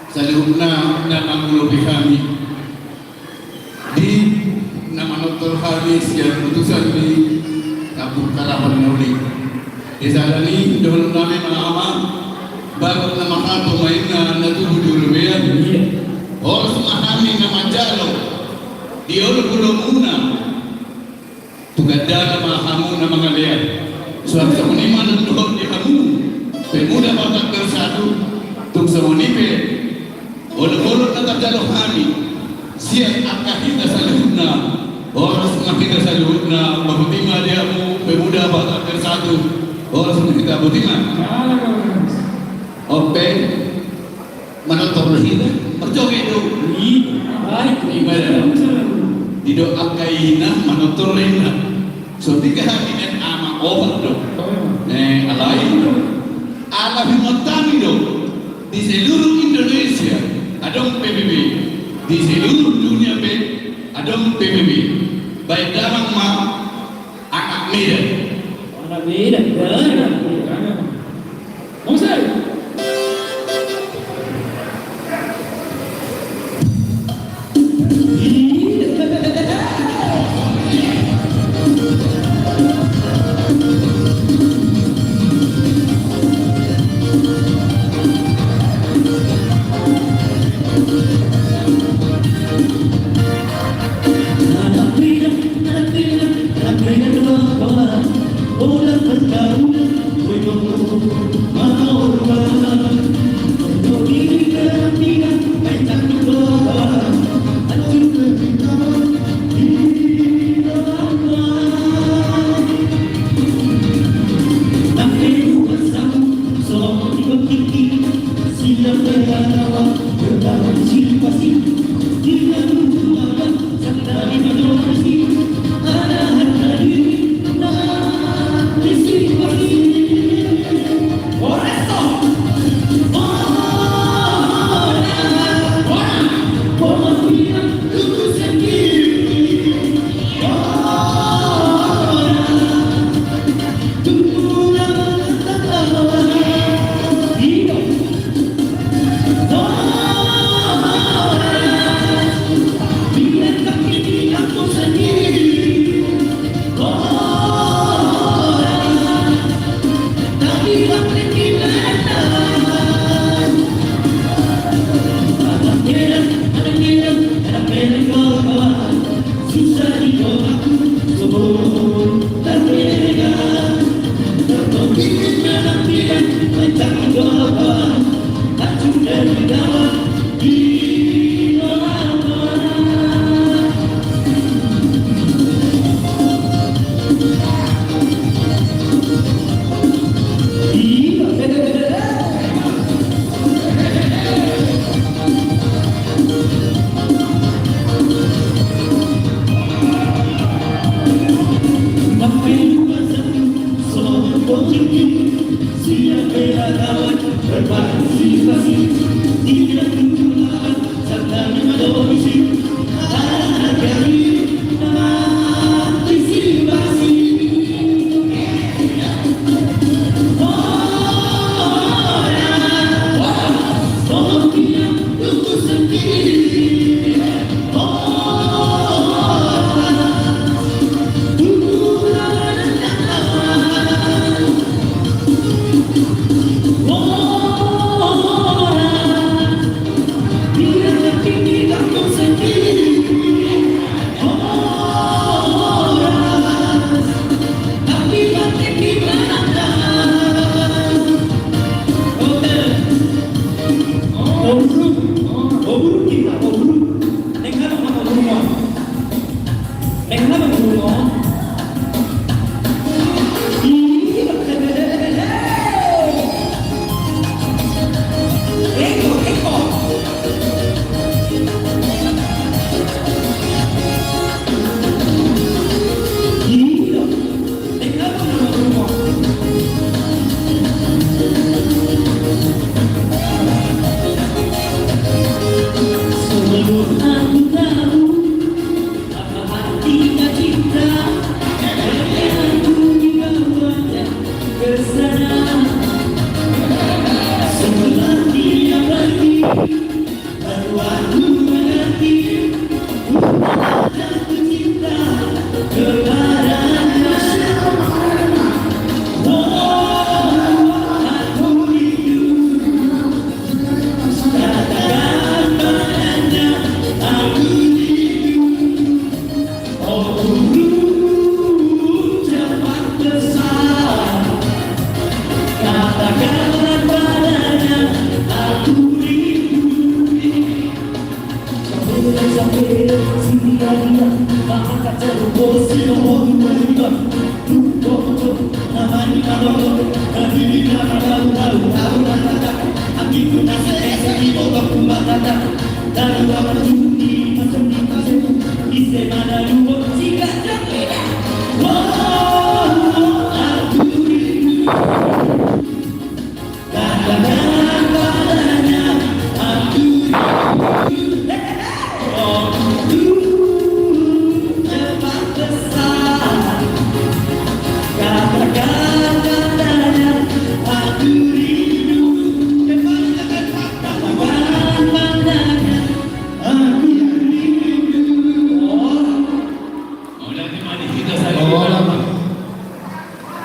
salihuna na anglo bihami di nama Dr. Haris yang putusan di Kampung Karapan Nauli disalani dahulu nami ma'ama bago na makato mainna na tubudur beyan oras mahami na majalo di olo pulo muna tuganda na mahamu na mga liyan suatu sa uniman ng doon di hamu pemuda batak bersatu tung sa unipe olo-olo na tajalo kami siya akahita sa lihut na oras makita sa lihut na mabutima dia mo pemuda batak bersatu oras makita butima ope manonton lahina perjoge do ibadah dido akaina manonton lahina so tiga hari dan ama obat do alai ala bimotami do di seluruh Indonesia adong PBB di seluruh dunia pe adong PBB baik dalam ma anak medan Kesana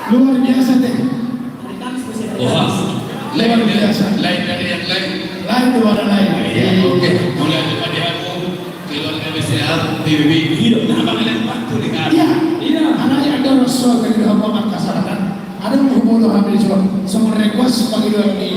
Luar biasa deh. Wah, lain dari yang lain. Lain luar lain. Ya, oke. Mulai daripada aku keluarga besar TVB hidup nah bakalan waktu dengar. Iya. Anak yang ada rasul dari hamba kasarkan. Ada menghubungi hamil juga. Semua request bagi dua di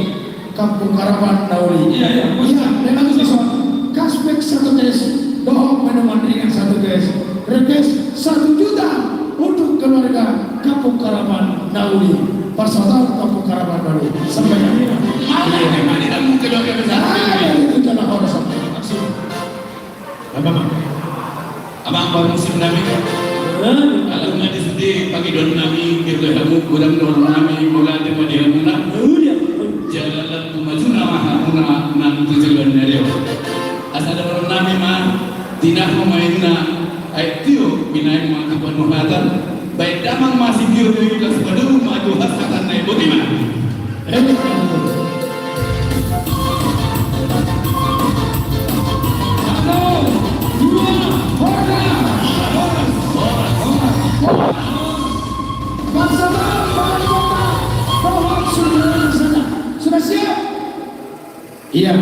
Kampung Karapan Dauli. Iya. Memang itu soal Kaspek 1 tes, doa minuman ringan 1 tes, request 1 juta untuk keluarga Kampung Karapan Dauli. Persaudaraan Kampung Karapan Dauli. Sampai Mana kamu keluarga besar TVB? itu adalah orang sampai. Abang baru musim nami kan? Kalau nggak disedih pagi don nami kita kamu kurang don nami mulai dari dia muna. Jalan kumajuna mahamuna nam tujuan dari asal don nami mah tidak memainna aitio binaik mah tuan muhatan baik damang masih dia juga sebelum maju hasatan naik bagaimana? Sudah siap? Iya.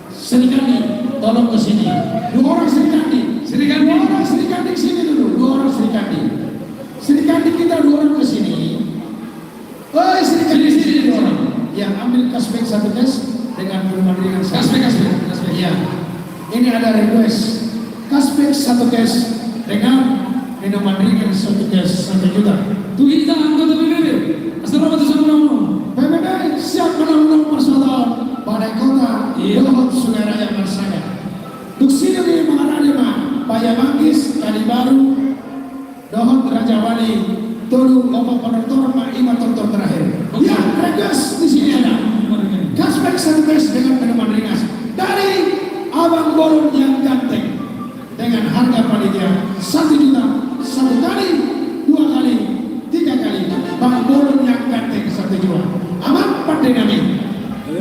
Serikandi, tolong ke sini. 2 orang serikandi. Serikandi. 2 orang serikandi ke sini dulu. 2 orang serikandi. Serikandi kita 2 orang ke sini. Oh, serikandi sini 2 orang. Yang ambil kaspek 1 tes dengan minuman ringan. Kaspek. Iya. Ini ada request. Kaspek 1 tes dengan minuman ringan 1 tes 1 juta. Tuh kita anggota PBB. Assalamualaikum warahmatullahi PBB siap menang persaudaraan Balai Kota Dohot Sungai Raya Marsada. Duk sini di Maharani Paya Manggis, Kali Baru, Dohot Raja Wali, Tolu Lopo Penertor, Ima Tontor terakhir. Ya, regas di sini ada. Kaspek 1 tes dengan minuman ringan dari Abang Bolon yang ganteng dengan harga panitia 1 juta 1 kali, 2 kali, 3 kali. Bang Bolon yang ganteng 1 juta. Amat pada kami.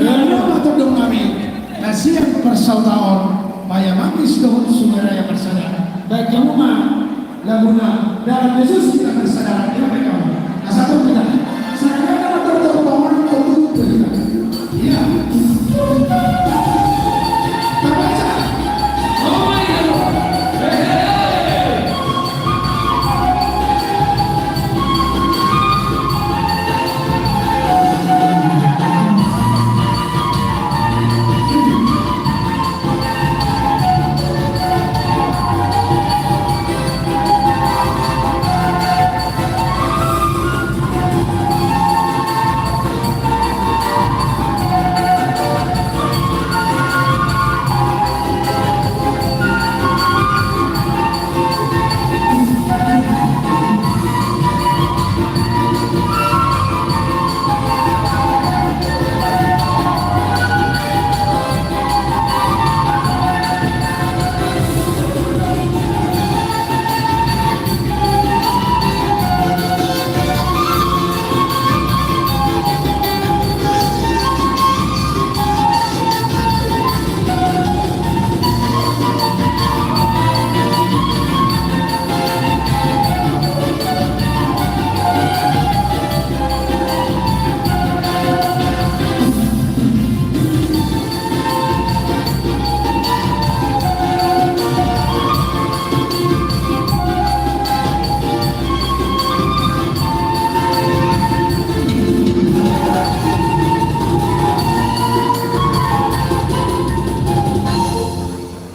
Nama todong kami. Nasihat persaudaraan Paya Manggis Dohot Sungai Raya Marsada. Baik kamu mah laguna dalam Yesus kita bersaudara. Ya baik kamu. Asal kita. Saya kata todong orang untuk kita. Iya. Baca. Oh my God.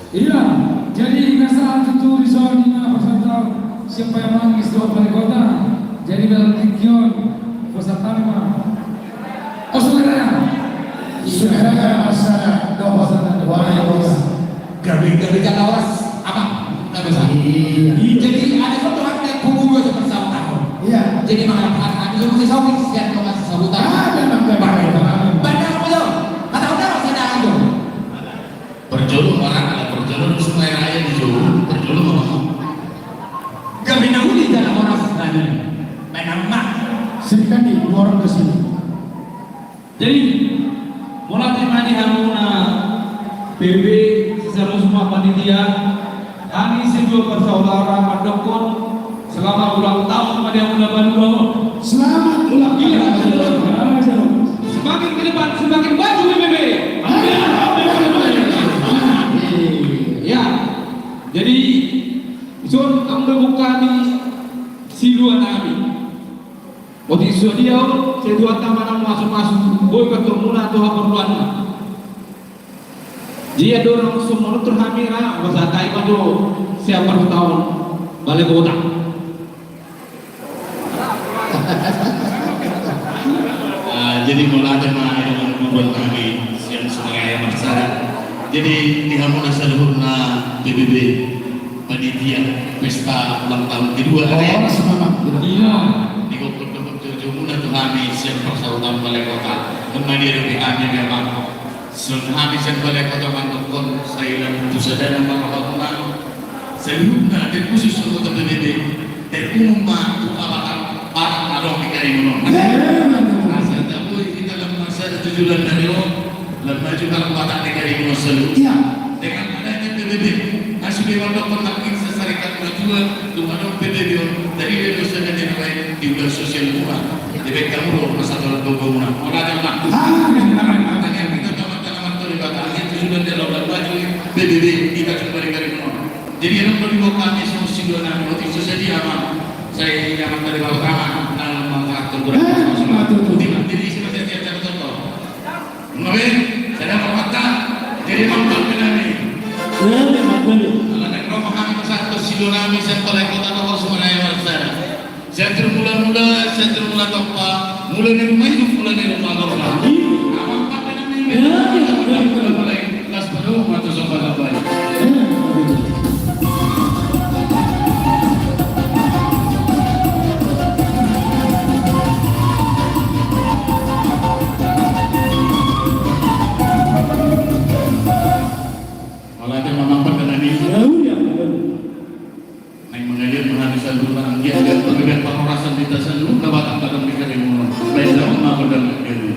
Iya, jadi kasar tentu di zona peserta siapa yang manggis doa Balai Kota. Jadi dalam region peserta Sungai Raya Marsada Dohot Balai Kota. gabi kan lawas apa? Nggak bisa. Jadi ada satu hak yang kubu dua bersama tahun. Iya. Jadi mengatakan kami itu sawi sekian kau kasih sabutan. Ada namanya. Bandar apa tuh? Kata udah saya ada itu. Berjuluk orang ada berjuluk supaya rakyat dijuluk berjuluk apa? Gabi nauli dalam orang sana. Memang mak. Sedikit di orang ke sini. Jadi mulai tema di hamuna PB secara semua panitia kami sedua bersaudara mendukung selama ulang tahun pada Hamuna Bandung. Selamat ulang tahun. Semakin ke depan semakin maju PBB. Ya, jadi John ambil kami siluan kami. Waktu itu dia saya dua taman masuk boy keturmunan tuh perluan. Dia dorong semua terhamira bahasa Thai pada siapa tahun balik kota. Jadi mulai tema dengan hubungan kami yang sebagai ayah masyarakat. Jadi di Hamuna Saluhurna PBB panitia pesta ulang tahun kedua hari. Oh, semangat. Iya. Di Gopur Jumuna tuh kami siap persautan balai kota. Kemudian di kami memang kami siap balai kota mendukung saya dan itu saudara Bapak Saluhurna dan khusus untuk PBB dan umum itu para adong di Karimun. Tujuan dari lemah juga lembaga negara Indonesia. Iya. Dengan adanya PBB, masih diwakil kontaktif sesarikat majuan, dumano PBB dari Indonesia dan yang lain di wilayah sosial rumah. Jadi kamu masalah bangunan. Orang yang nak. Makanya kita teman-teman terlibat akhir tujuan dari lembaga PBB kita kembali ke rumah. Jadi yang perlu kami solusi dua nama itu saja aman. Saya yang dari pertama dalam mengatakan kurang. Jadi seperti yang Mungkin saya berkata jadi mampu kami. Kalau nak romahan satu silurami sampai kota nomor Sumanaya Marsara. Saya termula topa, mulai dari rumah itu mulai dari rumah normal. Apa kami mulai kelas penuh atau sobat apa? Dia ada perbedaan pengurasan di tasan dulu, kebatang pada mereka yang mau. Baik sama pada mereka.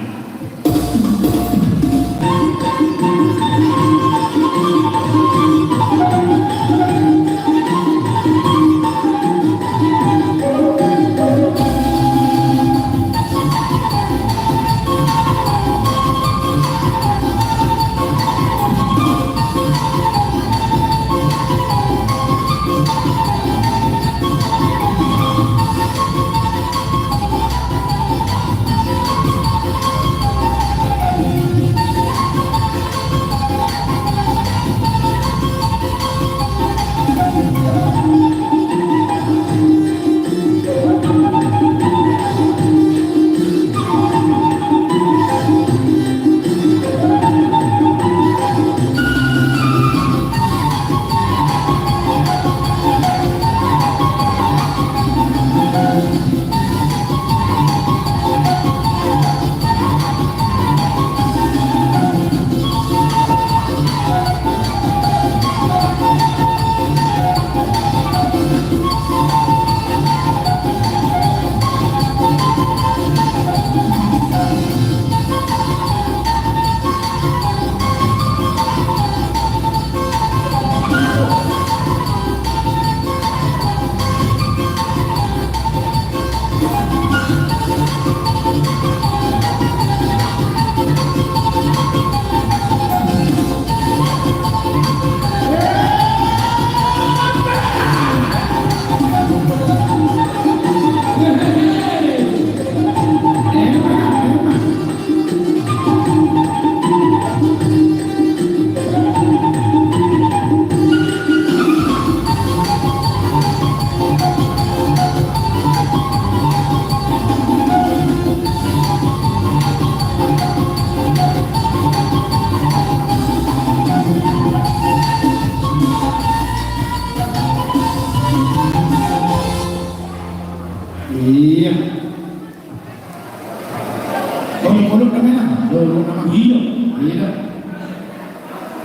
Bolong-bolong naman. Bolong naman. Iya. Iya.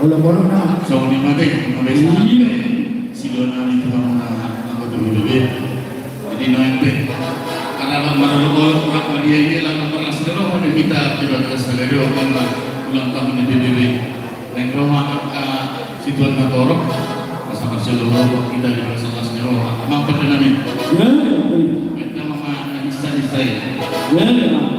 Bolong-bolong naman. So, ni Mate, Iya. silo na nito ang pagbibibi. Jadi noente. Karena lang marunong orang dia lang ang mga silo ko kita tiba-tiba sa lero ang ulang tahun ni BBB. Nang rumah situan na torok. Pasang seluruh kita di bersama silo. Mampu namin. Ya. Kita mga isa-isa. Ya.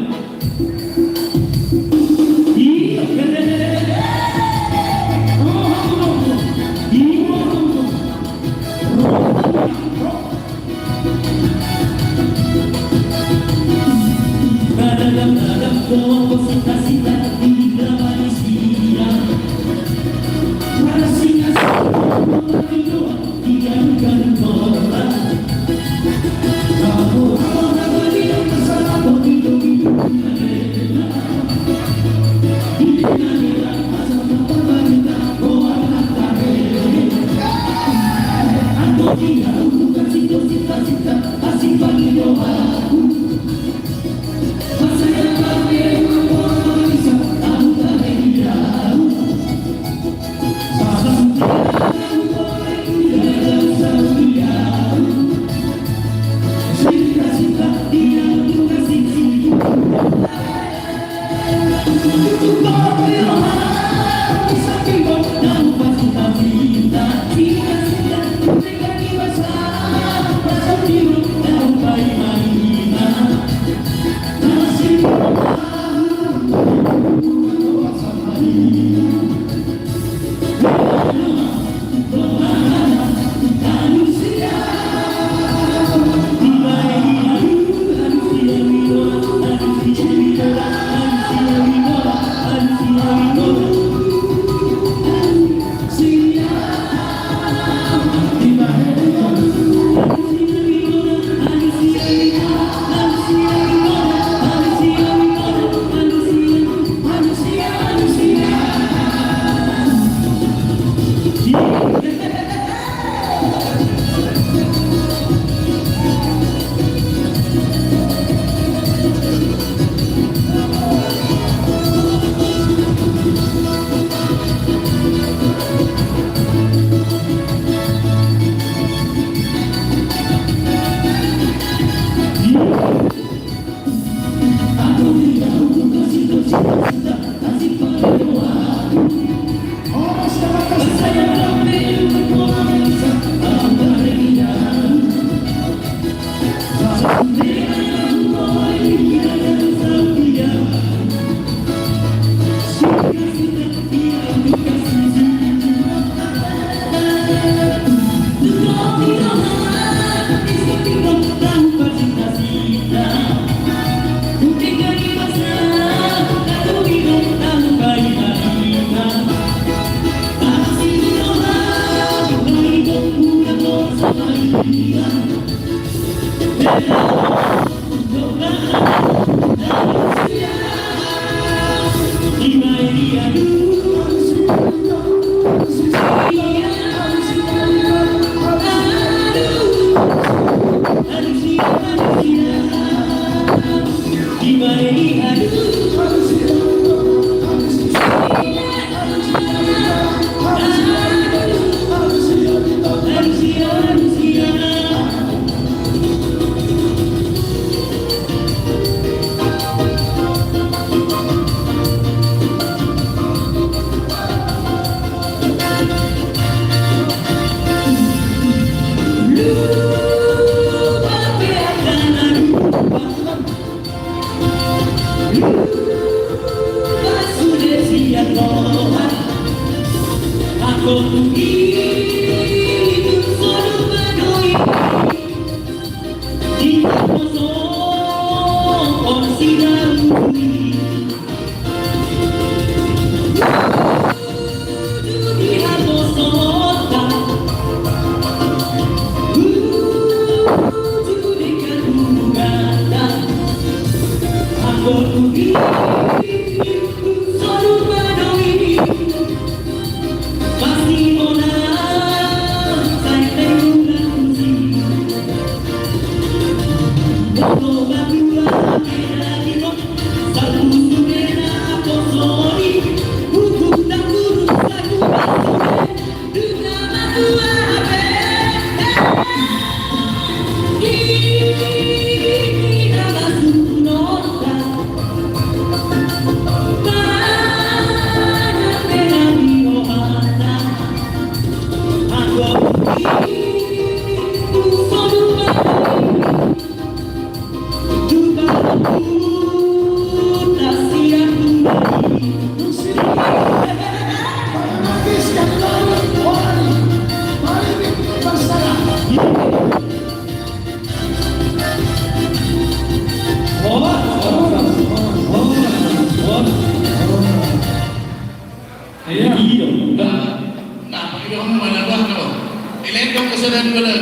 saudara dua.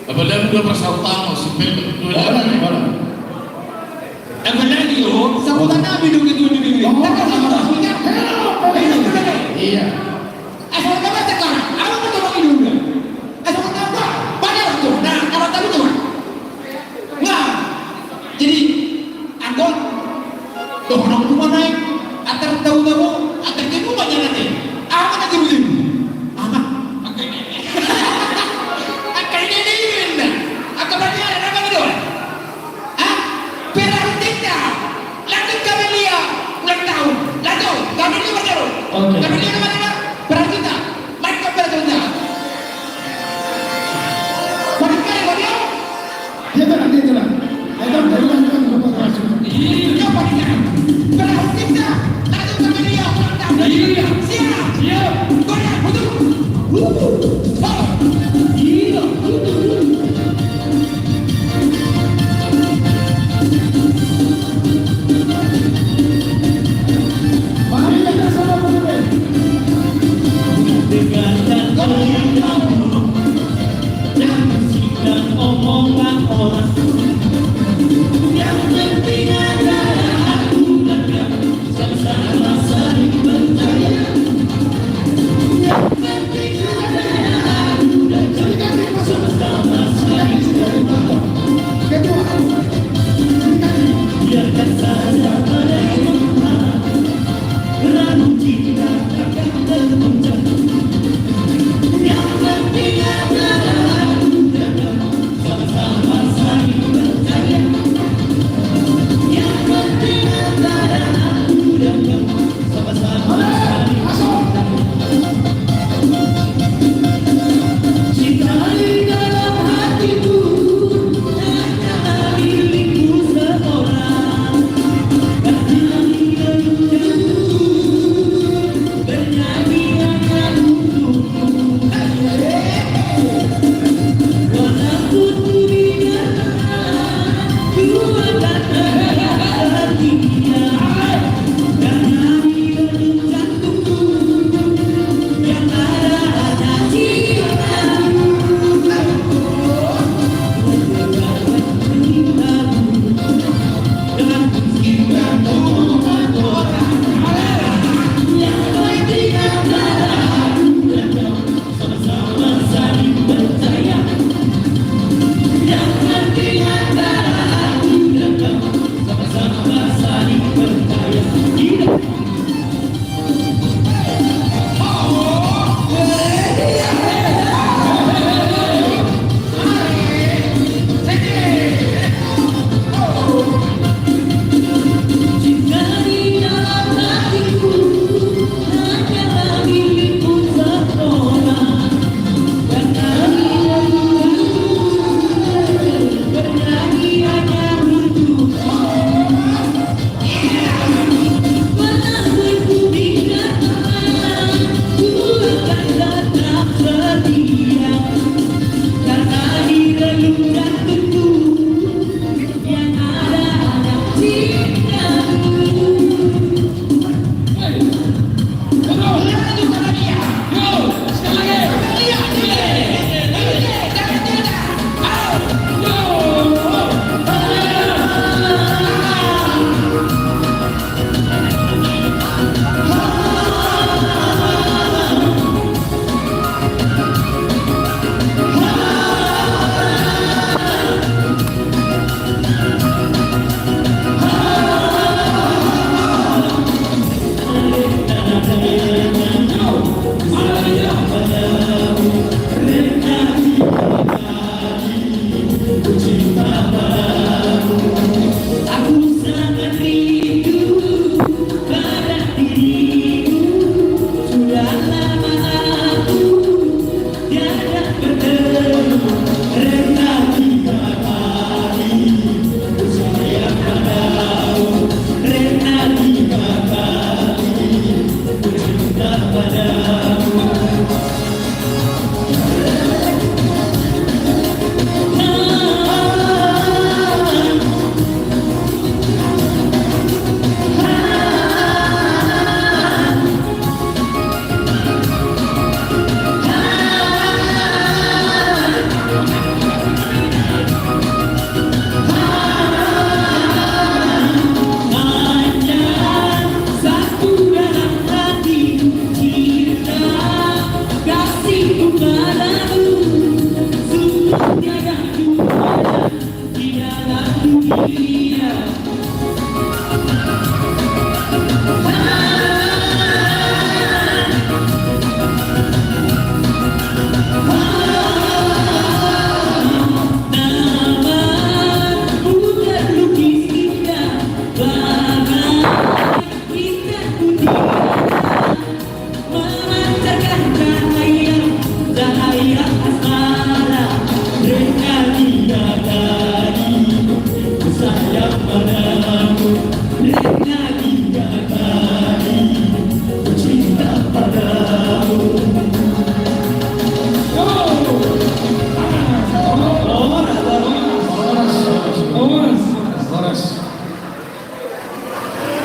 Apabila dua persautan, sipil dua. Yang benar itu, sambutan Nabi dong itu di bibir. Iya. Asal kamu sekarang, aku mau tolong ini juga. Asal kamu banyak waktu. Nah, kalau tahu cuma. Nah, jadi aku tuh orang cuma naik. Antar tahu kamu, antar kamu banyak nanti. Aku nanti begini. Apa? Akhirnya ini mana? Aku banyak ada apa itu? Ah, perhatikan. Lanjut kami lihat. Ulang tahun. Lanjut. Kami lihat baru. Oke. Kami lihat mana? Perhatikan. Mereka perhatikan. Bagaimana kau dia? Dia jalan. Ada jalan kan bapak masuk. Iya, perhatikan. Perhatikan. Lanjut kami lihat. Ulang tahun. Iya. Siap. Siap. Goyang, betul. Gila. Mari kita sama berdua.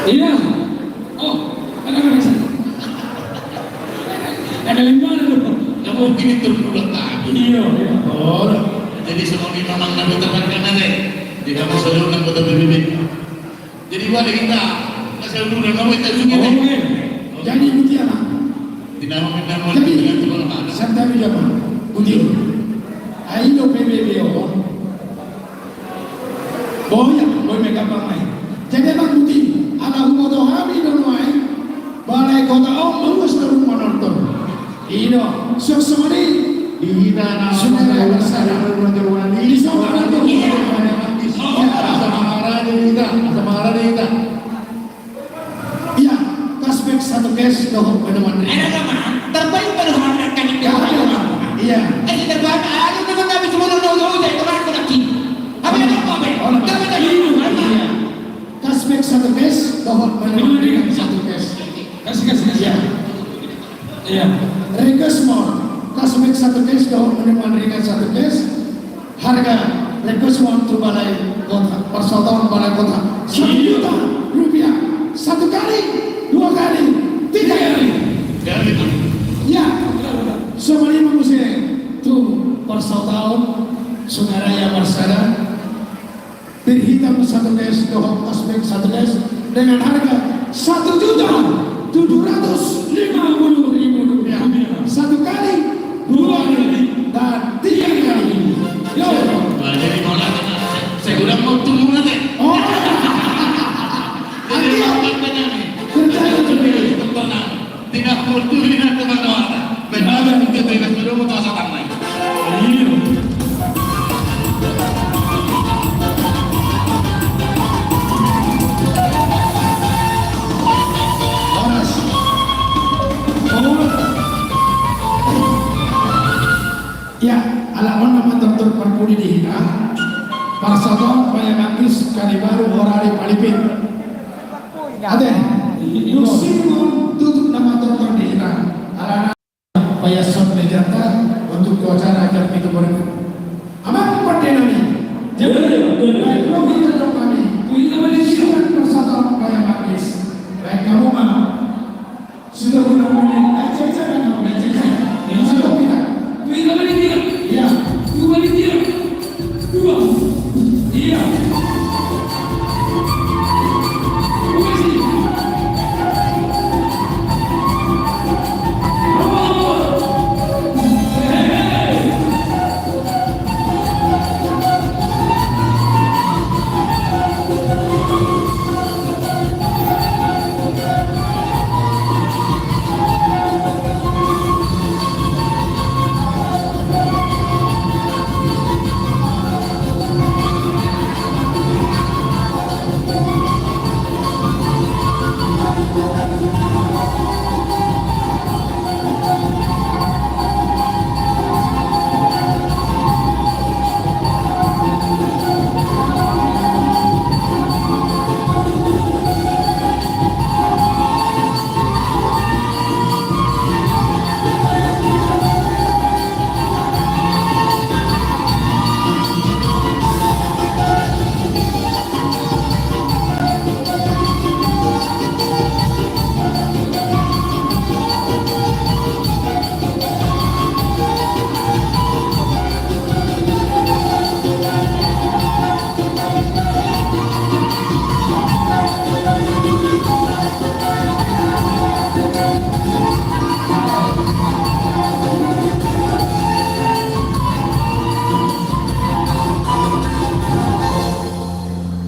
Iya. Oh, ada apa sih? Ada 5 dulu. Ya mungkin itu budak tahun. Iya, iya. Oh, jadi semua ini memang nabi terbarukan nanti. Tidak mau selalu nak betul bibit. Jadi wali kita asal dulu dan kamu itu juga. Oke. Jadi begini, Tidak mau minta mau jadi dengan teman-teman. sampai bila begini, ayo PBB boya, boy mereka pakai. Jadi bang begini, anak umur kami dulu balai kota bagus dulu menonton. Ino, sosoni Dihina Saudara bersara. Di sana itu Iya, kaspek satu kes dohok peneman. Ada nama terbaik pada orang kan Ya, iya. terbaik ada nama nabi semua orang dari orang tu lagi. Apa yang kau ambil? Terbaik lagi. Iya. Kaspek satu kes dohok peneman satu kes. Kasih. Iya. Iya. Rekesmor, kaspek satu kes dohok peneman ringan satu kes. Harga rekesmor tu balai kota, persaudaraan balai kota 1 juta rupiah. 1 kali, 2 kali, 3 kali. Ya, semua manusia itu persaudaraan Sungaraya Marsada berhitam 1 kes dohok aspek 1 kes dengan harga 1.750.000 rupiah. 1 kali, 2 kali, dan 3 kali. Yo, jadi mau nanti saya udah mau tunggu nanti. oh, Jadi makan nanti. percaya sendiri. Tidak mau tunggu nanti teman-teman. Benar kita tidak perlu mau tahu apa lagi. Iya. Horas. Ya, alaman nama dokter Perpudi dihina. Parsodong Payamantis Kalibaru Orari Palipin. Ade, Nusimon tutup nama dokter dihina. Alana Payason Mejata untuk acara agar itu berikut. Aman partai nami. Baik, lo kita dong kami. Silakan Parsodong Payamantis. Baik kamu mah sudah benar-benar cek kamu cek. Ini sudah tidak. Kita balik dia. Ya. Kita balik dia. 2. Iya. Kasih.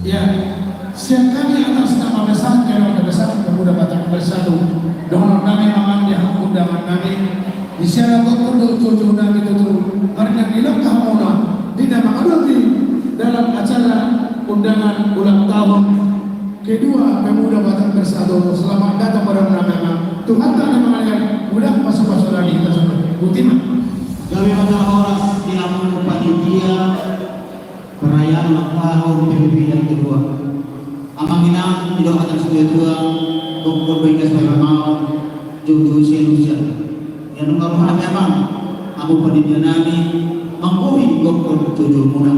Ya, siang kami atas nama besar Keluarga Besar Pemuda Batak Bersatu dengan kami mangan di undangan kami di sana kokodo tujuh nami tutu karena ilang kahona tidak mengadili dalam acara undangan ulang tahun kedua Pemuda Batak Bersatu. Selamat datang pada undangan Tuhan tak mengalir mudah masuk lagi kita sampai ultima. Kami adalah orang di Lampung Panitia perayaan ulang tahun PBB yang kedua. Amang inang didoakan sebagai Tuhan untuk berikan sebagai mau jauh usia. Yang nunggu mana memang abu panitia nami mengkuhi gokor tujuh muda.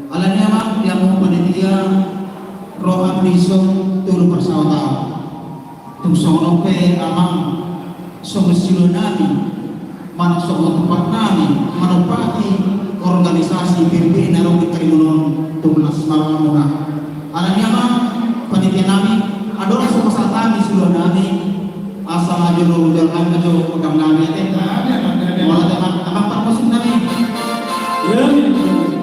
Alanya mak yang mau panitia roh abdisong tulu persaudaraan. Usono pe amang somusilo namin, manasong tempat namin, manupati organisasi PBB narong Karimunon Tulas Malamuna. Anaknya mah panitia namin, adalah sama satami sudah namin, asal aja lo udah aja pegang namin, malah dengan abang tak masuk namin.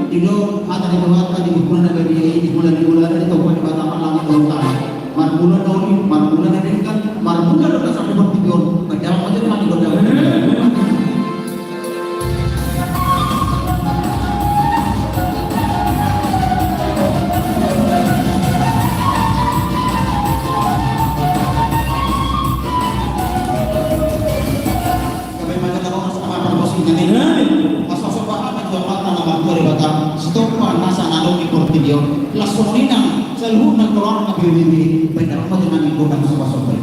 Ido ada di bawah tadi bulan ada di bulan itu pada batapan langit lontar. Marbulan tahun marbulan ada kan marbulan ada sampai berpikiran kerja aja dengan di kota. Kami mana tahu sama promosi ini. Masuk bahan jual mata nama dari batang. Stop nasa nalong di video. Langsung inang selalu nak keluar nak BBB. Benar apa dengan ibu dan sobat-sobat.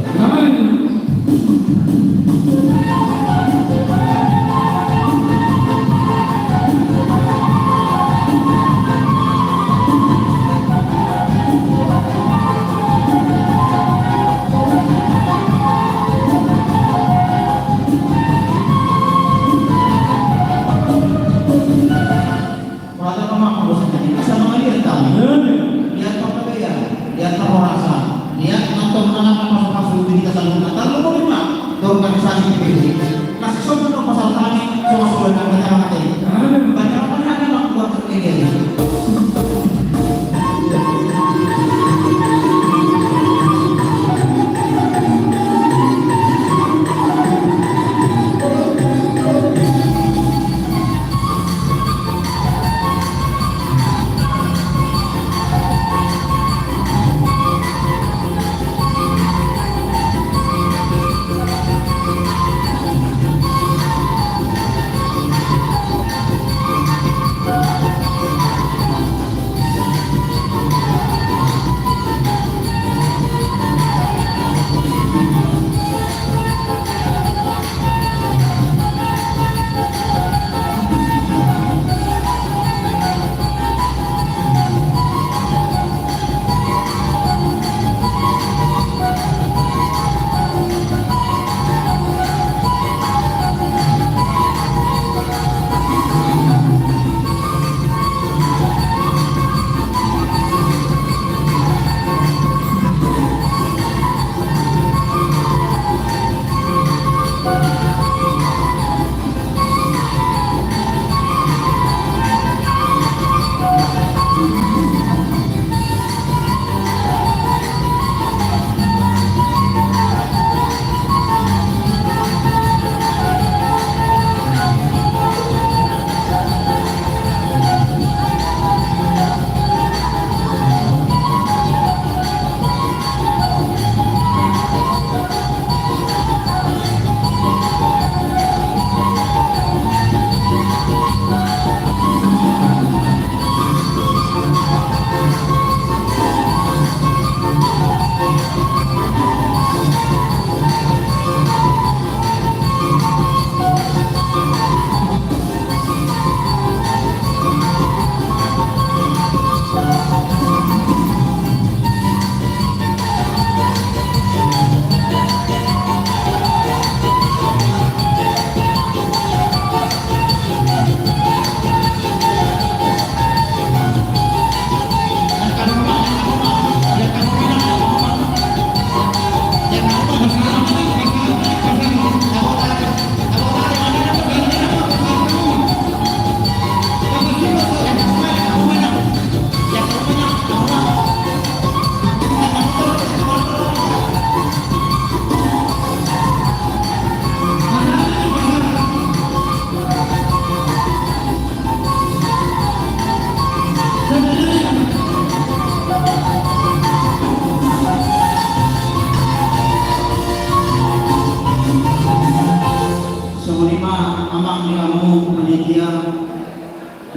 Organisasi PBB. Masih sobat dong pasal kami, cuma sudah banyak banyak apa yang ada buat PBB.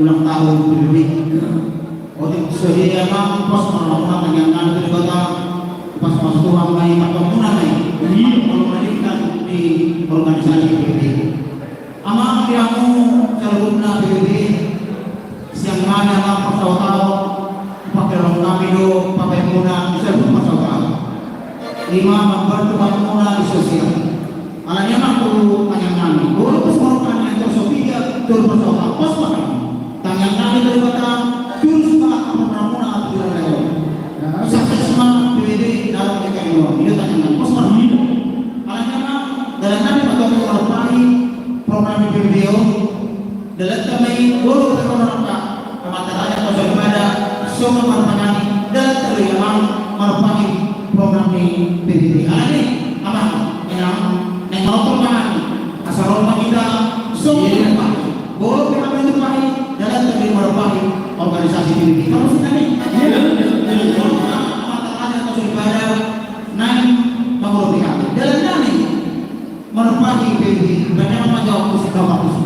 ulang tahun PBB. Untuk sedia emang pas malam yang nanti kota pas masuk ruang mai pertemuan ini melahirkan di organisasi PBB. Amang kamu calonnya PBB siang mana lah pasal tahu pakai orang kami do pakai muna saya pun pasal tahu. lima membantu bangunan sosial. Alanya mampu tanyang kami. Guru keseluruhan yang tersofiya turun bersama pos makan. Tanyang kami daripada jurus pak pembangunan atau jalan lewat. Saksesma PWD dalam PKI ini tanyang kami pos makan. Alanya dalam kami atau mengelola program PWD dalam kami guru keseluruhan pematangan atau daripada semua pertanyaan dalam terlihat merupakan program di PBB. Ini apa? Yang mau asal orang kita semua pak. Boleh kita itu pak dalam terlihat merupakan organisasi PBB. Kamu sudah nih? Pematangan atau daripada naik mengurusi kami. Dalam kami merupakan PBB. Banyak menjawab musik bagus.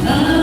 Ah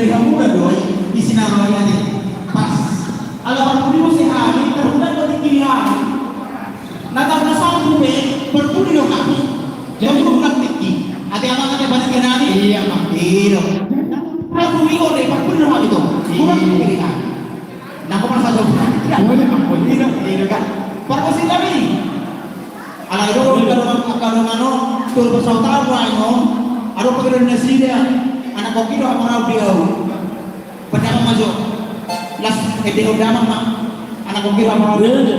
dari kamu udah doi di sinaroi aja pas ala pun si hari terhadap bagi kirian natap nasal tuh berpuni dong kami jadi bukan tinggi hati apa kan banyak kenali iya mak iya aku minggu deh berpuni dong itu bukan kirian nah kau merasa jauh tidak boleh ampun iya kan perkosi kami ala itu kalau mano tur bersaudara lain ada pekerjaan nasi dia anak kopi doa orang dia pernah masuk las ede udah mama anak kopi doa orang dia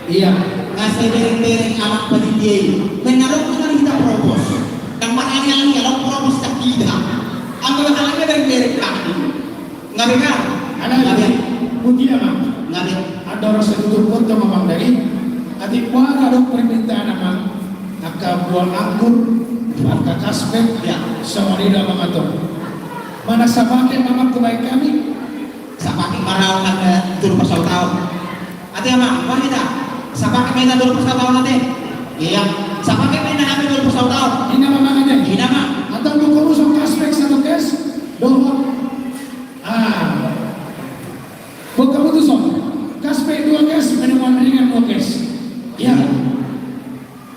Iya. Ngasih dereng-dereng anak pendidik. Mengaruh kan kita propos. Tempat yang kalau propos tak tidak. Ambil halnya dereng-dereng kami. Nggak benar. Ada lagi. Puji apa? Nggak benar. Ada orang setutur kota memang dari. Adik kuara ada permintaan apa? Maka buang anggur, maka kaspek, Ya. sama tidak mengatur. Mana sabake mama kebaik kami? Sapaki marau kan turun pasal tahun. Ate ama, wanita. Sapaki main turun pasal tahun nanti. Iya. Sapaki main kami turun pasal persaudara. Ini nama makanya. Ini nama. Atau mau kamu aspek satu kes, doa. Buat kamu tuh sok. Kaspek 2 kes, minuman ringan 2 kes. Iya.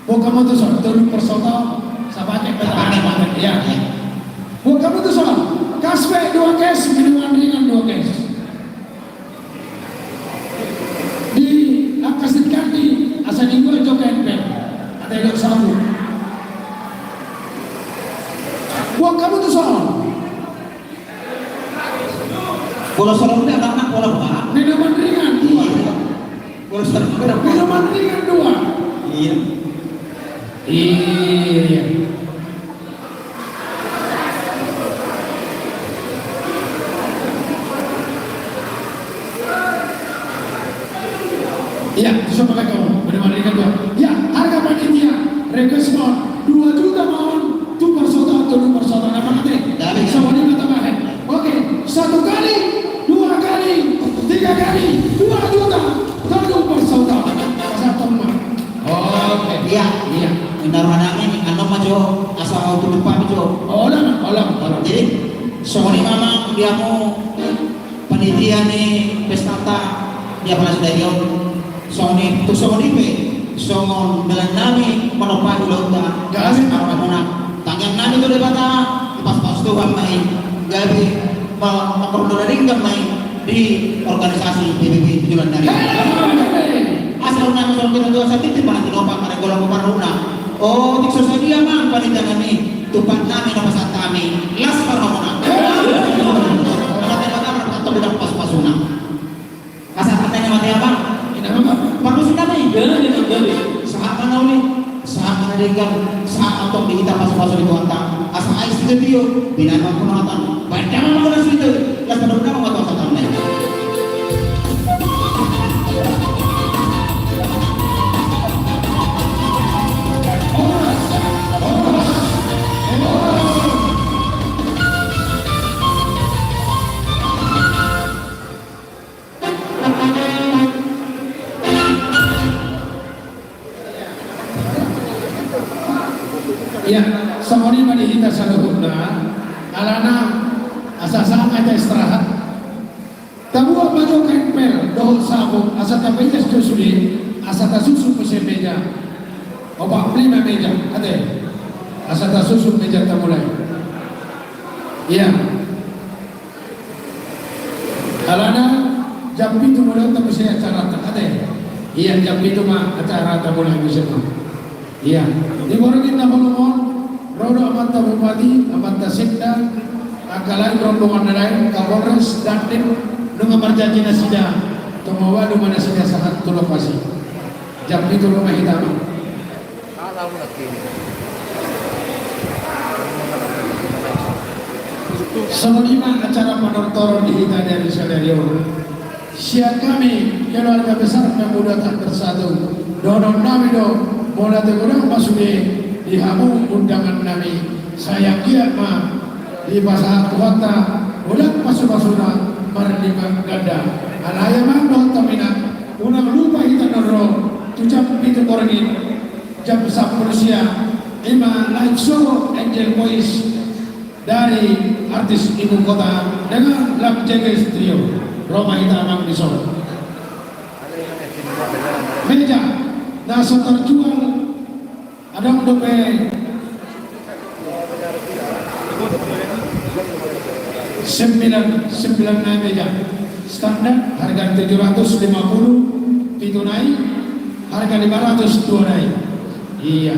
Buat kamu tuh sok. Turun persaudara, sahabatnya petang. Iya. Buat kamu tuh sok. Kaspek 2 kes, minuman ringan 2 kes. Di Akasit Kandi, asal minggu itu KNP. Ada yang sabu. Buat kamu tuh sok. Kalau sorong dia anak bola pak. Minuman ringan 2. Kalau sorong dia Minuman ringan 2. Iya. Iya. Iya, bisa pakai kamu. Minuman ringan 2. Ya, harga panitia request mau 2 juta mohon. Tu persaudara, tu persaudara apa nanti? Sama ini tambahin. Oke, 1 kali, 2 kali, 3 kali, 2 juta. Tu persaudara. Pasal teman. Oke. Iya. Iya. Benar anaknya anu maju asal auto lupa itu. Olah. Jadi sorry mama dia mau panitia nih pesta dia pernah stadion. Sony tu Sony pe songon belan nami manopa ulota. Gabi mana tangan nami tu debata pas tu main gabi makordo dari main di organisasi PBB tujuan dari. Asal nang sorong kita dua sakit di mana tinopak karena golong pemaruna. Oh, tikso sa dia mang panitan kami tupan namin na pasat kami las paramuna. Mata-mata atau bidang pas-pasuna. Kasar katanya mati apa? Bagus kami. Saat mana uli? Saat mana dengar? Saat atau di kita pas-pasun itu antang. Asal ais itu dia binatang penonton. Banyak yang mau nasi itu. Las paramuna mau tahu satu nih. Ya, samori mani hita saluhuna alana asasang aja istirahat. Tabu apa jo kempel dohol sabuk asata pejas josuli asata susu puse meja. Oba prima meja, ade. Asata susu meja tamulai. Iya. Alana jam itu mulai tapi saya acara ade. Iya jam itu mah acara tamulai bisa mah. Iya, di borongin na balumon, rodo amanta bupati, amanta sekda, akalan rombongan lain, kapolres, dandim, nunga marjanji na sida, tumawa nunga na sida sahat tulok pasi. Jam itu rumah hitam. Selima acara penortoron di hita dari Saudara. Siap kami keluarga besar pemuda tak bersatu. Donon nami do. Bola tegurang masuki dihamu undangan nami saya kia ma di pasar kota ulang masuk-masukna marlima ganda alaya mang don tamina unang lupa kita naro tujuh itu orangin jam 10 siang 5 live show Angel Voice dari artis ibu kota dengan Lab Jeges Trio Roma Hita Amang di Solo meja nasa terjual ada dope 9 meja standar harga 750 itu naik harga 500 dua naik iya